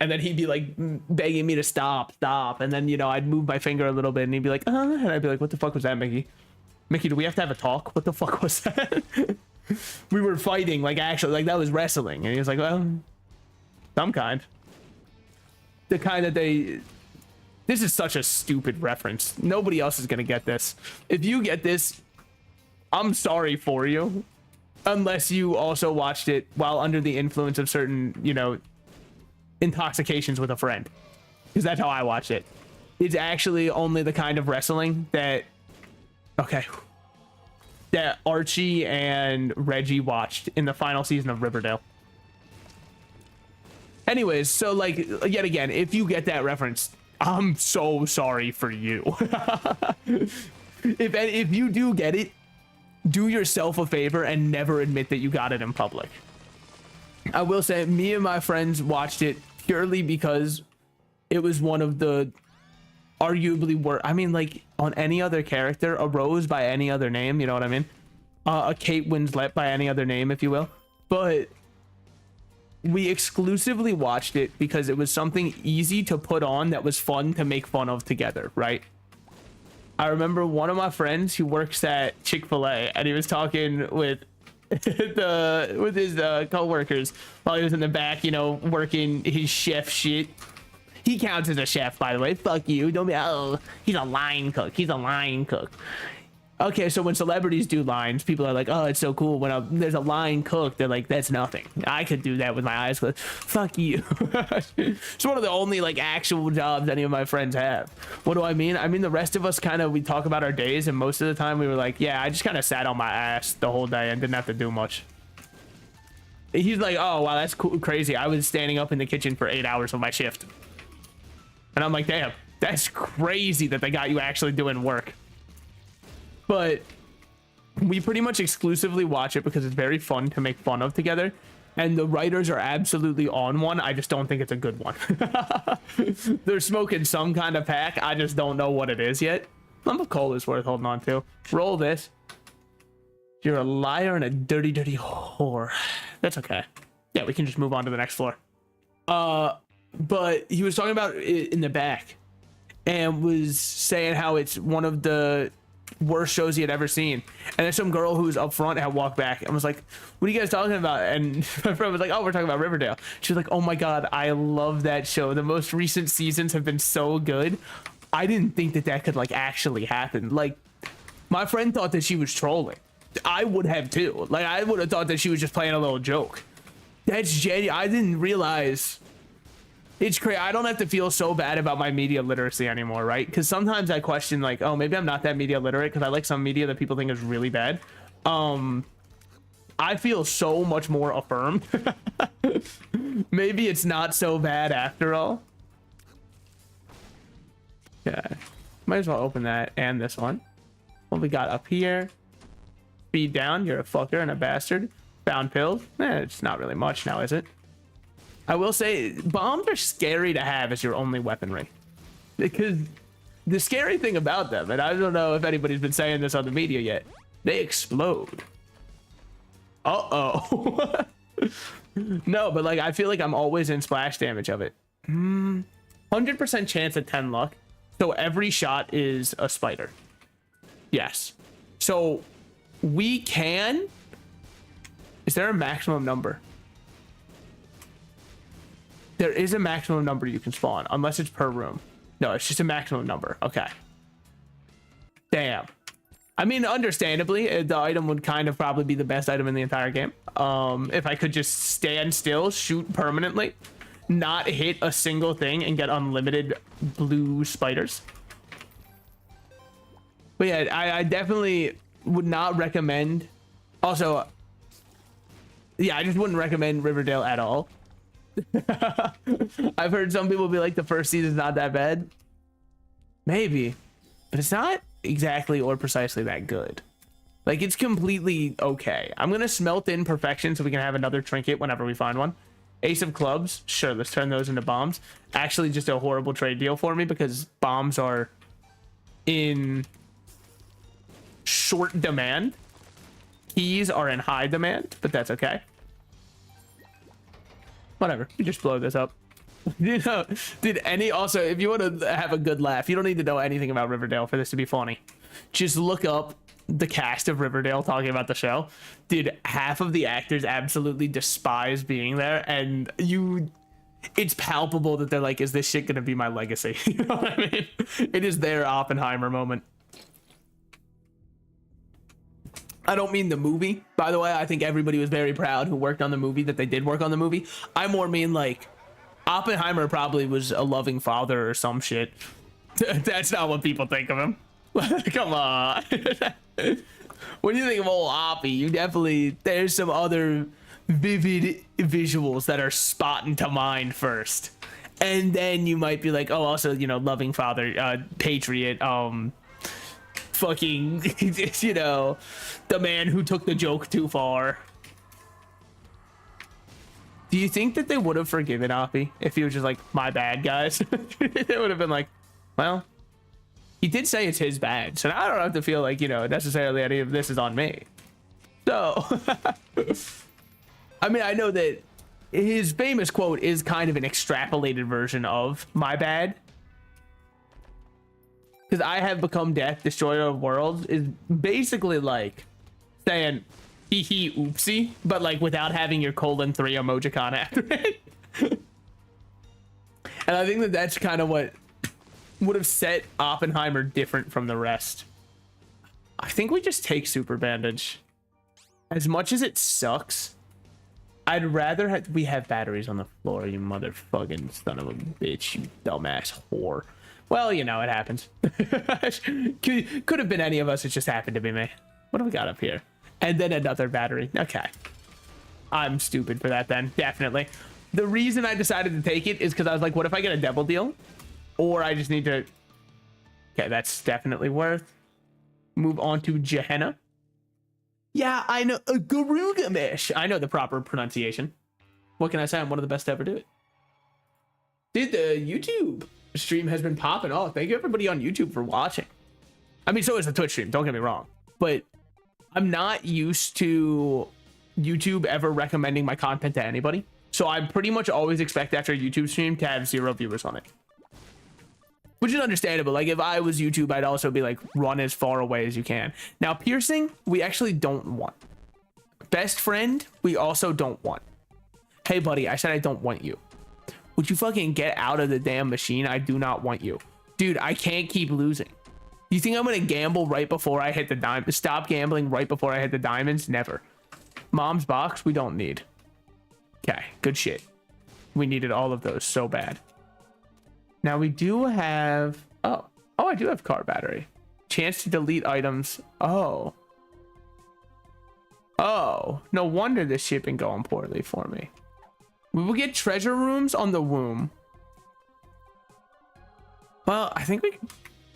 And then he'd be like begging me to stop. And then, you know, I'd move my finger a little bit and he'd be like, and I'd be like, what the fuck was that, Mickey? Mickey, do we have to have a talk? What the fuck was that? We were fighting, like, actually, like, that was wrestling. And he was like, well, some kind. The kind that they... This is such a stupid reference. Nobody else is gonna get this. If you get this, I'm sorry for you. Unless you also watched it while under the influence of certain, you know, intoxications with a friend, because that's how I watched it. It's actually only the kind of wrestling that that Archie and Reggie watched in the final season of Riverdale. Anyways, so like, yet again, if you get that reference, I'm so sorry for you. If you do get it, do yourself a favor and never admit that you got it in public. I will say, me and my friends watched it purely because it was one of the arguably worst. I mean, like, on any other character, a Rose by any other name, you know what I mean? A Kate Winslet by any other name, if you will. But we exclusively watched it because it was something easy to put on that was fun to make fun of together, right? I remember one of my friends who works at Chick-fil-A, and he was talking with his co-workers while he was in the back, you know, working his chef shit. He counts as a chef, by the way. Fuck you. Don't be, oh, he's a line cook. He's a line cook. Okay, so when celebrities do lines, people are like, oh, it's so cool. When there's a line cook, they're like, that's nothing. I could do that with my eyes closed. Fuck you. It's one of the only like actual jobs any of my friends have. What do I mean? I mean, the rest of us kind of, we talk about our days, and most of the time we were like, yeah, I just kind of sat on my ass the whole day and didn't have to do much. He's like, oh, wow, that's cool, crazy. I was standing up in the kitchen for 8 hours of my shift. And I'm like, damn, that's crazy that they got you actually doing work. But we pretty much exclusively watch it because it's very fun to make fun of together. And the writers are absolutely on one. I just don't think it's a good one. They're smoking some kind of pack. I just don't know what it is yet. Lump of coal is worth holding on to. Roll this. You're a liar and a dirty, dirty whore. That's okay. Yeah, we can just move on to the next floor. But he was talking about it in the back and was saying how it's one of the worst shows he had ever seen. And then some girl who was up front had walked back and was like, what are you guys talking about? And my friend was like, oh, we're talking about Riverdale. She was like, oh my God, I love that show. The most recent seasons have been so good. I didn't think that that could like actually happen. Like, my friend thought that she was trolling. I would have too. Like, I would have thought that she was just playing a little joke. That's genuine. I didn't realize. It's crazy. I don't have to feel so bad about my media literacy anymore, right? Because sometimes I question, like, oh, maybe I'm not that media literate because I like some media that people think is really bad. I feel so much more affirmed. Maybe it's not so bad after all. Yeah. Might as well open that and this one. What we got up here? Speed down. You're a fucker and a bastard. Found pills. It's not really much now, is it? I will say bombs are scary to have as your only weaponry, because the scary thing about them, and I don't know if anybody's been saying this on the media yet, they explode. Uh-oh. No, but like I feel like I'm always in splash damage of it. 100% chance at 10 luck. So every shot is a spider. Yes. So we can. Is there a maximum number? There is a maximum number you can spawn, unless it's per room. No, it's just a maximum number. Okay. Damn. I mean, understandably, the item would kind of probably be the best item in the entire game. If I could just stand still, shoot permanently, not hit a single thing, and get unlimited blue spiders. But yeah, I definitely would not recommend. Also, yeah, I just wouldn't recommend Riverdale at all. I've heard some people be like, the first season's not that bad. Maybe, but it's not exactly or precisely that good. Like, it's completely okay. I'm gonna smelt in perfection so we can have another trinket whenever we find one. Ace of clubs, sure, let's turn those into bombs. Actually, just a horrible trade deal for me because bombs are in short demand. Keys are in high demand, but that's okay. Whatever, you just blow this up. You know, also, if you want to have a good laugh, you don't need to know anything about Riverdale for this to be funny. Just look up the cast of Riverdale talking about the show. Dude, half of the actors absolutely despise being there, and it's palpable that they're like, is this shit gonna be my legacy? You know what I mean? It is their Oppenheimer moment. I don't mean the movie, by the way. I think everybody was very proud who worked on the movie that they did work on the movie. I more mean like Oppenheimer probably was a loving father or some shit. That's not what people think of him. Come on. When you think of old Oppie, you definitely, there's some other vivid visuals that are spotting to mind first. And then you might be like, oh, also, you know, loving father, patriot, fucking, you know, the man who took the joke too far. Do you think that they would have forgiven Oppie if he was just like, my bad, guys? They would have been like, well, he did say it's his bad, so now I don't have to feel like, you know, necessarily any of this is on me. So, I mean, I know that his famous quote is kind of an extrapolated version of my bad. Because I have become death, destroyer of worlds, is basically like saying hee hee oopsie, but like without having your :3 emojicon after it. And I think that that's kind of what would have set Oppenheimer different from the rest. I think we just take super bandage. As much as it sucks, I'd rather we have batteries on the floor, you motherfucking son of a bitch, you dumbass whore. Well, you know, it happens. Could have been any of us. It just happened to be me. What do we got up here? And then another battery. Okay. I'm stupid for that then. Definitely. The reason I decided to take it is because I was like, what if I get a double deal? Or I just need to... Okay, that's definitely worth. Move on to Gehenna. Yeah, I know. Garugamesh. I know the proper pronunciation. What can I say? I'm one of the best to ever do it. Dude, the YouTube stream has been popping off. Thank you everybody on YouTube for watching. I mean, so is the Twitch stream, don't get me wrong, but I'm not used to YouTube ever recommending my content to anybody. So I pretty much always expect after a YouTube stream to have 0 viewers on it. Which is understandable. Like if I was YouTube, I'd also be like, run as far away as you can. Now piercing, we actually don't want. Best friend, we also don't want. Hey buddy, I said I don't want you. Would you fucking get out of the damn machine? I do not want you. Dude, I can't keep losing. You think I'm gonna gamble right before I hit the diamond? Stop gambling right before I hit the diamonds? Never. Mom's box, we don't need. Okay, good shit. We needed all of those so bad. Now we do have, oh, I do have car battery. Chance to delete items. Oh, no wonder this shit been going poorly for me. We will get treasure rooms on the womb. Well, I think we,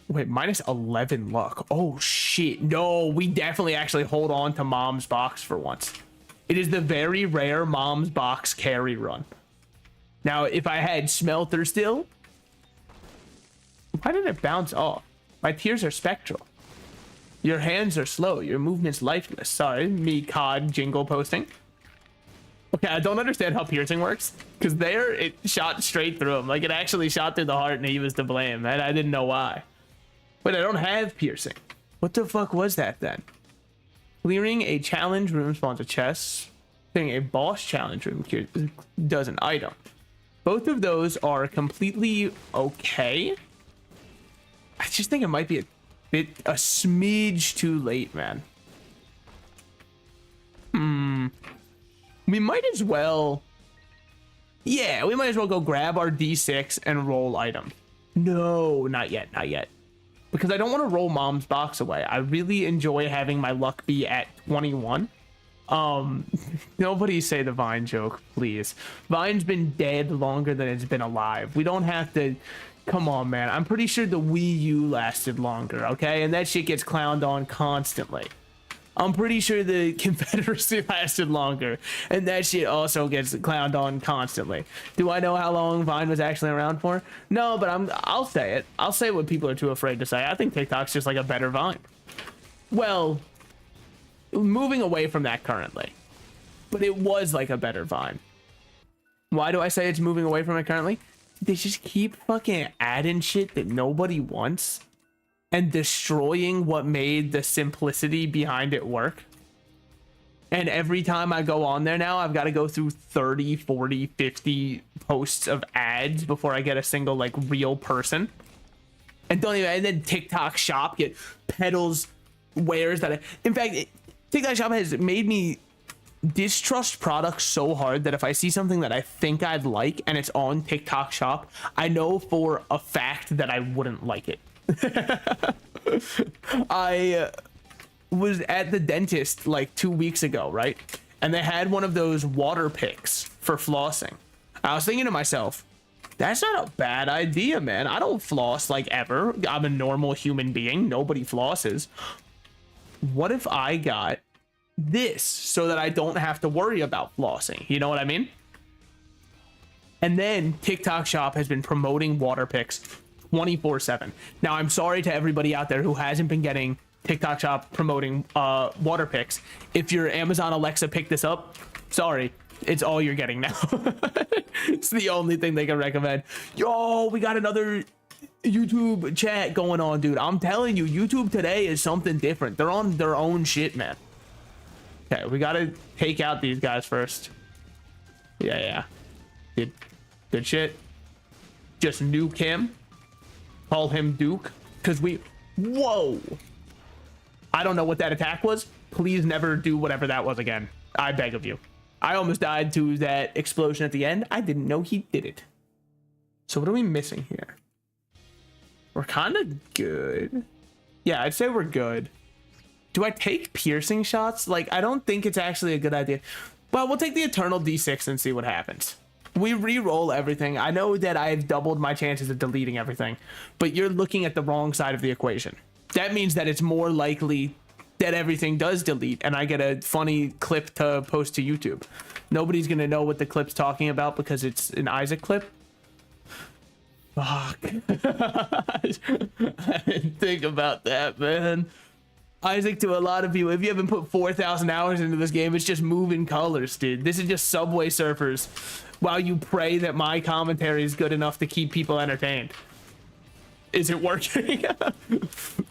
wait, minus 11 luck. Oh shit, no, we definitely actually hold on to mom's box for once. It is the very rare mom's box carry run. Now, if I had smelter still, why did it bounce off? My tears are spectral. Your hands are slow. Your movement's lifeless. Sorry, me COD jingle posting. Okay, I don't understand how piercing works. Because there, it shot straight through him. Like, it actually shot through the heart and he was to blame. And I didn't know why. But I don't have piercing. What the fuck was that then? Clearing a challenge room spawns a chest. Clearing a boss challenge room does an item. Both of those are completely okay. I just think it might be a smidge too late, man. We might as well, yeah, we might as well go grab our D6 and roll item. No, not yet, because I don't want to roll mom's box away. I really enjoy having my luck be at 21. Nobody say the Vine joke, please. Vine's been dead longer than it's been alive. We don't have to. Come on, man. I'm pretty sure the Wii U lasted longer, okay? And that shit gets clowned on constantly. I'm pretty sure the Confederacy lasted longer, and that shit also gets clowned on constantly. Do I know how long Vine was actually around for? No, but I'll say it. I'll say what people are too afraid to say. I think TikTok's just like a better Vine. Well, moving away from that currently, but it was like a better Vine. Why do I say it's moving away from it currently? They just keep fucking adding shit that nobody wants and destroying what made the simplicity behind it work. And every time I go on there now, I've got to go through 30, 40, 50 posts of ads before I get a single like real person. And then TikTok Shop get peddles wares that in fact, TikTok Shop has made me distrust products so hard that if I see something that I think I'd like and it's on TikTok Shop, I know for a fact that I wouldn't like it. I was at the dentist like 2 weeks ago, right? And they had one of those water picks for flossing. I was thinking to myself, that's not a bad idea, man. I don't floss like ever. I'm a normal human being. Nobody flosses. What if I got this so that I don't have to worry about flossing? You know what I mean? And then TikTok Shop has been promoting water picks 24/7. Now, I'm sorry to everybody out there who hasn't been getting TikTok Shop promoting water picks. If your Amazon Alexa picked this up, sorry, it's all you're getting now. It's the only thing they can recommend. Yo, we got another YouTube chat going on, dude. I'm telling you, YouTube today is something different. They're on their own shit, man. Okay, we gotta take out these guys first. Yeah. Good shit. Just nuke him. Call him Duke. Because whoa. I don't know what that attack was. Please never do whatever that was again. I beg of you. I almost died to that explosion at the end. I didn't know he did it. So what are we missing here? We're kind of good. Yeah, I'd say we're good. Do I take piercing shots? Like, I don't think it's actually a good idea. Well, we'll take the Eternal D6 and see what happens. We re-roll everything. I know that I've doubled my chances of deleting everything, but you're looking at the wrong side of the equation. That means that it's more likely that everything does delete and I get a funny clip to post to YouTube. Nobody's going to know what the clip's talking about because it's an Isaac clip. Fuck. I didn't think about that, man. Isaac, to a lot of people, if you haven't put 4,000 hours into this game, it's just moving colors, dude. This is just Subway Surfers while you pray that my commentary is good enough to keep people entertained. Is it working?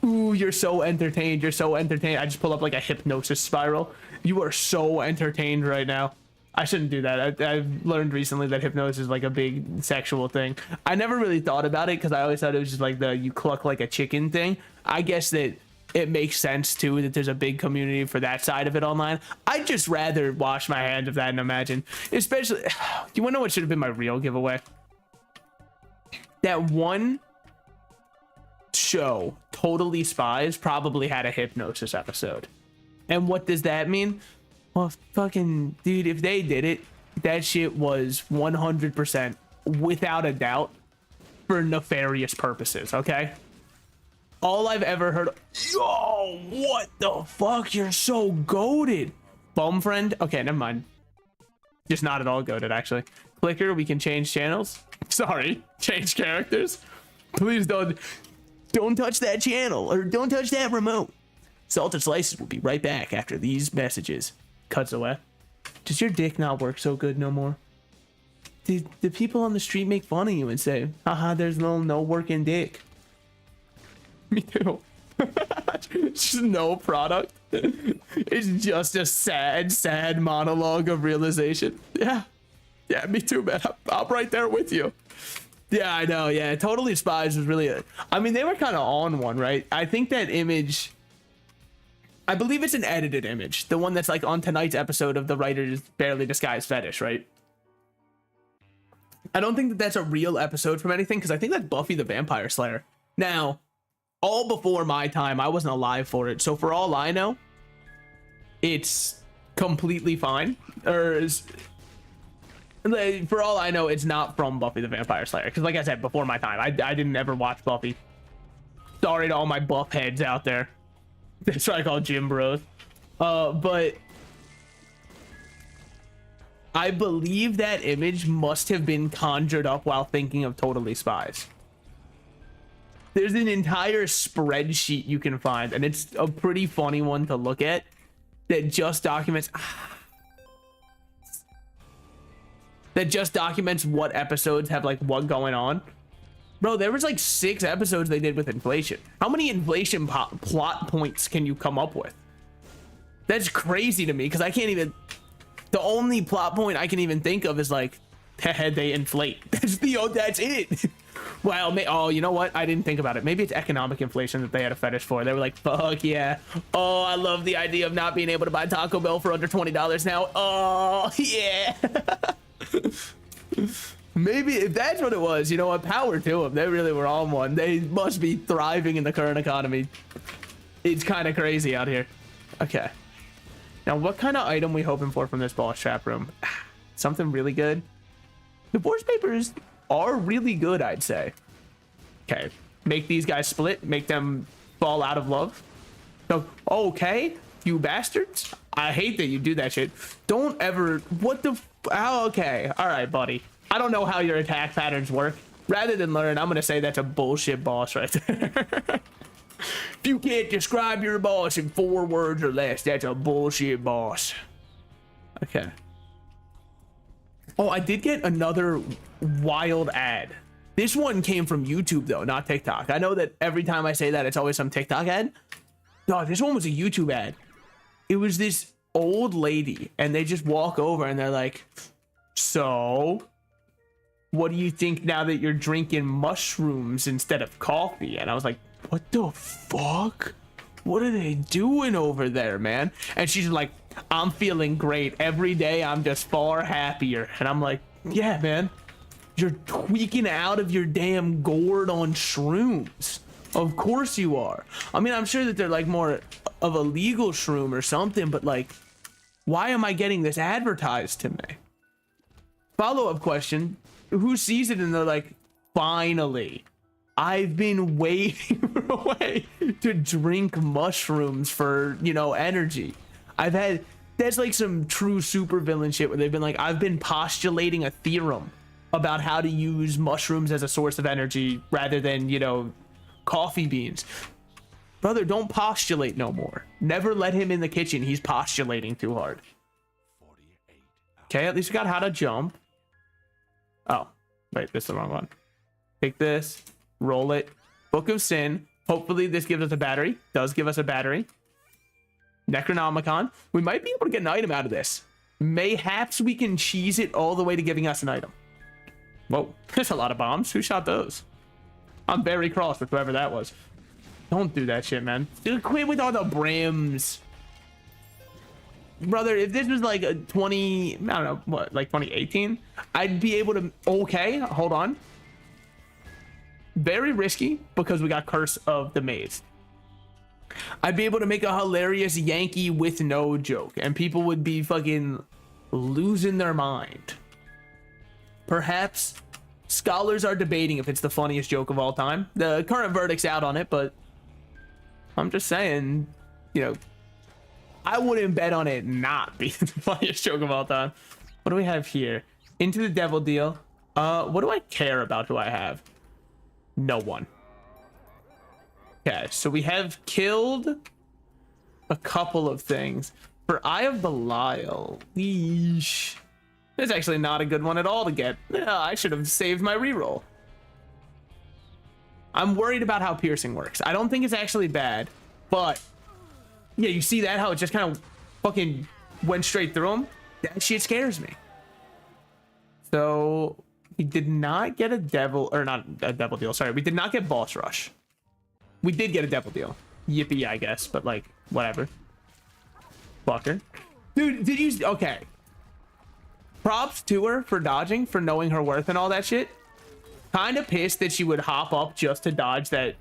Ooh, you're so entertained. You're so entertained. I just pull up like a hypnosis spiral. You are so entertained right now. I shouldn't do that. I've learned recently that hypnosis is like a big sexual thing. I never really thought about it because I always thought it was just like the you cluck like a chicken thing. I guess that it makes sense too that there's a big community for that side of it online. I'd just rather wash my hands of that and imagine. Especially, you wanna know what should have been my real giveaway? That one show, Totally Spies, probably had a hypnosis episode. And what does that mean? Well, fucking dude, if they did it, that shit was 100% without a doubt for nefarious purposes, okay? All I've ever heard, yo, what the fuck? You're so goated. Bum friend? Okay, never mind. Just not at all goated, actually. Clicker, we can change channels. Sorry, change characters. Please don't touch that channel or don't touch that remote. Salted Slices will be right back after these messages. Cuts away. Does your dick not work so good no more? The people on the street make fun of you and say, haha, there's no working dick. Me too. Just no product. It's just a sad monologue of realization. Yeah, me too, man. I'm right there with you. Yeah, I know. Yeah, Totally Spies was really I mean, they were kind of on one, right? I think that image, I believe it's an edited image, the one that's like on tonight's episode of the Writer's Barely Disguised Fetish, right? I don't think that that's a real episode from anything because I think that's Buffy the Vampire Slayer. Now, all before my time, I wasn't alive for it, so for all I know, it's completely fine. Or for all I know, it's not from Buffy the Vampire Slayer because, like I said, before my time, I didn't ever watch Buffy. Sorry to all my buff heads out there. That's what I call gym bros. But I believe that image must have been conjured up while thinking of Totally Spies. There's an entire spreadsheet you can find, and it's a pretty funny one to look at that just documents what episodes have like what going on. Bro, there was like 6 episodes they did with inflation. How many inflation plot points can you come up with? That's crazy to me because I can't even. The only plot point I can even think of is like, they inflate. That's it. Well, oh, you know what? I didn't think about it. Maybe it's economic inflation that they had a fetish for. They were like, fuck yeah. Oh, I love the idea of not being able to buy Taco Bell for under $20 now. Oh, yeah. Maybe if that's what it was, you know what? Power to them. They really were on one. They must be thriving in the current economy. It's kind of crazy out here. Okay. Now, what kind of item we hoping for from this boss trap room? Something really good. Divorce papers are really good, I'd say. Okay. Make these guys split. Make them fall out of love. So, okay, you bastards. I hate that you do that shit. Don't ever. What the? Oh, okay. All right, buddy. I don't know how your attack patterns work. Rather than learn, I'm gonna say that's a bullshit boss right there. If you can't describe your boss in 4 words or less, that's a bullshit boss. Okay. Oh, I did get another wild ad. This one came from YouTube though, not TikTok. I know that every time I say that, it's always some TikTok ad. No, this one was a YouTube ad. It was this old lady, and they just walk over and they're like, so what do you think now that you're drinking mushrooms instead of coffee? And I was like, what the fuck? What are they doing over there, man? And she's like, I'm feeling great. Every day I'm just far happier. And I'm like, yeah, man, you're tweaking out of your damn gourd on shrooms. Of course you are. I mean, I'm sure that they're like more of a legal shroom or something, but like, why am I getting this advertised to me? Follow-up question. Who sees it and they're like, finally, I've been waiting for a way to drink mushrooms for, you know, energy. That's like some true supervillain shit where they've been like, I've been postulating a theorem about how to use mushrooms as a source of energy rather than, you know, coffee beans. Brother, don't postulate no more. Never let him in the kitchen. He's postulating too hard. Okay, at least we got how to jump. Oh, wait, this is the wrong one. Take this, roll it. Book of Sin. Hopefully this gives us a battery. Does give us a battery. Necronomicon. We might be able to get an item out of this. Mayhaps we can cheese it all the way to giving us an item. Whoa, there's a lot of bombs. Who shot those? I'm very cross with whoever that was. Don't do that shit, man. Dude, quit with all the brims. Brother, if this was like a 20, I don't know, what, like 2018, I'd be able to, okay, hold on. Very risky because we got Curse of the Maze. I'd be able to make a hilarious Yankee with no joke, and people would be fucking losing their mind. Perhaps scholars are debating if it's the funniest joke of all time. The current verdict's out on it, but I'm just saying, you know, I wouldn't bet on it not being the funniest joke of all time. What do we have here? Into the Devil Deal. What do I care about who I have? No one. Okay, so we have killed a couple of things. For Eye of Belial, leash. That's actually not a good one at all to get. Yeah, I should have saved my reroll. I'm worried about how piercing works. I don't think it's actually bad, but yeah, you see that? How it just kind of fucking went straight through him? That shit scares me. So we did not get a devil, or not a devil deal. Sorry, we did not get boss rush. We did get a devil deal. Yippee, I guess, but like, whatever. Fucker. Dude, did you, okay. Props to her for dodging, for knowing her worth and all that shit. Kind of pissed that she would hop up just to dodge that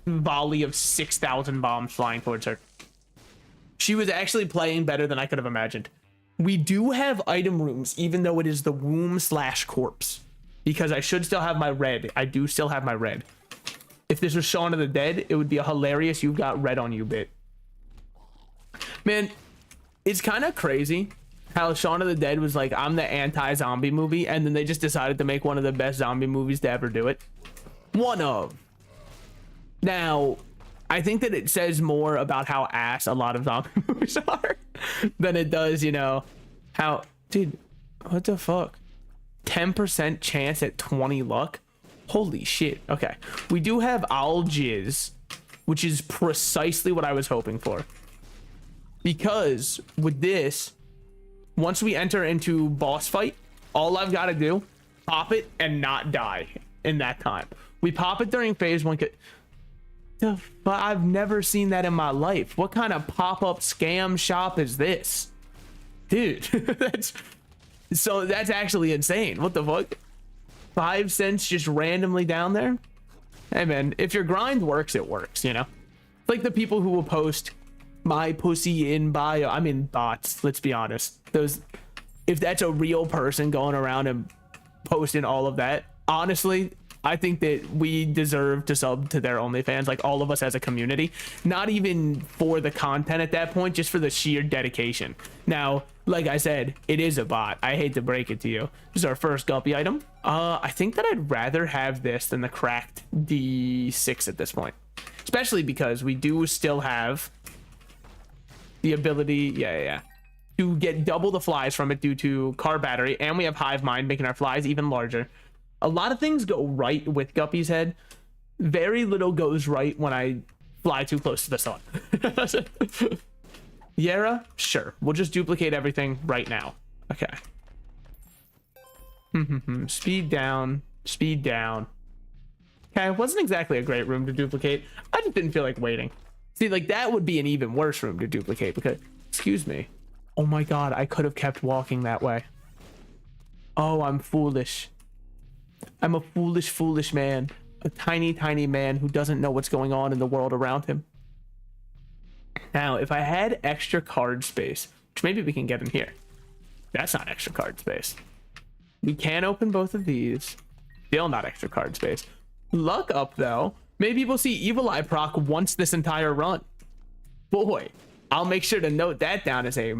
volley of 6,000 bombs flying towards her. She was actually playing better than I could have imagined. We do have item rooms, even though it is the womb / corpse. Because I should still have my red. I do still have my red. If this was Shaun of the Dead, it would be a hilarious "you've got red on you" bit. Man, it's kind of crazy how Shaun of the Dead was like, I'm the anti-zombie movie, and then they just decided to make one of the best zombie movies to ever do it. One of. Now, I think that it says more about how ass a lot of zombie movies are than it does, you know, how, dude, what the fuck? 10% chance at 20 luck? Holy shit. Okay. We do have Owl Jizz, which is precisely what I was hoping for. Because with this, once we enter into boss fight, all I've got to do, pop it and not die in that time. We pop it during phase 1. I've never seen that in my life. What kind of pop-up scam shop is this? Dude, that's actually insane. What the fuck? 5 cents just randomly down there? Hey man, if your grind works, it works, you know? It's like the people who will post my pussy in bio. I mean bots, let's be honest. Those, if that's a real person going around and posting all of that, honestly, I think that we deserve to sub to their OnlyFans, like all of us as a community. Not even for the content at that point, just for the sheer dedication. Now, like I said, it is a bot. I hate to break it to you. This is our first guppy item. I think that I'd rather have this than the cracked D6 at this point. Especially because we do still have the ability, to get double the flies from it due to car battery, and we have hive mind making our flies even larger. A lot of things go right with Guppy's head. Very little goes right when I fly too close to the sun. Yara, sure, we'll just duplicate everything right now. Okay. Speed down, speed down. Okay, it wasn't exactly a great room to duplicate. I just didn't feel like waiting. See, like that would be an even worse room to duplicate because, excuse me. Oh my God, I could have kept walking that way. Oh, I'm foolish. I'm a foolish, foolish man. A tiny, tiny man who doesn't know what's going on in the world around him. Now, if I had extra card space, which maybe we can get in here. That's not extra card space. We can open both of these. Still not extra card space. Luck up, though. Maybe we'll see Evil Eye proc once this entire run. Boy, I'll make sure to note that down as a...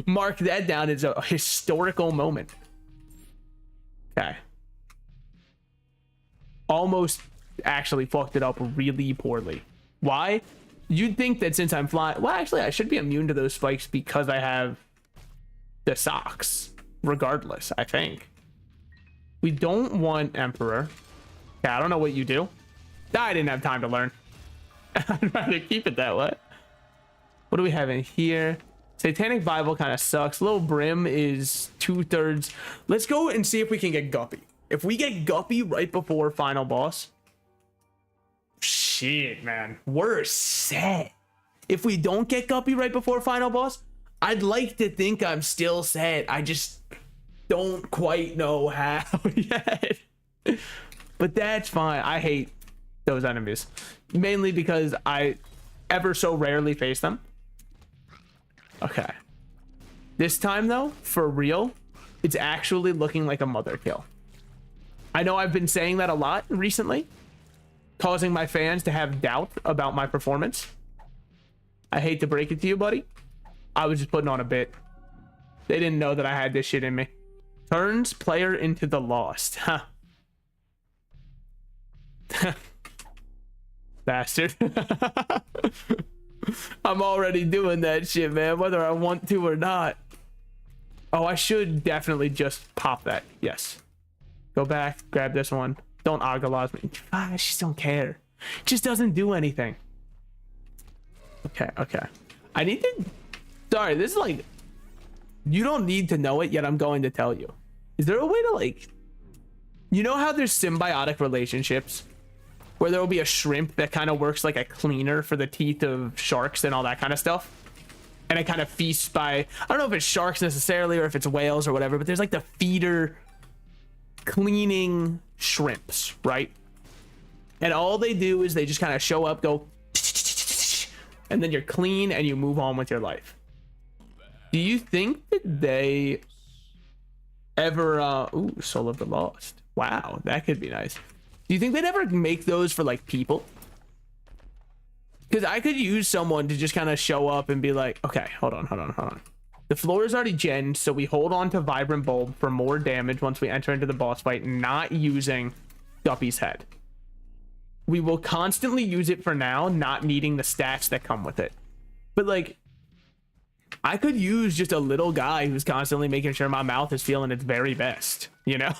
mark that down as a historical moment. Okay. Almost actually fucked it up really poorly. Why? You'd think that since I'm flying, well, actually, I should be immune to those spikes because I have the socks, regardless, I think. We don't want Emperor. Yeah, I don't know what you do. I didn't have time to learn. I'd rather keep it that way. What do we have in here? Satanic Bible kind of sucks. Little Brim is 2/3. Let's go and see if we can get Guppy. If we get Guppy right before final boss, shit, man, we're set. If we don't get Guppy right before final boss, I'd like to think I'm still set. I just don't quite know how yet. But that's fine. I hate those enemies. Mainly because I ever so rarely face them. Okay. This time though, for real, it's actually looking like a mother kill. I know I've been saying that a lot recently, causing my fans to have doubt about my performance. I hate to break it to you, buddy. I was just putting on a bit. They didn't know that I had this shit in me. Turns player into the lost. Huh. Bastard. I'm already doing that shit, man, whether I want to or not. Oh, I should definitely just pop that. Yes. Go back, grab this one. Don't Agala's me. I just don't care. It just doesn't do anything. Okay, okay. I need to... Sorry, this is like... You don't need to know it, yet I'm going to tell you. Is there a way to like... You know how there's symbiotic relationships? Where there will be a shrimp that kind of works like a cleaner for the teeth of sharks and all that kind of stuff? And it kind of feasts by... I don't know if it's sharks necessarily or if it's whales or whatever, but there's like the feeder cleaning shrimps, right? And all they do is they just kind of show up, go... And then you're clean and you move on with your life. Do you think that they ever... Ooh, Soul of the Lost. Wow, that could be nice. Do you think they'd ever make those for like people? Because I could use someone to just kind of show up and be like, okay, hold on. The floor is already genned, so we hold on to Vibrant Bulb for more damage once we enter into the boss fight, not using Guppy's head. We will constantly use it for now, not needing the stats that come with it. But like, I could use just a little guy who's constantly making sure my mouth is feeling its very best, you know?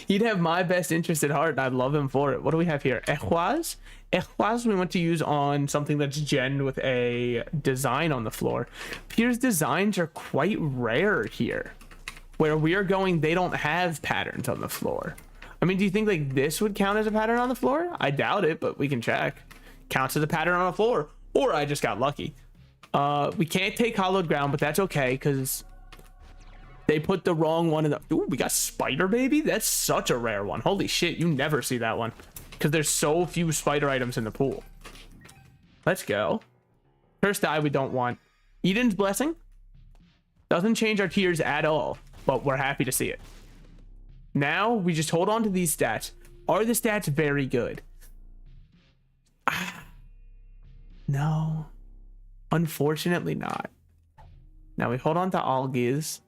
He'd have my best interest at heart and I'd love him for it. What do we have here? Echwaz? Echwaz we want to use on something that's genned with a design on the floor. Pier's designs are quite rare here. Where we are going, they don't have patterns on the floor. I mean, do you think like this would count as a pattern on the floor? I doubt it, but we can check. Counts as a pattern on the floor. Or I just got lucky. We can't take Hollowed Ground, but that's okay because they put the wrong one in the... Ooh, we got Spider Baby? That's such a rare one. Holy shit, you never see that one because there's so few spider items in the pool. Let's go. Cursed Eye we don't want. Eden's Blessing doesn't change our tiers at all, but we're happy to see it. Now we just hold on to these stats. Are the stats very good? No. Unfortunately not. Now we hold on to Algiz.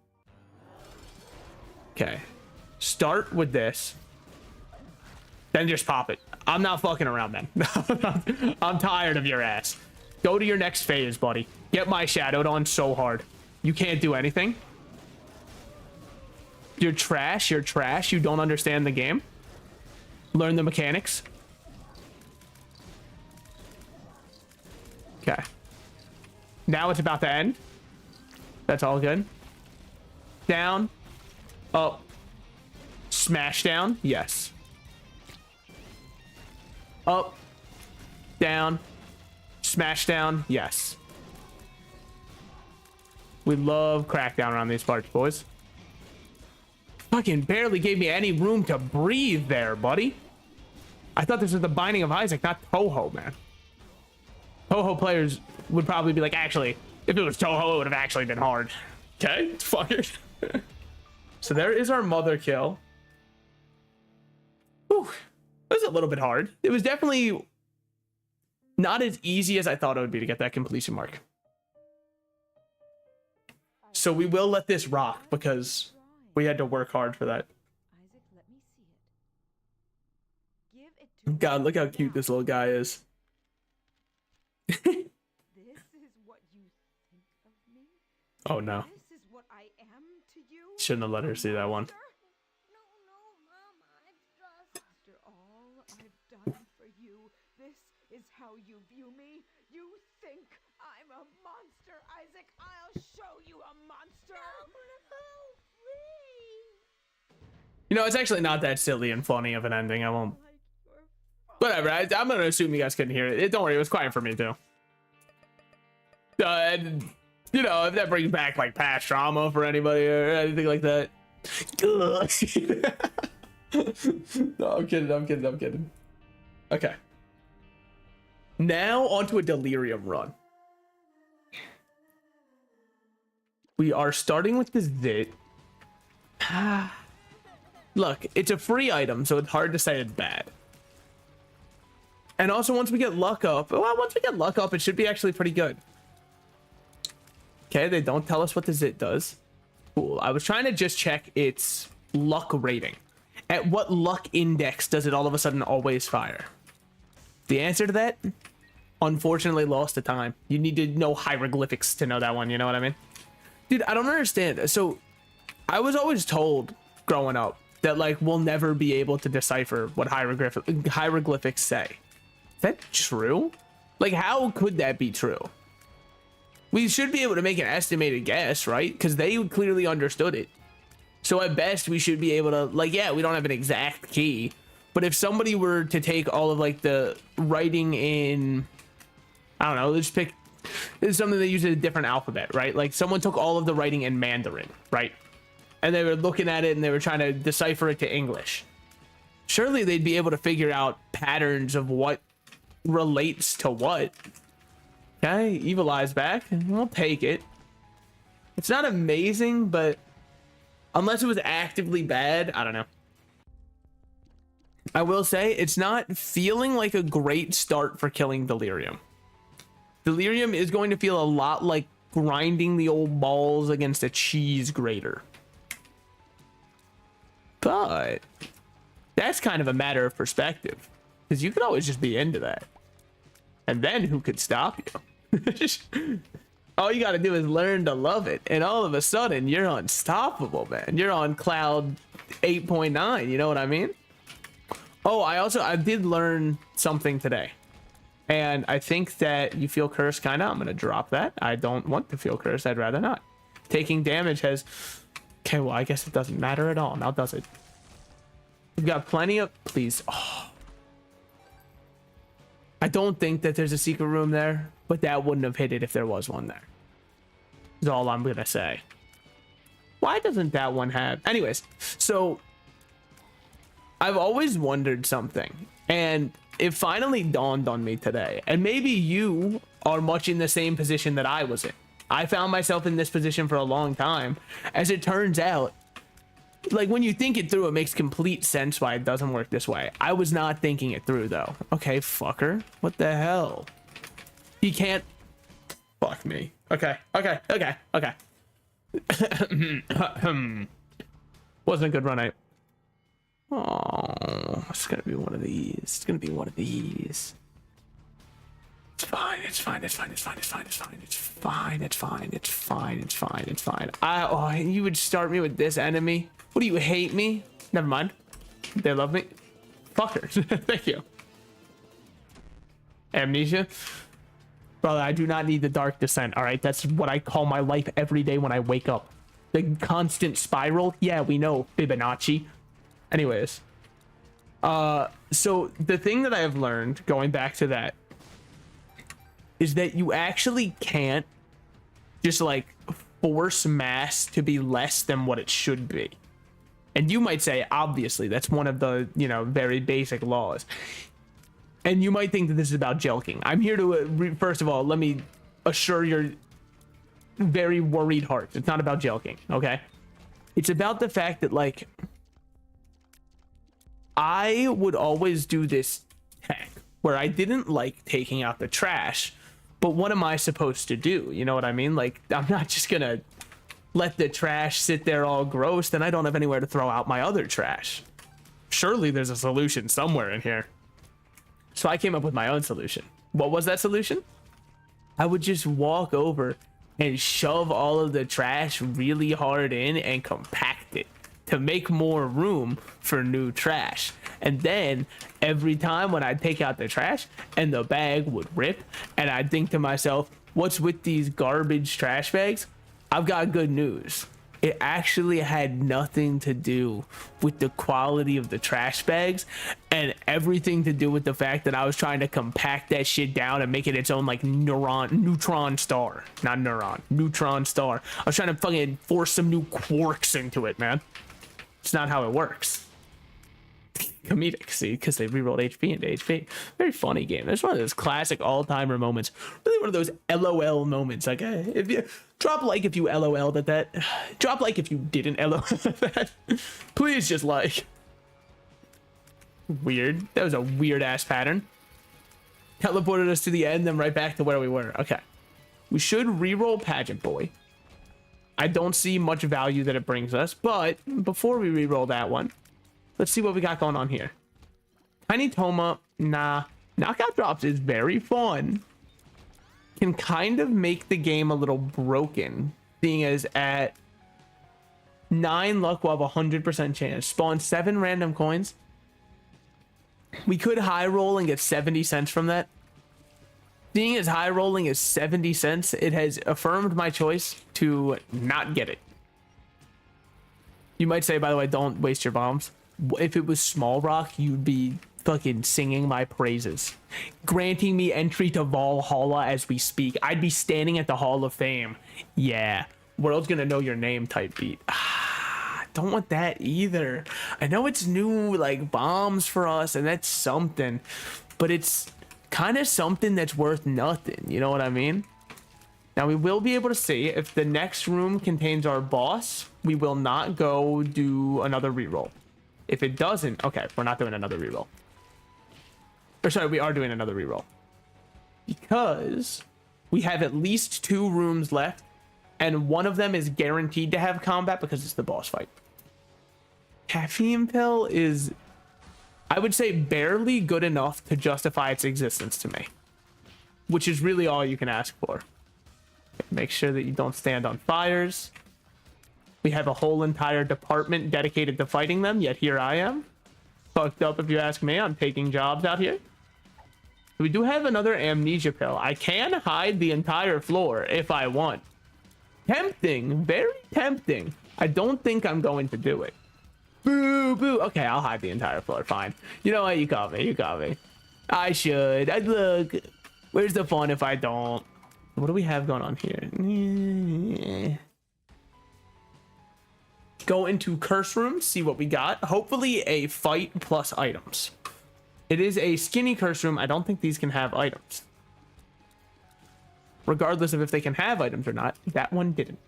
Okay. Start with this. Then just pop it. I'm not fucking around then. I'm tired of your ass. Go to your next phase, buddy. Get my shadowed on so hard. You can't do anything. You're trash. You're trash. You don't understand the game. Learn the mechanics. Okay. Now it's about to end. That's all good. Down. Up. Smash down. Yes. Up. Down. Smash down. Yes. We love crackdown around these parts, boys. Fucking barely gave me any room to breathe there, buddy. I thought this was the Binding of Isaac, not Toho, man. Toho players would probably be like, actually, if it was Toho, it would have actually been hard. Okay, fuckers. So there is our mother kill. Whew. It was a little bit hard. It was definitely not as easy as I thought it would be to get that completion mark. So we will let this rock because we had to work hard for that. God, look how cute this little guy is. This is what you think of me? Oh no. This is what I am to you? Shouldn't have let her see that one. No, Mama, it's just... After all I've done for you, this is how you view me? You think I'm a monster, Isaac? I'll show you a monster! No, please! You know, it's actually not that silly and funny of an ending. I won't. Whatever. I'm gonna assume you guys couldn't hear it. Don't worry, it was quiet for me too. And, you know, if that brings back like past trauma for anybody or anything like that. No, I'm kidding. Okay. Now onto a delirium run. We are starting with the zit. Look, it's a free item, so it's hard to say it's bad. And also, once we get luck up, it should be actually pretty good. Okay, they don't tell us what the zit does. Cool. I was trying to just check its luck rating. At what luck index does it all of a sudden always fire? The answer to that, unfortunately, lost to time. You need to know hieroglyphics to know that one, you know what I mean? Dude, I don't understand. So, I was always told growing up that, like, we'll never be able to decipher what hieroglyphics say. Is that true? Like, how could that be true? We should be able to make an estimated guess, right? Because they clearly understood it. So at best, we should be able to, like, yeah, we don't have an exact key. But if somebody were to take all of, like, the writing in, I don't know, let's pick, it's something that uses a different alphabet, right? Like, someone took all of the writing in Mandarin, right? And they were looking at it and they were trying to decipher it to English. Surely they'd be able to figure out patterns of what relates to what. Okay, Evil Eye's back. We'll take it. It's not amazing, but unless it was actively bad, I don't know. I will say it's not feeling like a great start for killing Delirium. Delirium is going to feel a lot like grinding the old balls against a cheese grater. But that's kind of a matter of perspective, because you could always just be into that. And then who could stop you? All you got to do is learn to love it. And all of a sudden, you're unstoppable, man. You're on cloud 8.9. You know what I mean? Oh, I did learn something today. And I think that you feel cursed, kind of. I'm going to drop that. I don't want to feel cursed. I'd rather not. Taking damage has... Okay, well, I guess it doesn't matter at all. Now does it? We've got plenty of... Please. Oh. I don't think that there's a secret room there, but that wouldn't have hit it if there was one there. Is all I'm going to say. Why doesn't that one have... Anyways, so... I've always wondered something, and it finally dawned on me today. And maybe you are much in the same position that I was in. I found myself in this position for a long time. As it turns out, like, when you think it through, it makes complete sense why it doesn't work this way. I was not thinking it through, though. Okay, fucker. What the hell? He can't... Fuck me. Okay. Wasn't a good run, Oh, it's gonna be one of these. It's gonna be one of these. It's fine. Oh, you would start me with this enemy? What do you hate me? Never mind. They love me. Fuckers. Thank you. Amnesia. Brother, I do not need the dark descent. All right, that's what I call my life every day when I wake up. The constant spiral. Yeah, we know, Fibonacci. Anyways, so the thing that I have learned, going back to that, is that you actually can't just, like, force mass to be less than what it should be. And you might say, obviously, that's one of the, you know, very basic laws. And you might think that this is about joking. I'm here to, first of all, let me assure your very worried heart. It's not about joking, okay? It's about the fact that, like... I would always do this tech where I didn't like taking out the trash, but what am I supposed to do? You know what I mean? Like, I'm not just gonna let the trash sit there all gross, then I don't have anywhere to throw out my other trash. Surely there's a solution somewhere in here. So I came up with my own solution. What was that solution? I would just walk over and shove all of the trash really hard in and compact it to make more room for new trash. And then every time when I'd take out the trash and the bag would rip, and I'd think to myself, what's with these garbage trash bags? I've got good news. It actually had nothing to do with the quality of the trash bags and everything to do with the fact that I was trying to compact that shit down and make it its own like neutron star. Not neuron, neutron star. I was trying to fucking force some new quarks into it, man. It's not how it works. Comedic, see, because they rerolled HP into HP. Very funny game. It's one of those classic all-timer moments. Really one of those LOL moments. Like, if you drop like if you LOL'd at that. Drop like if you didn't LOL at that. Please just like. Weird. That was a weird ass pattern. Teleported us to the end, then right back to where we were. Okay. We should reroll Pageant Boy. I don't see much value that it brings us, but before we reroll that one, let's see what we got going on here. Tiny Toma, nah. Knockout drops is very fun. Can kind of make the game a little broken, seeing as at 9 luck we'll have 100% chance. Spawn 7 random coins. We could high roll and get 70 cents from that. Seeing as high rolling is 70 cents, it has affirmed my choice to not get it. You might say, by the way, don't waste your bombs. If it was Small Rock, you'd be fucking singing my praises, granting me entry to Valhalla as we speak. I'd be standing at the Hall of Fame. Yeah, world's gonna know your name type beat. Don't want that either. I know it's new like bombs for us, and that's something, but it's kind of something that's worth nothing. You know what I mean? Now we will be able to see if the next room contains our boss. We will not go do another reroll. If it doesn't, okay, we're not doing another reroll. Or sorry, we are doing another reroll. Because we have at least 2 rooms left, and one of them is guaranteed to have combat because it's the boss fight. Caffeine pill is, I would say, barely good enough to justify its existence to me. Which is really all you can ask for. Make sure that you don't stand on fires. We have a whole entire department dedicated to fighting them, yet here I am. Fucked up if you ask me. I'm taking jobs out here. We do have another amnesia pill. I can hide the entire floor if I want. Tempting. Very tempting. I don't think I'm going to do it. Boo, boo. Okay, I'll hide the entire floor. Fine. You know what? You got me. You got me. I should. Look. Where's the fun if I don't? What do we have going on here? Go into curse room, see what we got. Hopefully a fight plus items. It is a skinny curse room. I don't think these can have items. Regardless of if they can have items or not, that one didn't.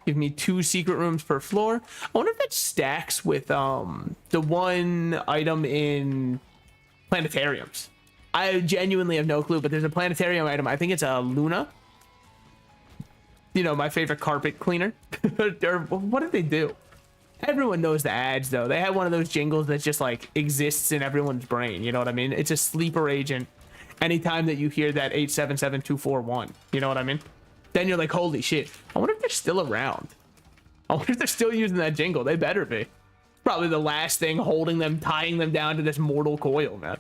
Give me 2 secret rooms per floor. I wonder if that stacks with the one item in planetariums. I genuinely have no clue, but there's a planetarium item. I think it's a Luna. You know, my favorite carpet cleaner. Or what did they do? Everyone knows the ads, though. They had one of those jingles that just, like, exists in everyone's brain. You know what I mean? It's a sleeper agent anytime that you hear that 877241. You know what I mean? Then you're like, holy shit. I wonder if they're still around. I wonder if they're still using that jingle. They better be. Probably the last thing holding them, tying them down to this mortal coil, man.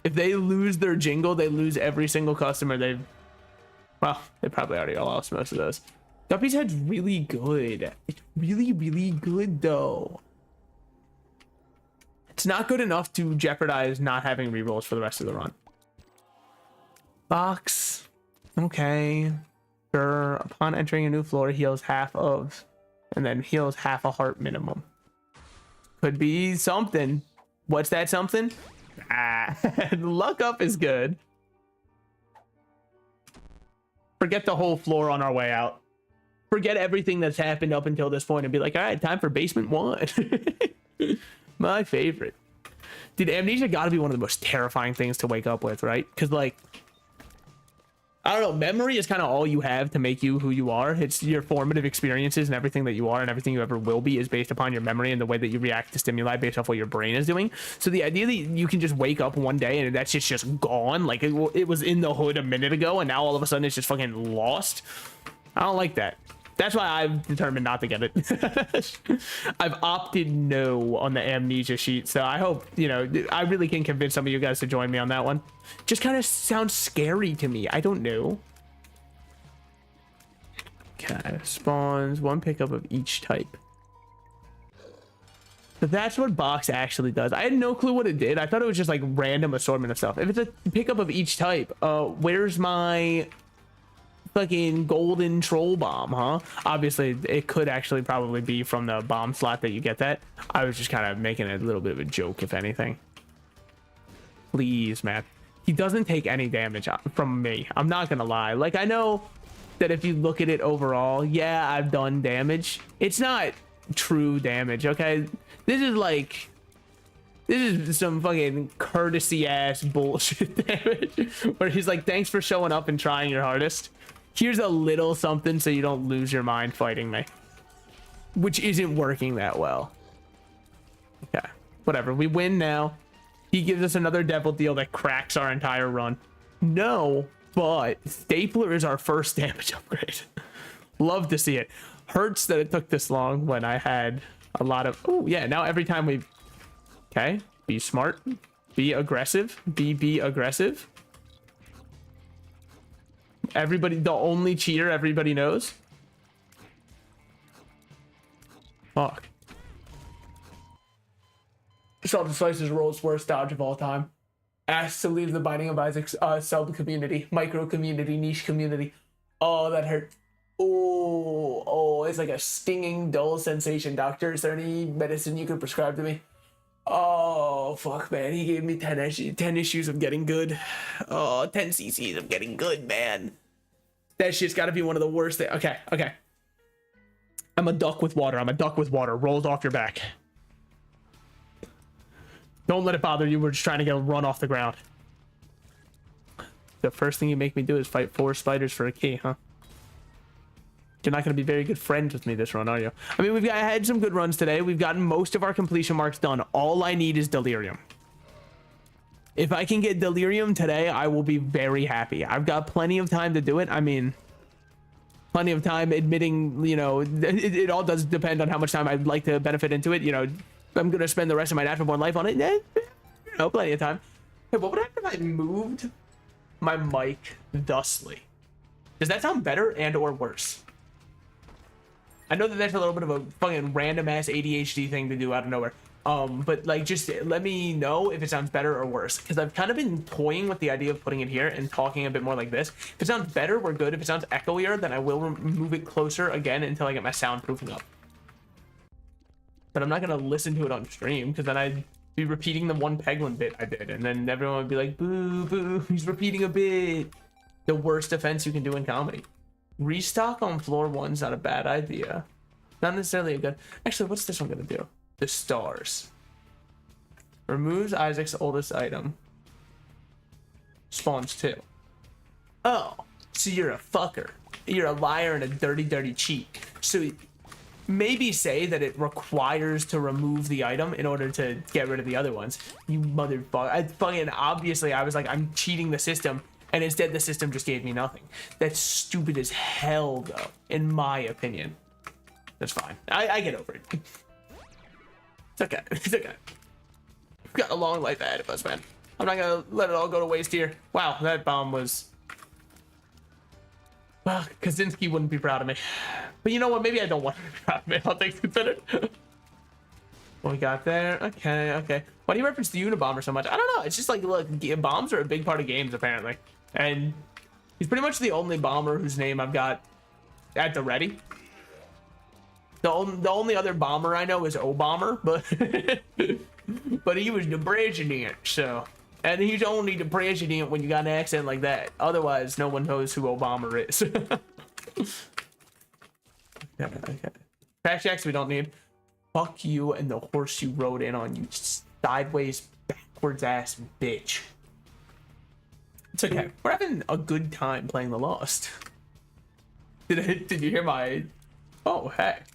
If they lose their jingle, they lose every single customer they've... Well, they probably already lost most of those. Guppy's Head's really good. It's really, really good, though. It's not good enough to jeopardize not having rerolls for the rest of the run. Box. Okay. Sure. Upon entering a new floor, heals half of... And then heals half a heart minimum. Could be something. What's that something? Ah, luck up is good. Forget the whole floor on our way out. Forget everything that's happened up until this point and be like, all right, time for basement 1. My favorite. Dude, amnesia gotta be one of the most terrifying things to wake up with, right? Because, like, I don't know, memory is kind of all you have to make you who you are. It's your formative experiences and everything that you are and everything you ever will be is based upon your memory and the way that you react to stimuli based off what your brain is doing. So the idea that you can just wake up one day and that shit's just gone, like it was in the hood a minute ago and now all of a sudden it's just fucking lost. I don't like that. That's why I've determined not to get it. I've opted no on the amnesia sheet. So I hope, you know, I really can convince some of you guys to join me on that one. Just kind of sounds scary to me. I don't know. Okay, spawns 1 pickup of each type. So that's what box actually does. I had no clue what it did. I thought it was just like random assortment of stuff. If it's a pickup of each type, where's my fucking golden troll bomb, huh? Obviously it could actually probably be from the bomb slot that you get that. I was just kind of making a little bit of a joke, if anything. Please, man. He doesn't take any damage from me. I'm not gonna lie. Like, I know that if you look at it overall, yeah, I've done damage. It's not true damage, okay? This is some fucking courtesy ass bullshit damage where he's like, thanks for showing up and trying your hardest. Here's a little something so you don't lose your mind fighting me, which isn't working that well. Okay, whatever. We win now. He gives us another devil deal that cracks our entire run. No, but Stapler is our first damage upgrade. Love to see it. Hurts that it took this long when I had a lot of... Oh, yeah, now every time we... Okay, be smart. Be aggressive. Be aggressive. Everybody, the only cheater everybody knows. Fuck. Salt and Slice's world's worst dodge of all time. Asked to leave the Binding of Isaac's sub community, micro community, niche community. Oh, that hurt. Oh, it's like a stinging, dull sensation. Doctor, is there any medicine you could prescribe to me? Oh, fuck, man. He gave me 10 issues of getting good. Oh, 10 cc's of getting good, man. That shit's got to be one of the worst things. Okay. I'm a duck with water. Rolls off your back. Don't let it bother you. We're just trying to get a run off the ground. The first thing you make me do is fight 4 spiders for a key, huh? You're not going to be very good friends with me this run, are you? I mean, I had some good runs today. We've gotten most of our completion marks done. All I need is delirium. If I can get delirium today, I will be very happy. I've got plenty of time to do it. I mean, plenty of time, admitting, you know, it all does depend on how much time I'd like to benefit into it. You know, I'm going to spend the rest of my natural born life on it. You know, plenty of time. Hey, what would happen if I moved my mic thusly? Does that sound better and or worse? I know that that's a little bit of a fucking random ass ADHD thing to do out of nowhere. But like, just let me know if it sounds better or worse, because I've kind of been toying with the idea of putting it here and talking a bit more like this. If it sounds better, we're good. If it sounds echoier, then I will move it closer again until I get my soundproofing up. But I'm not gonna listen to it on stream, because then I'd be repeating the one Peglin bit I did, and then everyone would be like, boo, boo, he's repeating a bit. The worst offense you can do in comedy. Restock on floor 1's not a bad idea. Not necessarily a good... Actually, what's this one gonna do? The stars. Removes Isaac's oldest item. Spawns 2. Oh, so you're a fucker. You're a liar and a dirty, dirty cheat. So maybe say that it requires to remove the item in order to get rid of the other ones. You motherfucker. Obviously, I was like, I'm cheating the system. And instead, the system just gave me nothing. That's stupid as hell, though, in my opinion. That's fine. I get over it. It's okay. It's okay. We've got a long life ahead of us, man. I'm not gonna let it all go to waste here. Wow, that bomb was... Well, Kaczynski wouldn't be proud of me. But you know what? Maybe I don't want him to be proud of me. All things considered. What we got there? Okay. Why do you reference the Unabomber so much? I don't know. It's just like, look, bombs are a big part of games, apparently. And he's pretty much the only bomber whose name I've got at the ready. The only other bomber I know is O-Bomber, but but he was the president, so. And he's only the president when you got an accent like that. Otherwise, no one knows who O-Bomber is. Okay. Crash jacks we don't need. Fuck you and the horse you rode in on, you sideways, backwards ass bitch. It's okay. We're having a good time playing The Lost. Did you hear my... Oh, heck.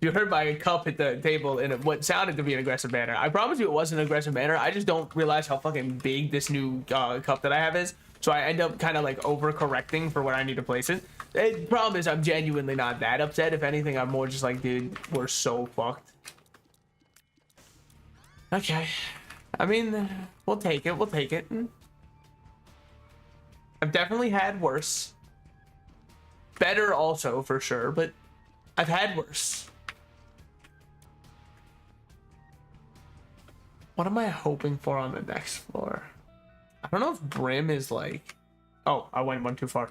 You heard my cup hit the table in what sounded to be an aggressive manner. I promise you it wasn't an aggressive manner. I just don't realize how fucking big this new cup that I have is. So I end up kind of like overcorrecting for where I need to place it. The problem is I'm genuinely not that upset. If anything, I'm more just like, dude, we're so fucked. Okay. I mean, we'll take it. We'll take it. I've definitely had worse. Better also, for sure, but I've had worse. What am I hoping for on the next floor? I don't know if Brim is like... Oh, I went one too far.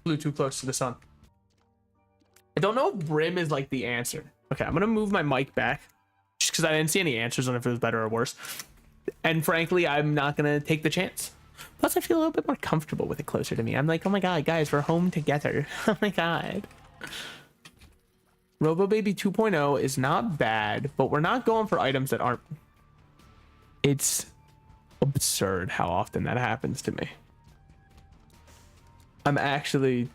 Flew too close to the sun. I don't know if Brim is like the answer. Okay, I'm gonna move my mic back just because I didn't see any answers on if it was better or worse. And frankly, I'm not gonna take the chance. Plus, I feel a little bit more comfortable with it closer to me. I'm like, oh my god, guys, we're home together. Oh my god. RoboBaby 2.0 is not bad, but we're not going for items that aren't... It's absurd how often that happens to me. I'm actually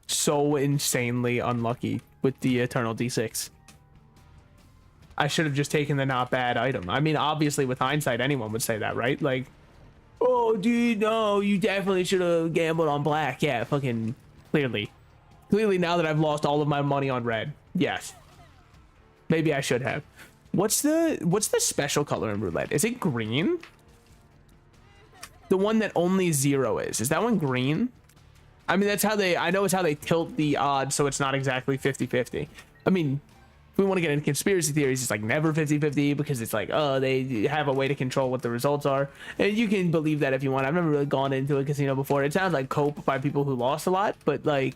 so insanely unlucky with the Eternal D6. I should have just taken the not bad item. I mean, obviously, with hindsight, anyone would say that, right? Like, oh, dude, no, you definitely should have gambled on black. Yeah, fucking clearly. Clearly, now that I've lost all of my money on red. Yes. Maybe I should have. What's the special color in roulette? Is it green? The one that only 0 is. Is that one green? I mean, that's how they... I know it's how they tilt the odds, so it's not exactly 50-50. I mean, if we want to get into conspiracy theories, it's like never 50-50 because it's like, oh, they have a way to control what the results are. And you can believe that if you want. I've never really gone into a casino before. It sounds like cope by people who lost a lot, but like...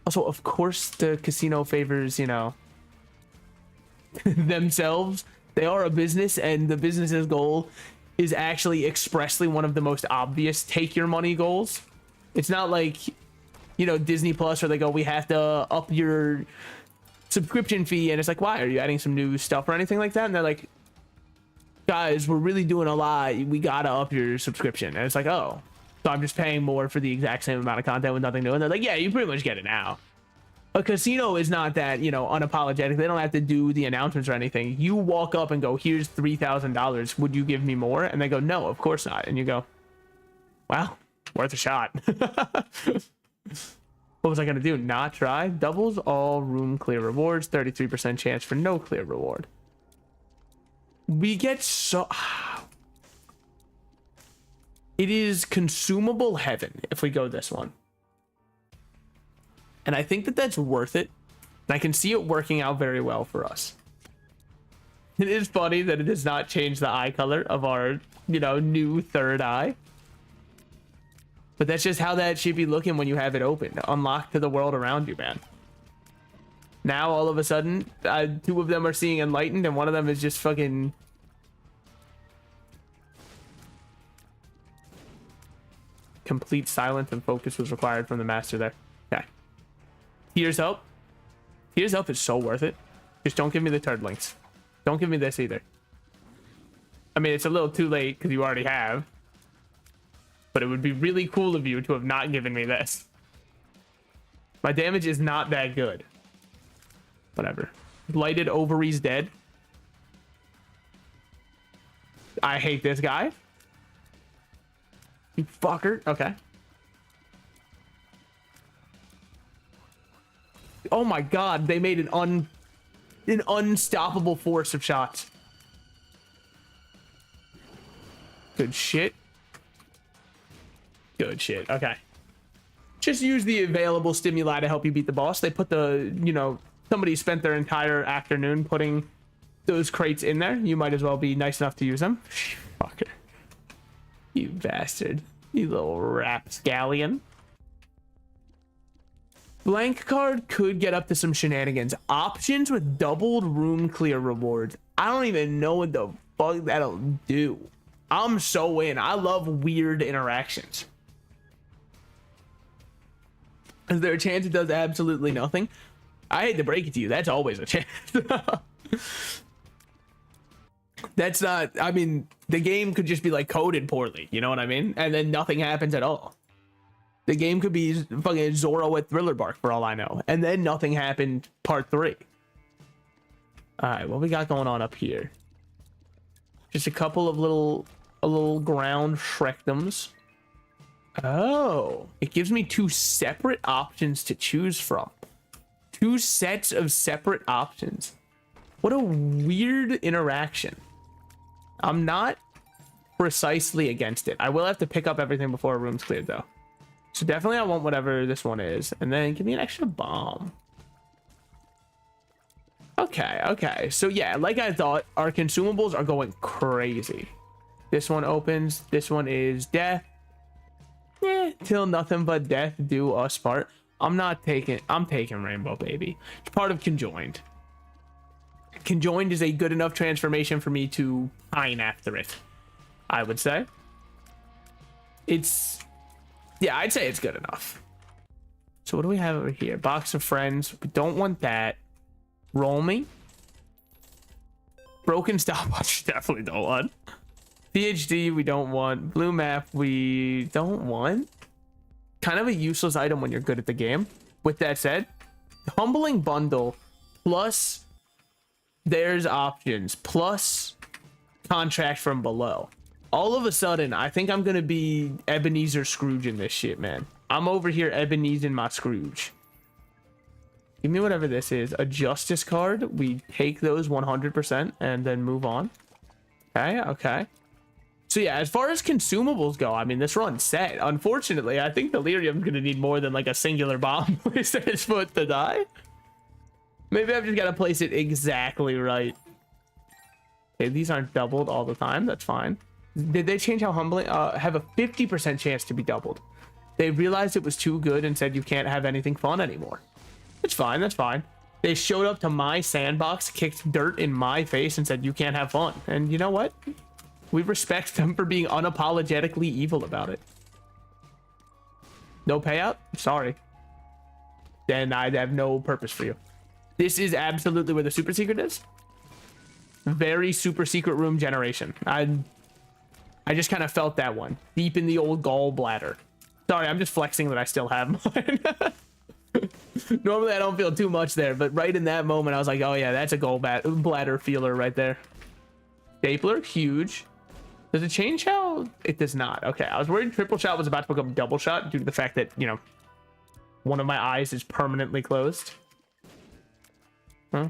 Also, of course, the casino favors, you know... themselves. They are a business, and the business's goal is actually expressly one of the most obvious take your money goals. It's not like, you know, Disney Plus where they go, we have to up your subscription fee, and it's like, why? Are you adding some new stuff or anything like that? And they're like, guys, we're really doing a lot, we gotta up your subscription. And it's like, oh, so I'm just paying more for the exact same amount of content with nothing new. And they're like, yeah, you pretty much get it now. A casino is not that, you know, unapologetic. They don't have to do the announcements or anything. You walk up and go, here's $3,000. Would you give me more? And they go, no, of course not. And you go, wow, worth a shot. What was I going to do? Not try? Doubles all room clear rewards. 33% chance for no clear reward. We get so... It is consumable heaven if we go this one. And I think that that's worth it. And I can see it working out very well for us. It is funny that it does not change the eye color of our, you know, new third eye. But that's just how that should be looking when you have it open. Unlocked to the world around you, man. Now, all of a sudden, 2 of them are seeing enlightened, and one of them is just fucking... Complete silence and focus was required from the master there. Okay. Here's Hope. Here's Hope is so worth it. Just don't give me the turd links. Don't give me this either. I mean, it's a little too late because you already have. But it would be really cool of you to have not given me this. My damage is not that good. Whatever. Blighted Ovaries dead. I hate this guy. You fucker. Okay. Oh my god, they made an unstoppable force of shots. Good shit. Good shit. Okay. Just use the available stimuli to help you beat the boss. They put the, you know, somebody spent their entire afternoon putting those crates in there. You might as well be nice enough to use them. Fucker. You bastard. You little rapscallion. Blank card could get up to some shenanigans. Options with doubled room clear rewards. I don't even know what the fuck that'll do. I'm so in. I love weird interactions. Is there a chance it does absolutely nothing? I hate to break it to you. That's always a chance. That's not, I mean, the game could just be like coded poorly, you know what I mean? And then nothing happens at all. The game could be fucking Zorro with Thriller Bark for all I know. And then nothing happened part 3. All right, what we got going on up here? Just a couple of little ground Shrekdoms. Oh, it gives me 2 separate options to choose from. 2 sets of separate options. What a weird interaction. I'm not precisely against it. I will have to pick up everything before a room's cleared though. So definitely I want whatever this one is. And then give me an extra bomb. Okay. So yeah, like I thought, our consumables are going crazy. This one opens. This one is death. Till nothing but death do us part. I'm taking Rainbow Baby. It's part of Conjoined. Conjoined is a good enough transformation for me to pine after it, I would say. Yeah, I'd say it's good enough. So what do we have over here? Box of Friends. We don't want that. Roll Me. Broken Stopwatch. Definitely don't want. PhD we don't want. Blue Map we don't want. Kind of a useless item when you're good at the game. With that said, Humbling Bundle plus there's options plus Contract from Below. All of a sudden, I think I'm gonna be Ebenezer Scrooge in this shit, man. I'm over here Ebenezer my Scrooge. Give me whatever this is. A Justice card. We take those 100% and then move on. Okay. So yeah, as far as consumables go, I mean, this run's set. Unfortunately, I think Delirium's gonna need more than like a singular bomb placed at his foot to die. Maybe I've just got to place it exactly right. Okay, these aren't doubled all the time. That's fine. Did they change how humbling? Have a 50% chance to be doubled. They realized it was too good and said you can't have anything fun anymore. It's fine. That's fine. They showed up to my sandbox, kicked dirt in my face, and said you can't have fun. And you know what? We respect them for being unapologetically evil about it. No payout? Sorry. Then I'd have no purpose for you. This is absolutely where the super secret is. Very super secret room generation. I just kind of felt that one deep in the old gallbladder. Sorry, I'm just flexing that I still have mine. Normally I don't feel too much there, but right in that moment I was like, oh yeah, that's a gallbladder feeler right there. Stapler, huge. Does it change how? It does not. Okay, I was worried triple shot was about to become double shot due to the fact that, you know, one of my eyes is permanently closed. Huh?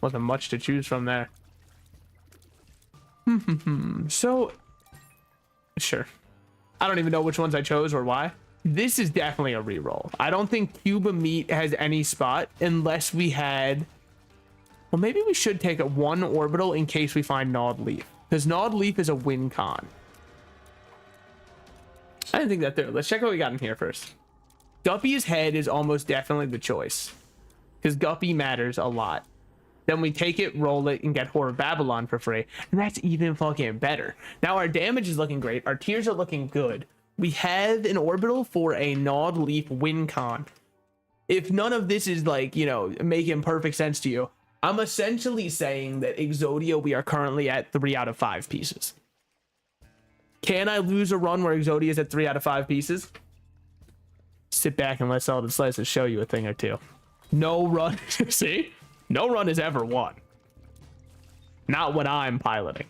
Wasn't much to choose from there. So, sure. I don't even know which ones I chose or why. This is definitely a reroll. I don't think Cuba Meat has any spot unless we had... Well, maybe we should take a 1 orbital in case we find Gnawed Leaf. Because Gnawed Leaf is a win con. I didn't think that through. Let's check what we got in here first. Guppy's head is almost definitely the choice. Because Guppy matters a lot. Then we take it, roll it, and get Horror Babylon for free. And that's even fucking better. Now our damage is looking great. Our tiers are looking good. We have an orbital for a Gnawed Leaf win con. If none of this is like, you know, making perfect sense to you, I'm essentially saying that Exodia, we are currently at 3 out of 5 pieces. Can I lose a run where Exodia is at 3 out of 5 pieces? Sit back and let Solid Slices show you a thing or two. No run, see? No run is ever won. Not when I'm piloting.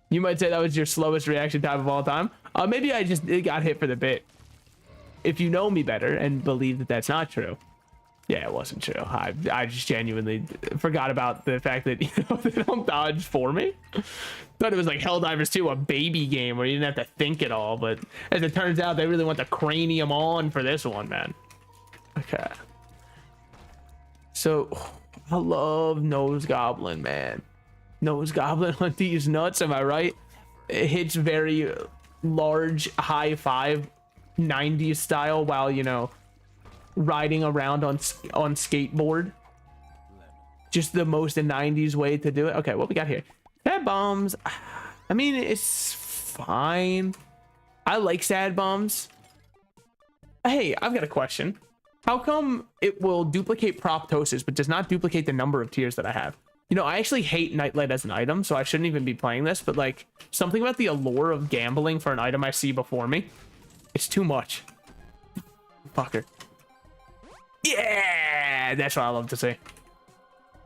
You might say that was your slowest reaction time of all time. Maybe I just got hit for the bit. If you know me better and believe that that's not true. Yeah, it wasn't true. I just genuinely forgot about the fact that, you know, they don't dodge for me. Thought it was like Helldivers 2, a baby game where you didn't have to think at all. But as it turns out, they really want the cranium on for this one, man. Okay. So, I love Nose Goblin, man. Nose Goblin on these nuts, am I right? It hits very large, high five, 90s style while, you know, riding around on skateboard. Just the most 90s way to do it. Okay, what we got here? Sad bombs. I mean, it's fine. I like sad bombs. Hey, I've got a question. How come it will duplicate proptosis but does not duplicate the number of tiers that I have? You know, I actually hate Nightlight as an item, so I shouldn't even be playing this, but like something about the allure of gambling for an item I see before me, it's too much. Fucker. Yeah, that's what I love to see.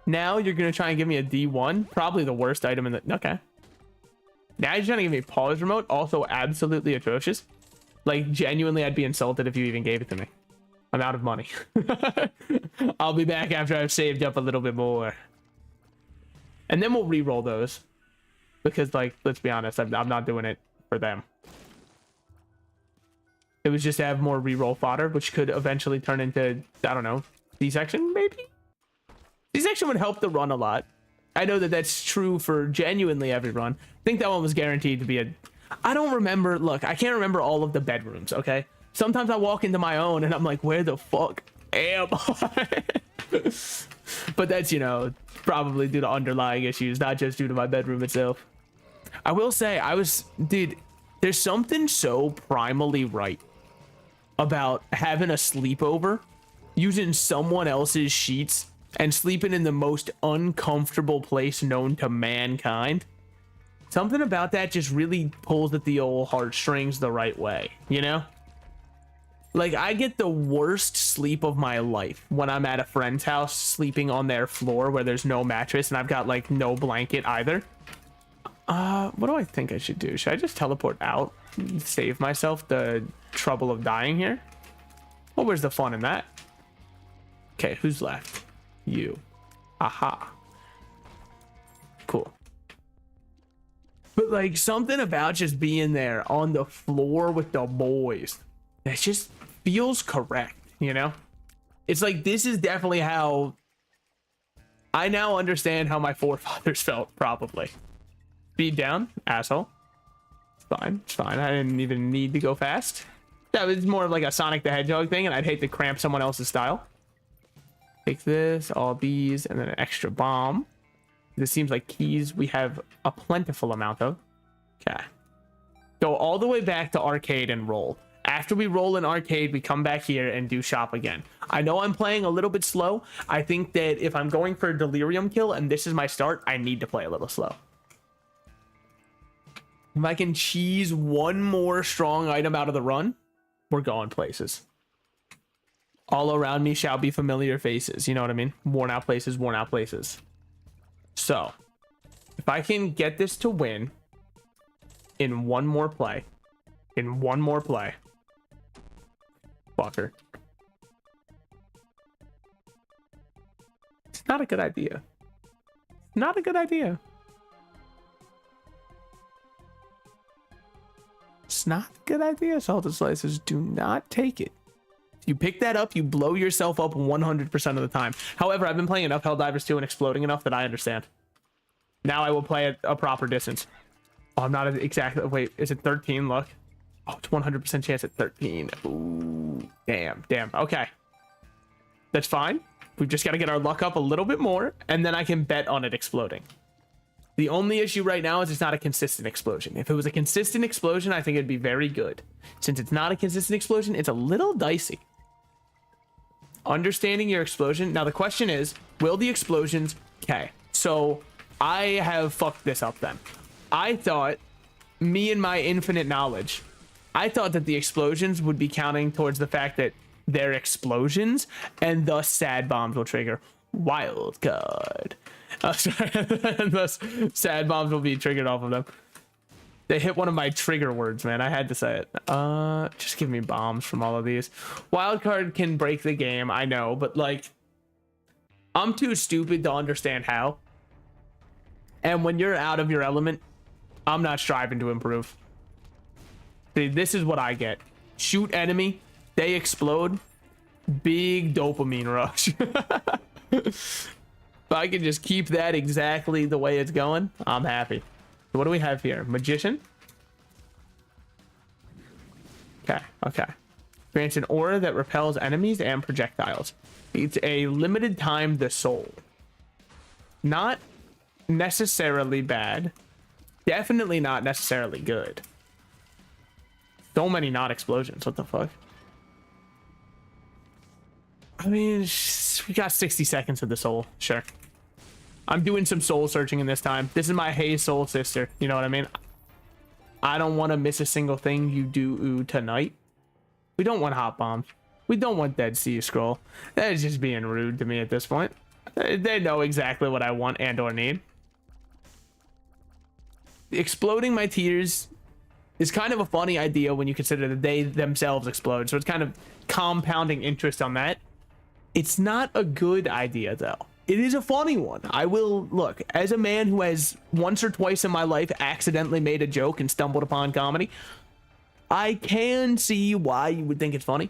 Now you're gonna try and give me a D1, probably the worst item in the, okay. Now you're trying to give me a pause remote, also absolutely atrocious. Like genuinely, I'd be insulted if you even gave it to me. I'm out of money. I'll be back after I've saved up a little bit more. And then we'll re-roll those. Because, like, let's be honest, I'm not doing it for them. It was just to have more re-roll fodder, which could eventually turn into, I don't know, C-section, maybe? C-section would help the run a lot. I know that that's true for genuinely every run. I think that one was guaranteed to be a... I don't remember... Look, I can't remember all of the bedrooms, okay? Sometimes I walk into my own and I'm like, where the fuck am I? But that's, you know, probably due to underlying issues, not just due to my bedroom itself. I will say, dude, there's something so primally right about having a sleepover, using someone else's sheets, and sleeping in the most uncomfortable place known to mankind. Something about that just really pulls at the old heartstrings the right way, you know? Like, I get the worst sleep of my life when I'm at a friend's house sleeping on their floor where there's no mattress and I've got, like, no blanket either. What do I think I should do? Should I just teleport out and save myself the trouble of dying here? Well, where's the fun in that? Okay, who's left? You. Aha. Cool. But, like, something about just being there on the floor with the boys, it just feels correct, you know? It's like, this is definitely how I now understand how my forefathers felt, probably. Speed down, asshole. It's fine, it's fine. I didn't even need to go fast. That was more of like a Sonic the Hedgehog thing, and I'd hate to cramp someone else's style. Take this, all these, and then an extra bomb. This seems like keys we have a plentiful amount of. Okay. Go all the way back to arcade and roll. After we roll in arcade, we come back here and do shop again. I know I'm playing a little bit slow. I think that if I'm going for a delirium kill and this is my start, I need to play a little slow. If I can cheese one more strong item out of the run, we're going places. All around me shall be familiar faces. You know what I mean? Worn out places, worn out places. So, if I can get this to win in one more play, fucker. It's not a good idea. Not a good idea. It's not a good idea, salted slices. Do not take it. If you pick that up, you blow yourself up 100% of the time. However, I've been playing enough Helldivers 2 and exploding enough that I understand. Now I will play at a proper distance. Oh, I'm not exactly... Wait, is it 13? Look. Oh, it's 100% chance at 13. Ooh, damn. Okay. That's fine. We've just got to get our luck up a little bit more, and then I can bet on it exploding. The only issue right now is it's not a consistent explosion. If it was a consistent explosion, I think it'd be very good. Since it's not a consistent explosion, it's a little dicey. Understanding your explosion. Now, the question is, will the explosions... Okay, so I have fucked this up then. I thought, me and my infinite knowledge, I thought that the explosions would be counting towards the fact that they're explosions, and thus sad bombs will trigger. Wild card. And thus sad bombs will be triggered off of them. They hit one of my trigger words, man. I had to say it. Just give me bombs from all of these. Wild card can break the game, I know, but like, I'm too stupid to understand how. And when you're out of your element, I'm not striving to improve. See, this is what I get. Shoot enemy, they explode. Big dopamine rush. If I can just keep that exactly the way it's going, I'm happy. So what do we have here? Magician? Okay. Grants an aura that repels enemies and projectiles. It's a limited time the soul. Not necessarily bad. Definitely not necessarily good. So many not explosions. What the fuck? I mean, we got 60 seconds of the soul. Sure. I'm doing some soul searching in this time. This is my hey soul sister. You know what I mean? I don't want to miss a single thing you do tonight. We don't want hot bombs. We don't want Dead Sea Scroll. That is just being rude to me at this point. They know exactly what I want and or need. Exploding my tears is kind of a funny idea when you consider that they themselves explode. So it's kind of compounding interest on that. It's not a good idea though. It is a funny one. I will look, as a man who has once or twice in my life accidentally made a joke and stumbled upon comedy, I can see why you would think it's funny.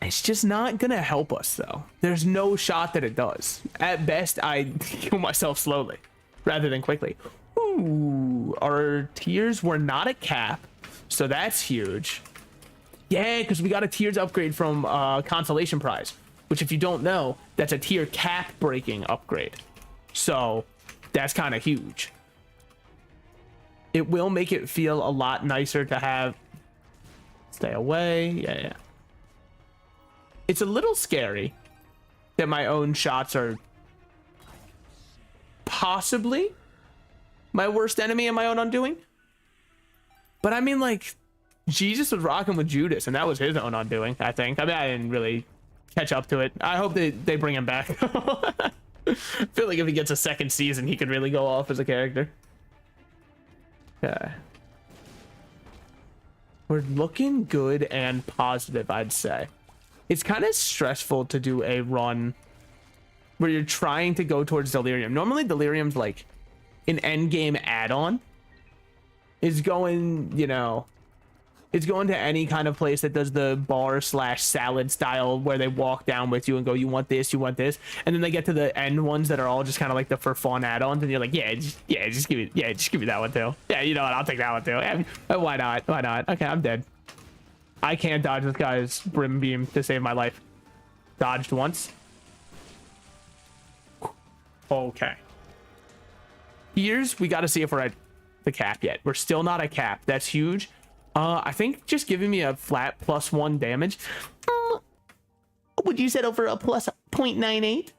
It's just not gonna help us though. There's no shot that it does. At best, I kill myself slowly rather than quickly. Ooh, our tiers were not a cap, so that's huge. Yeah, because we got a tiers upgrade from Consolation Prize, which if you don't know, that's a tier cap breaking upgrade. So that's kind of huge. It will make it feel a lot nicer to have. Stay away. Yeah. It's a little scary that my own shots are possibly my worst enemy and my own undoing. But I mean, like, Jesus was rocking with Judas, and that was his own undoing, I think. I mean, I didn't really catch up to it. I hope they bring him back. I feel like if he gets a second season, he could really go off as a character. Okay. We're looking good and positive, I'd say. It's kind of stressful to do a run where you're trying to go towards Delirium. Normally, Delirium's like an endgame add-on. Is going, you know, it's going to any kind of place that does the bar / salad style where they walk down with you and go, you want this, and then they get to the end ones that are all just kind of like the for fun add-ons, and you're like, just give me that one too. Yeah, you know what, I'll take that one too. Yeah, why not? Okay, I'm dead. I can't dodge this guy's brim beam to save my life. Dodged once. Okay. Here's, we got to see if we're at the cap yet. We're still not at cap. That's huge. I think just giving me a flat +1 damage. Would you settle for a plus 0.98?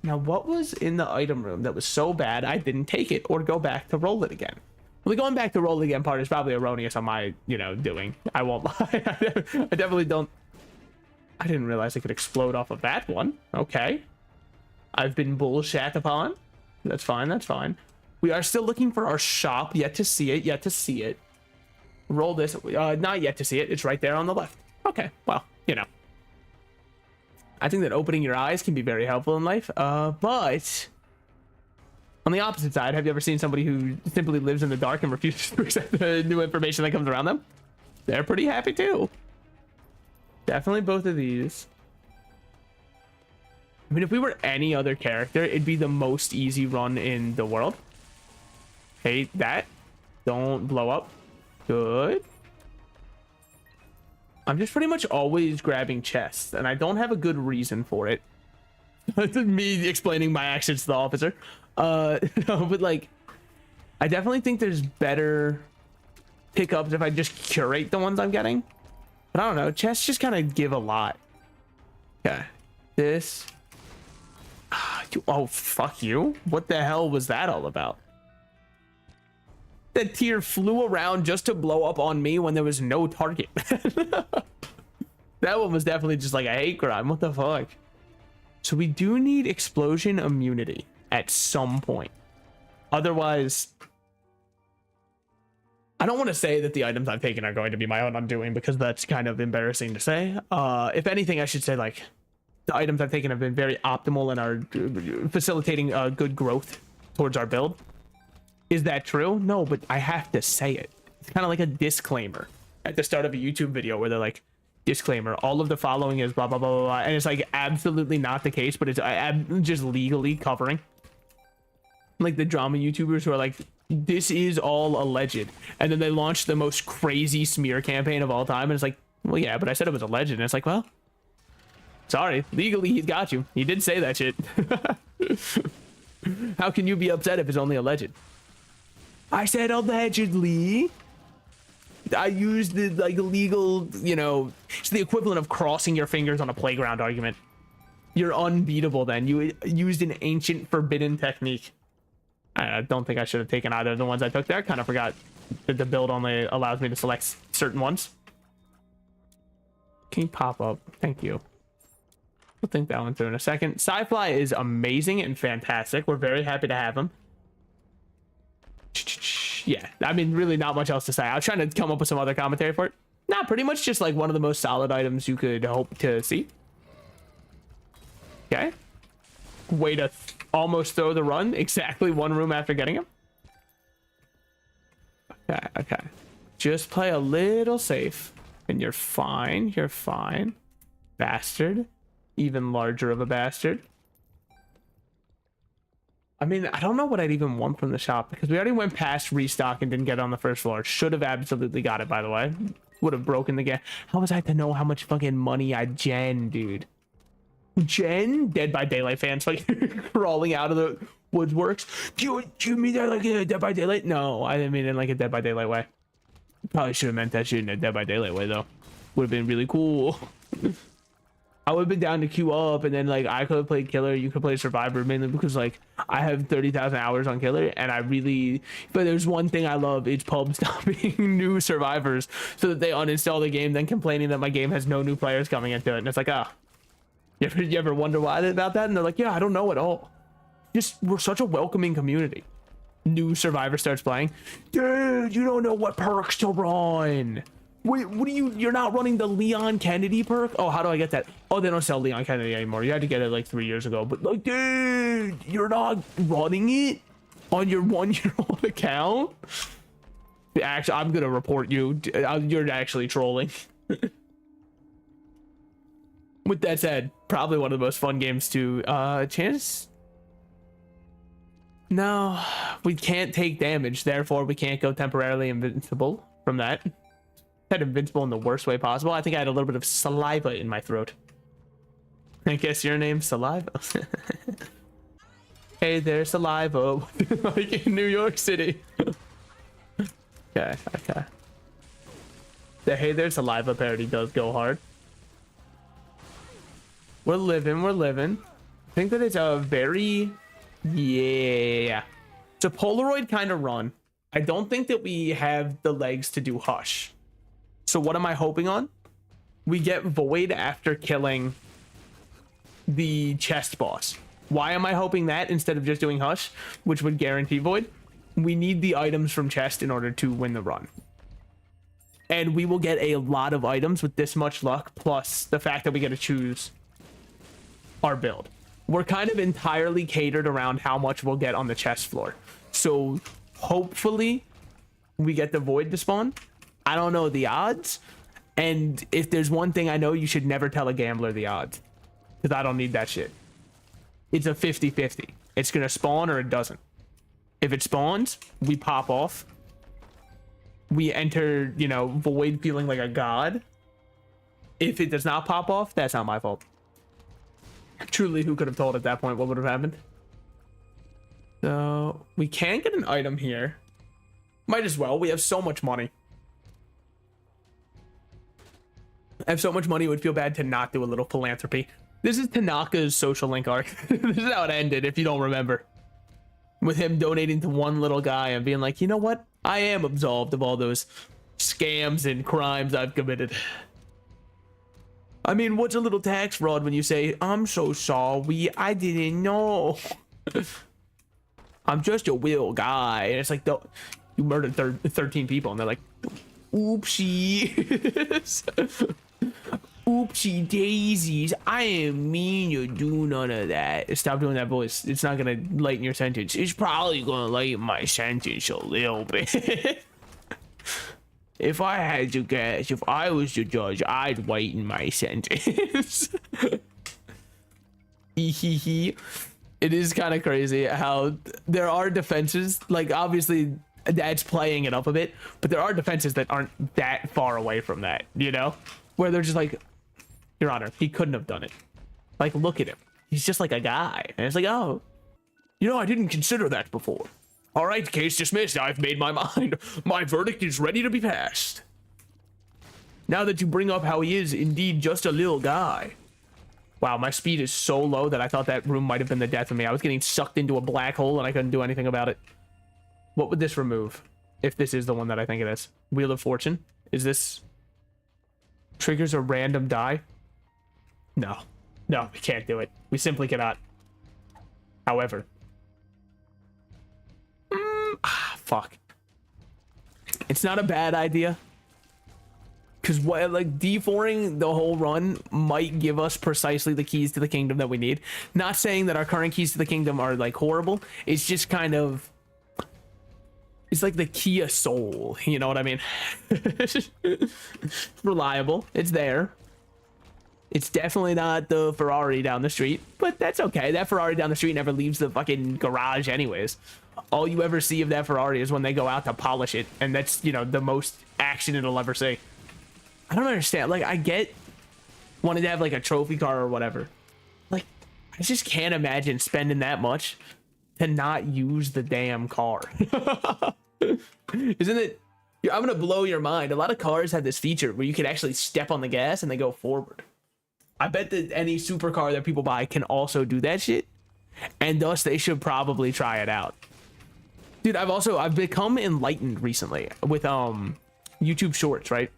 Now, what was in the item room that was so bad I didn't take it or go back to roll it again? Well, the going back to roll it again part is probably erroneous on my, doing. I won't lie. I definitely don't. I didn't realize I could explode off of that one. Okay. I've been bullshat upon. That's fine. That's fine. We are still looking for our shop. Yet to see it. Roll this. Not yet to see it. It's right there on the left. Okay. Well, I think that opening your eyes can be very helpful in life. But on the opposite side, have you ever seen somebody who simply lives in the dark and refuses to accept the new information that comes around them? They're pretty happy too. Definitely both of these. I mean, if we were any other character, it'd be the most easy run in the world. Hate that. Don't blow up. Good. I'm just pretty much always grabbing chests, and I don't have a good reason for it. Me explaining my actions to the officer. No, but like, I definitely think there's better pickups if I just curate the ones I'm getting. But I don't know, chests just kind of give a lot. Okay, this. Oh, fuck you. What the hell was that all about? That tier flew around just to blow up on me when there was no target. That one was definitely just like a hate crime. What the fuck? So we do need explosion immunity at some point. Otherwise, I don't want to say that the items I've taken are going to be my own undoing, because that's kind of embarrassing to say. If anything, I should say like the items I've taken have been very optimal and are facilitating good growth towards our build. Is that true? No, but I have to say it. It's kind of like a disclaimer at the start of a YouTube video where they're like, disclaimer, all of the following is blah, blah, blah, blah, blah. And it's like absolutely not the case, but it's I'm just legally covering. Like the drama YouTubers who are like, this is all alleged. And then they launch the most crazy smear campaign of all time. And it's like, well, yeah, but I said it was alleged. And it's like, well, sorry, legally he's got you. He did say that shit. How can you be upset if it's only alleged? I said allegedly. I used the like legal, it's the equivalent of crossing your fingers on a playground argument. You're unbeatable then. You used an ancient forbidden technique. I don't think I should have taken either of the ones I took there. Kind of forgot that the build only allows me to select certain ones. Can you pop up? Thank you. We'll think that one through in a second. Sci-Fly is amazing and fantastic. We're very happy to have him. Yeah, I mean, really not much else to say. I was trying to come up with some other commentary for it. Nah, pretty much just like one of the most solid items you could hope to see. Okay. Way to almost throw the run. Exactly one room after getting him. Okay, okay. Just play a little safe. And you're fine. You're fine. Bastard. Even larger of a bastard. I mean, I don't know what I'd even want from the shop because we already went past restock and didn't get it on the first floor. Should have absolutely got it, by the way. Would have broken the game. How was I to know how much fucking money I gen, dude? Gen? Dead by Daylight fans like crawling out of the woodworks. Do you mean that like a Dead by Daylight? No, I didn't mean it in like a Dead by Daylight way. Probably should have meant that shit in a Dead by Daylight way though. Would have been really cool. I would have been down to queue up and then like I could have played Killer, you could play Survivor, mainly because like I have 30,000 hours on Killer and I really, but there's one thing I love, it's pub stopping new survivors so that they uninstall the game, then complaining that my game has no new players coming into it. And it's like, ah, you ever wonder why about that? And they're like, yeah, I don't know at all. Just, we're such a welcoming community. New survivor starts playing. Dude, you don't know what perks to run. Wait, what are you're not running the Leon Kennedy perk? Oh, how do I get that? Oh, they don't sell Leon Kennedy anymore. You had to get it like 3 years ago. But like, dude, you're not running it on your 1-year-old account? Actually, I'm going to report you. You're actually trolling. With that said, probably one of the most fun games to chance. No, we can't take damage. Therefore, we can't go temporarily invincible from that. Had invincible in the worst way possible. I think I had a little bit of saliva in my throat. I guess your name's Saliva. Hey there, Saliva. Like in New York City. Okay, okay. The Hey there, Saliva parody does go hard. We're living, we're living. I think that it's a very... Yeah. It's a Polaroid kind of run. I don't think that we have the legs to do Hush. So what am I hoping on? We get Void after killing the chest boss. Why am I hoping that instead of just doing Hush, which would guarantee Void? We need the items from chest in order to win the run. And we will get a lot of items with this much luck, plus the fact that we get to choose our build. We're kind of entirely catered around how much we'll get on the chest floor. So hopefully we get the Void to spawn. I don't know the odds, and if there's one thing I know, you should never tell a gambler the odds, because I don't need that shit. It's a 50-50. It's gonna spawn or it doesn't. If it spawns, we pop off. We enter, you know, Void feeling like a god. If it does not pop off, that's not my fault. Truly, who could have told at that point what would have happened? So we can get an item here. Might as well. We have so much money. I have so much money, it would feel bad to not do a little philanthropy. This is Tanaka's social link arc. This is how it ended, if you don't remember. With him donating to one little guy and being like, you know what? I am absolved of all those scams and crimes I've committed. I mean, what's a little tax fraud when you say, I'm so sorry, I didn't know. I'm just a real guy. And it's like, you murdered 13 people, and they're like, oopsie. Oopsie daisies, I didn't mean to do none of that. Stop doing that voice. It's not gonna lighten your sentence. It's probably gonna lighten my sentence a little bit. If I had to guess, if I was the judge, I'd lighten my sentence. It is kind of crazy how there are defenses, like obviously that's playing it up a bit, but there are defenses that aren't that far away from that, you know, where they're just like, Your Honor, he couldn't have done it. Like, look at him. He's just like a guy. And it's like, oh, you know, I didn't consider that before. All right, case dismissed. I've made my mind. My verdict is ready to be passed. Now that you bring up how he is indeed just a little guy. Wow, my speed is so low that I thought that room might have been the death of me. I was getting sucked into a black hole and I couldn't do anything about it. What would this remove? If this is the one that I think it is. Wheel of Fortune. Is this... triggers a random die? No. No, we can't do it. We simply cannot. However. Fuck. It's not a bad idea. Because what, like, D4ing the whole run might give us precisely the keys to the kingdom that we need. Not saying that our current keys to the kingdom are, like, horrible. It's just kind of... it's like the key of soul. You know what I mean? Reliable. It's there. It's definitely not the Ferrari down the street. But that's okay. That Ferrari down the street never leaves the fucking garage anyways. All you ever see of that Ferrari is when they go out to polish it. And that's, you know, the most action it'll ever see. I don't understand. Like, I get wanting to have, like, a trophy car or whatever. Like, I just can't imagine spending that much to not use the damn car. Isn't it? I'm going to blow your mind. A lot of cars have this feature where you can actually step on the gas and they go forward. I bet that any supercar that people buy can also do that shit. And thus, they should probably try it out. Dude, I've become enlightened recently with YouTube Shorts, right?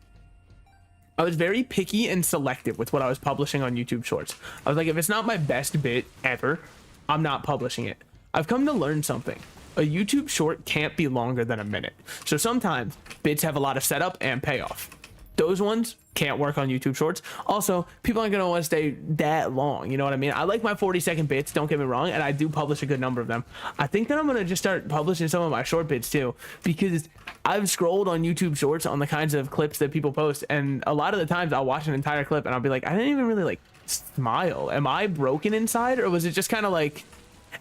I was very picky and selective with what I was publishing on YouTube Shorts. I was like, if it's not my best bit ever, I'm not publishing it. I've come to learn something. A YouTube short can't be longer than a minute. So sometimes bits have a lot of setup and payoff. Those ones can't work on YouTube Shorts. Also, people aren't going to want to stay that long. You know what I mean? I like my 40-second bits, don't get me wrong, and I do publish a good number of them. I think that I'm going to just start publishing some of my short bits too, because I've scrolled on YouTube Shorts on the kinds of clips that people post, and a lot of the times I'll watch an entire clip and I'll be like, I didn't even really like smile. Am I broken inside, or was it just kind of like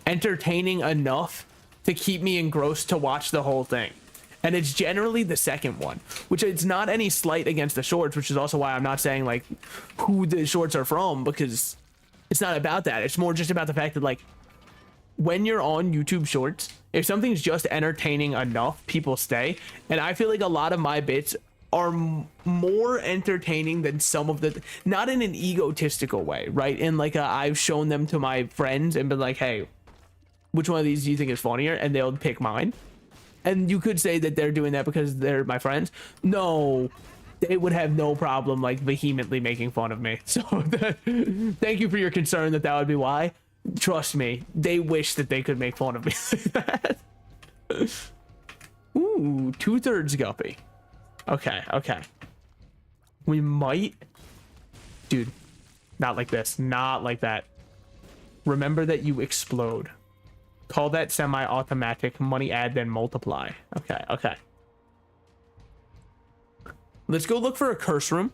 entertaining enough to keep me engrossed to watch the whole thing? And it's generally the second one, which it's not any slight against the shorts, which is also why I'm not saying like who the shorts are from, because it's not about that. It's more just about the fact that, like, when you're on YouTube Shorts, if something's just entertaining enough, people stay. And I feel like a lot of my bits are more entertaining than some of the, not in an egotistical way, right? In like I've shown them to my friends and been like, hey, which one of these do you think is funnier? And they'll pick mine. And you could say that they're doing that because they're my friends. No, they would have no problem like vehemently making fun of me. So thank you for your concern that would be why. Trust me, they wish that they could make fun of me like that. Ooh, 2/3 guppy. Okay, okay. We might... Dude, not like this. Not like that. Remember that you explode. Call that semi-automatic money add then multiply. Okay, okay. Let's go look for a curse room,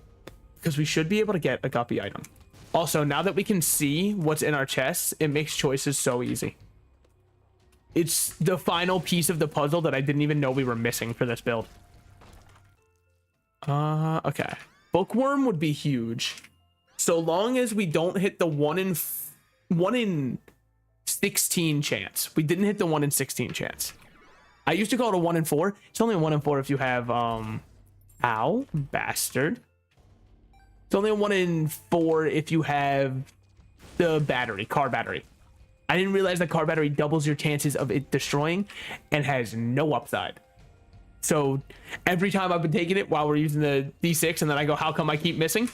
because we should be able to get a guppy item. Also, now that we can see what's in our chests, it makes choices so easy. It's the final piece of the puzzle that I didn't even know we were missing for this build. Okay. Bookworm would be huge. So long as we don't hit the 1 in 16 chance. We didn't hit the 1 in 16 chance. I used to call it a 1 in 4. It's only a 1 in 4 if you have, ow, bastard. It's only a 1 in 4 if you have the battery, car battery. I didn't realize that car battery doubles your chances of it destroying and has no upside. So every time I've been taking it while we're using the D6 and then I go, how come I keep missing?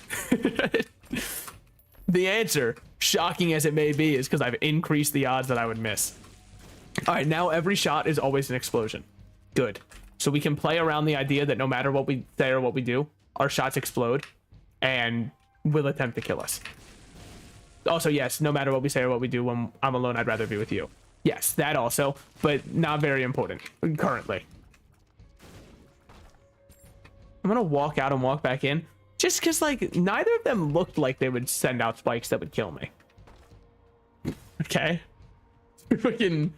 The answer, shocking as it may be, is because I've increased the odds that I would miss. All right, now every shot is always an explosion. Good. So we can play around the idea that no matter what we say or what we do, our shots explode and will attempt to kill us. Also, yes, no matter what we say or what we do, when I'm alone, I'd rather be with you. Yes, that also, but not very important currently. I'm gonna walk out and walk back in. Just because, like, neither of them looked like they would send out spikes that would kill me. Okay. Freaking,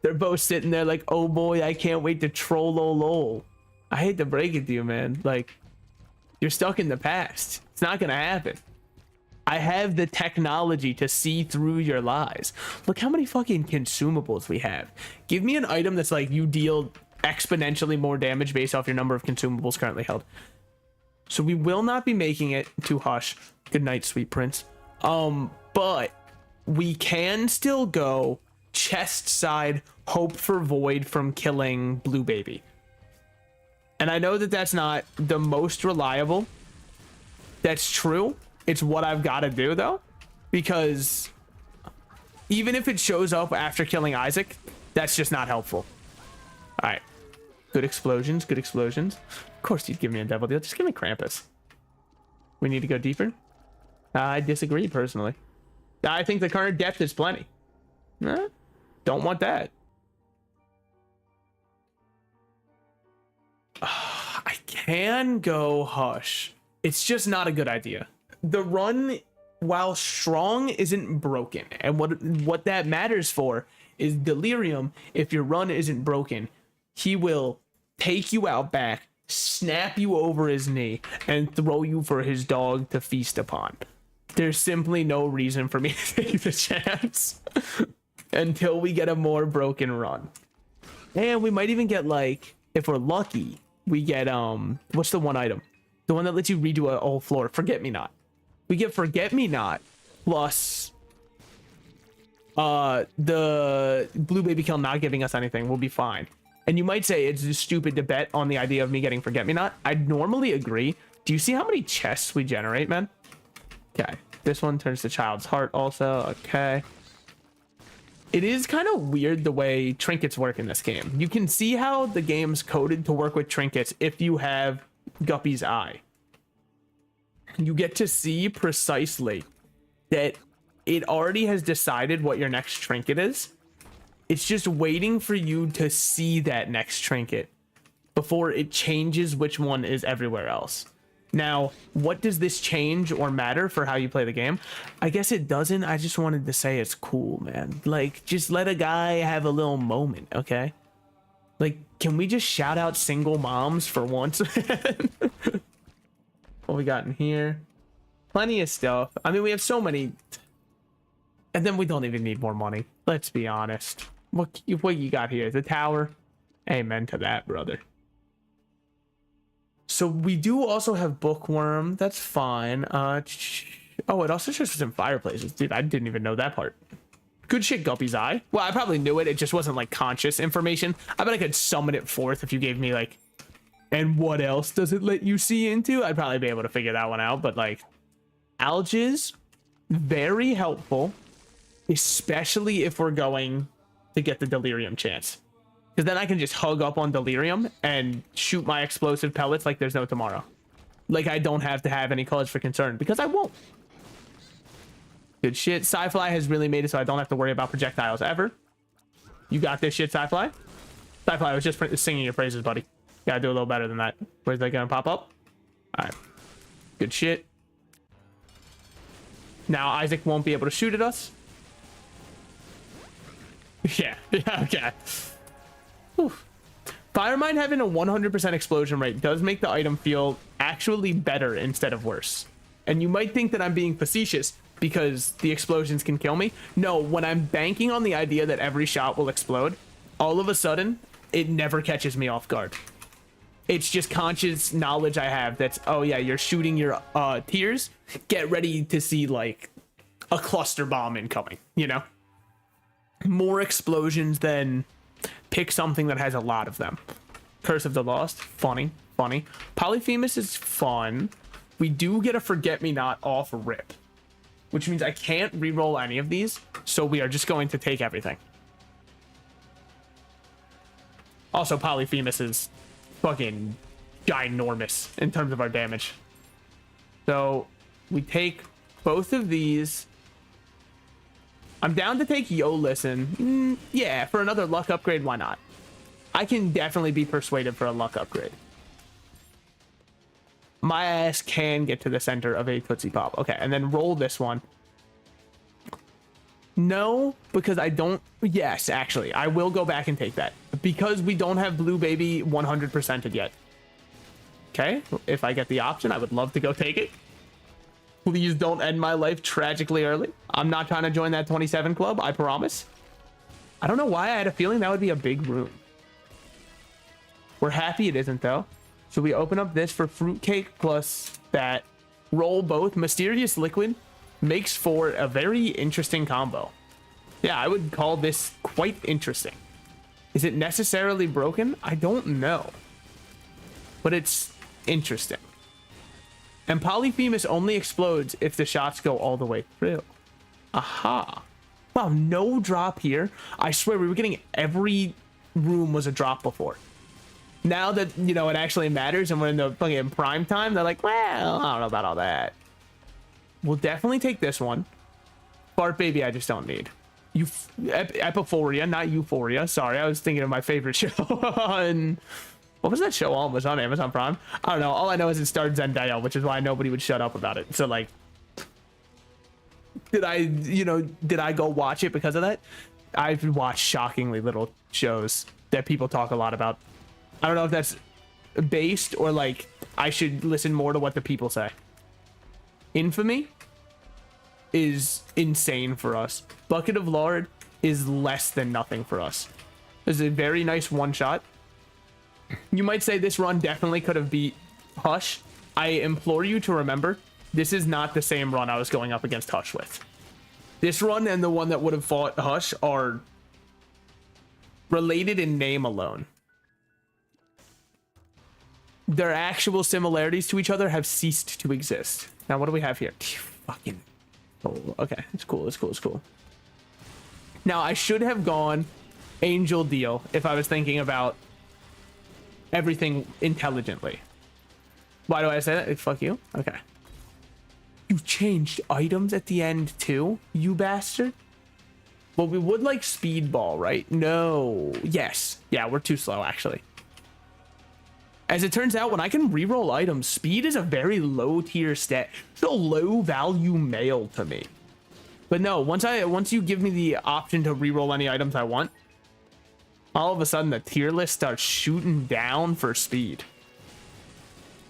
they're both sitting there like, oh boy, I can't wait to troll lol. I hate to break it to you, man. Like, you're stuck in the past. It's not gonna happen. I have the technology to see through your lies. Look how many fucking consumables we have. Give me an item that's like, you deal exponentially more damage based off your number of consumables currently held. So we will not be making it to Hush. Good night, sweet prince. But but we can still go chest side, hope for void from killing blue baby. And I know that that's not the most reliable. That's true. It's what I've got to do though, because even if it shows up after killing Isaac, that's just not helpful. All right. Good explosions. Good explosions. Of course you'd give me a devil deal. Just give me Krampus. We need to go deeper. I disagree personally. I think the current depth is plenty. Don't want that. I can go Hush. It's just not a good idea. The run, while strong, isn't broken. And what that matters for is Delirium. If your run isn't broken, he will take you out back, snap you over his knee, and throw you for his dog to feast upon. There's simply no reason for me to take the chance until we get a more broken run. And we might even get, like, if we're lucky, we get, what's the one item? The one that lets you redo a whole floor. Forget Me Not. We get Forget Me Not plus the blue baby kill not giving us anything. We'll be fine. And you might say it's just stupid to bet on the idea of me getting Forget Me Not. I'd normally agree. Do you see how many chests we generate, man? Okay. This one turns to Child's Heart also. Okay. It is kind of weird the way trinkets work in this game. You can see how the game's coded to work with trinkets if you have Guppy's Eye. You get to see precisely that it already has decided what your next trinket is. It's just waiting for you to see that next trinket before it changes which one is everywhere else. Now, what does this change or matter for how you play the game? I guess it doesn't. I just wanted to say it's cool, man. Like, just let a guy have a little moment, okay? Like, can we just shout out single moms for once? What we got in here? Plenty of stuff. I mean, we have so many. And then we don't even need more money. Let's be honest. What you got here? The tower? Amen to that, brother. So we do also have Bookworm. That's fine. Oh, it also shows us in fireplaces. Dude, I didn't even know that part. Good shit, Guppy's Eye. Well, I probably knew it. It just wasn't, like, conscious information. I bet I could summon it forth if you gave me, like... And what else does it let you see into? I'd probably be able to figure that one out. But, like, Algiz, very helpful. Especially if we're going to get the Delirium chance. Because then I can just hug up on Delirium and shoot my explosive pellets like there's no tomorrow. Like, I don't have to have any cause for concern. Because I won't. Good shit. Sci-Fly has really made it so I don't have to worry about projectiles ever. You got this shit, Sci-Fly? Sci-Fly, I was just singing your praises, buddy. Gotta do a little better than that. Where's that gonna pop up? Alright. Good shit. Now Isaac won't be able to shoot at us. Yeah. Okay. Whew. Firemind having a 100% explosion rate does make the item feel actually better instead of worse. And you might think that I'm being facetious because the explosions can kill me. No, when I'm banking on the idea that every shot will explode, all of a sudden, it never catches me off guard. It's just conscious knowledge I have that's, oh yeah, you're shooting your tears. Get ready to see, like, a cluster bomb incoming, you know? More explosions than pick something that has a lot of them. Curse of the Lost, funny. Polyphemus is fun. We do get a Forget Me Not off rip, which means I can't re-roll any of these, so we are just going to take everything. Also, Polyphemus is fucking ginormous in terms of our damage. So we take both of these. I'm down to take Yo Listen. Yeah, for another luck upgrade, why not? I can definitely be persuaded for a luck upgrade. My ass can get to the center of a Tootsie Pop. Okay, and then roll this one. No, because I don't... Yes, actually, I will go back and take that. Because we don't have Blue Baby 100%ed yet. Okay, if I get the option, I would love to go take it. Please don't end my life tragically early. I'm not trying to join that 27 club, I promise. I don't know why I had a feeling that would be a big room. We're happy it isn't, though. So we open up this for fruitcake plus that. Roll both. Mysterious Liquid makes for a very interesting combo. Yeah, I would call this quite interesting. Is it necessarily broken? I don't know. But it's interesting. And Polyphemus only explodes if the shots go all the way through. Aha. Wow, no drop here. I swear we were getting every room was a drop before. Now that, you know, it actually matters and we're in the fucking prime time, they're like, well, I don't know about all that. We'll definitely take this one. Fart Baby, I just don't need. Epiphoria, not Euphoria. Sorry, I was thinking of my favorite show. And what was that show on? Was on Amazon Prime? I don't know. All I know is it starred Zendaya, which is why nobody would shut up about it. So, like, did I go watch it because of that? I've watched shockingly little shows that people talk a lot about. I don't know if that's based or like I should listen more to what the people say. Infamy is insane for us. Bucket of Lard is less than nothing for us. This is a very nice one shot. You might say this run definitely could have beat Hush. I implore you to remember, this is not the same run I was going up against Hush with. This run and the one that would have fought Hush are related in name alone. Their actual similarities to each other have ceased to exist. Now, what do we have here? Fucking... Oh, okay, it's cool, it's cool, it's cool. Now, I should have gone Angel Deal if I was thinking about everything intelligently. Why do I say that? Fuck you. Okay. You changed items at the end too, you bastard? Well, we would like Speedball, right? No. Yes. Yeah, we're too slow, actually. As it turns out, when I can reroll items, speed is a very low tier stat. It's a low value male to me. But no, once you give me the option to reroll any items I want, all of a sudden the tier list starts shooting down for speed.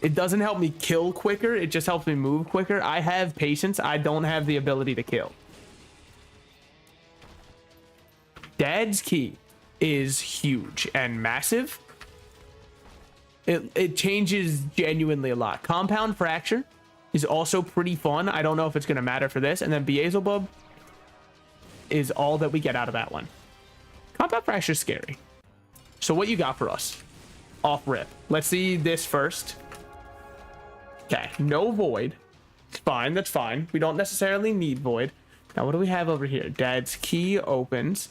It doesn't help me kill quicker, it just helps me move quicker. I have patience, I don't have the ability to kill. Dad's Key is huge and massive. It changes genuinely a lot. Compound Fracture is also pretty fun. I don't know if it's going to matter for this. And then Beelzebub is all that we get out of that one. Compound Fracture is scary. So what you got for us? Off rip. Let's see this first. Okay, no Void. It's fine, that's fine. We don't necessarily need Void. Now what do we have over here? Dad's Key opens.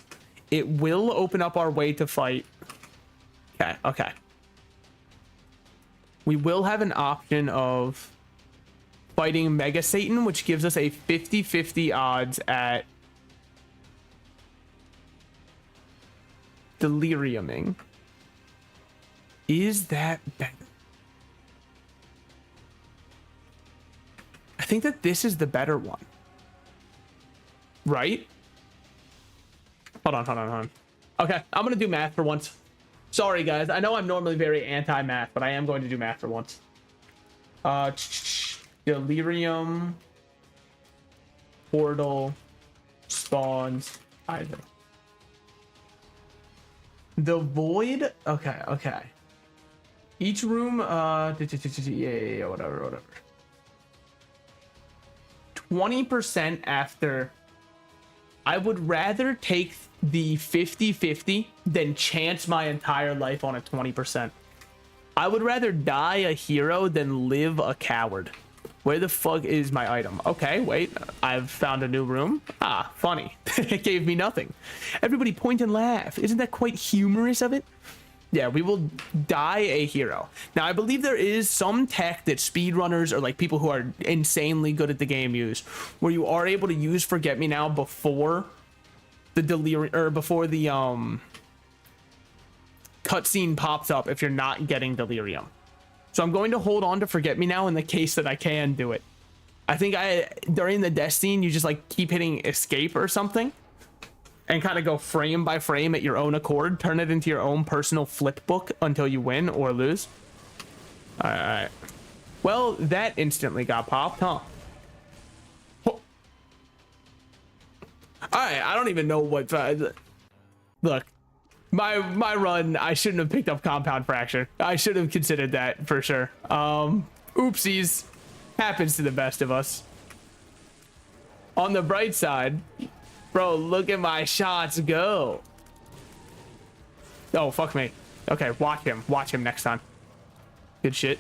It will open up our way to fight. Okay, okay. We will have an option of fighting Mega Satan, which gives us a 50-50 odds at Deliriuming. Is that better? I think that this is the better one. Right? Hold on. Okay, I'm gonna do math for once. Sorry, guys. I know I'm normally very anti-math, but I am going to do math for once. Delirium, Portal, Spawns, either. The Void. Okay. Each room. Yeah, whatever. 20% after. I would rather take the 50-50 than chance my entire life on a 20%. I would rather die a hero than live a coward. Where the fuck is my item? Okay, wait. I've found a new room. Ah, funny. It gave me nothing. Everybody point and laugh. Isn't that quite humorous of it? Yeah, we will die a hero. Now, I believe there is some tech that speedrunners or like people who are insanely good at the game use, where you are able to use Forget Me Now before the delirium or before the cutscene pops up if you're not getting delirium. So I'm going to hold on to Forget Me Now in the case that I can do it. I think during the death scene, you just like keep hitting escape or something and kind of go frame by frame at your own accord. Turn it into your own personal flip book until you win or lose. All right. Well, that instantly got popped, huh? All right. I don't even know what. Look, my run. I shouldn't have picked up Compound Fracture. I should have considered that for sure. Oopsies. Happens to the best of us. On the bright side, bro, look at my shots go. Oh, fuck me. Okay, watch him next time. Good shit.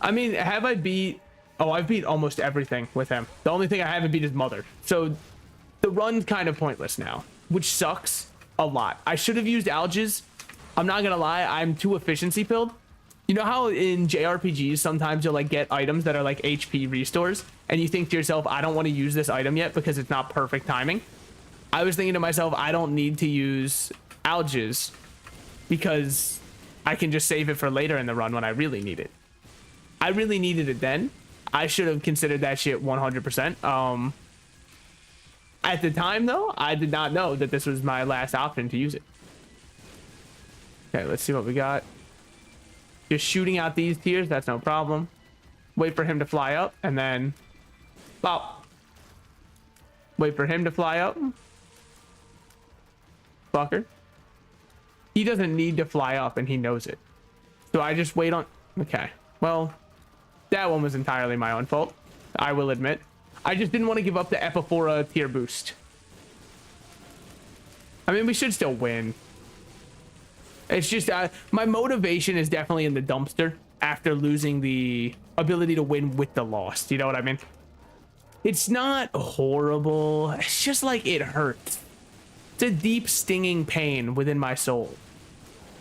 I mean, have I beat... Oh, I've beat almost everything with him. The only thing I haven't beat is Mother. So the run's kind of pointless now, which sucks a lot. I should have used Alges. I'm not gonna lie, I'm too efficiency pilled. You know how in JRPGs sometimes you'll like get items that are like HP restores and you think to yourself, I don't want to use this item yet because it's not perfect timing. I was thinking to myself, I don't need to use Alges because I can just save it for later in the run when I really need it. I really needed it then. I should have considered that shit 100%. At the time though, I did not know that this was my last option to use it. Okay, let's see what we got. Just shooting out these tiers, that's no problem. Wait for him to fly up and then pop. Wait for him to fly up. Fucker. He doesn't need to fly up and he knows it. So I just wait on... Okay, well, that one was entirely my own fault, I will admit. I just didn't want to give up the Epiphora tier boost. I mean, we should still win. It's just my motivation is definitely in the dumpster after losing the ability to win with the lost. You know what I mean? It's not horrible. It's just like it hurts. It's a deep stinging pain within my soul.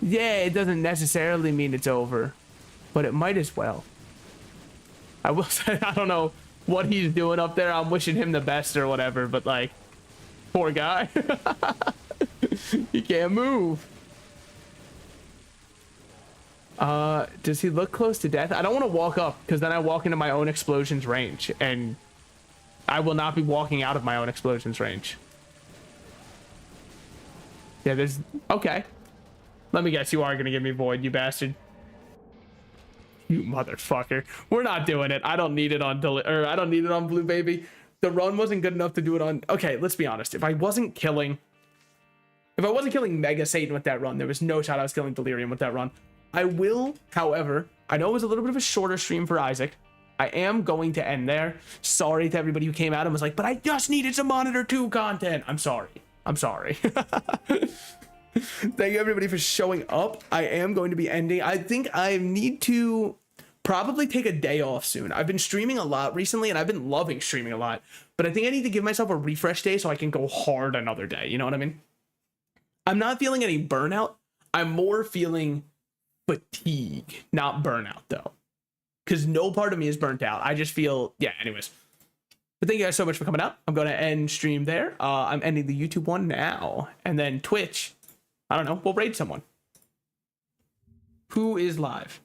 Yeah, it doesn't necessarily mean it's over, but it might as well. I will say, I don't know what he's doing up there. I'm wishing him the best or whatever, but like, poor guy. He can't move. Does he look close to death? I don't want to walk up because then I walk into my own explosion's range and I will not be walking out of my own explosion's range. Yeah, there's... Okay. Let me guess, you are going to give me void, you bastard. You motherfucker. We're not doing it. I don't need it on I don't need it on Blue Baby. The run wasn't good enough to do it on... Okay, let's be honest. If I wasn't killing Mega Satan with that run, there was no shot I was killing Delirium with that run. I will, however, I know it was a little bit of a shorter stream for Isaac. I am going to end there. Sorry to everybody who came out and was like, but I just needed some Monitor 2 content. I'm sorry. I'm sorry. Thank you everybody for showing up. I am going to be ending. I think I need to probably take a day off soon. I've been streaming a lot recently and I've been loving streaming a lot, but I think I need to give myself a refresh day so I can go hard another day. You know what I mean? I'm not feeling any burnout. I'm more feeling fatigue, not burnout though, because no part of me is burnt out. I just feel, yeah, anyways. But thank you guys so much for coming out. I'm going to end stream there. I'm ending the YouTube one now, and then Twitch, I don't know, we'll raid someone. Who is live?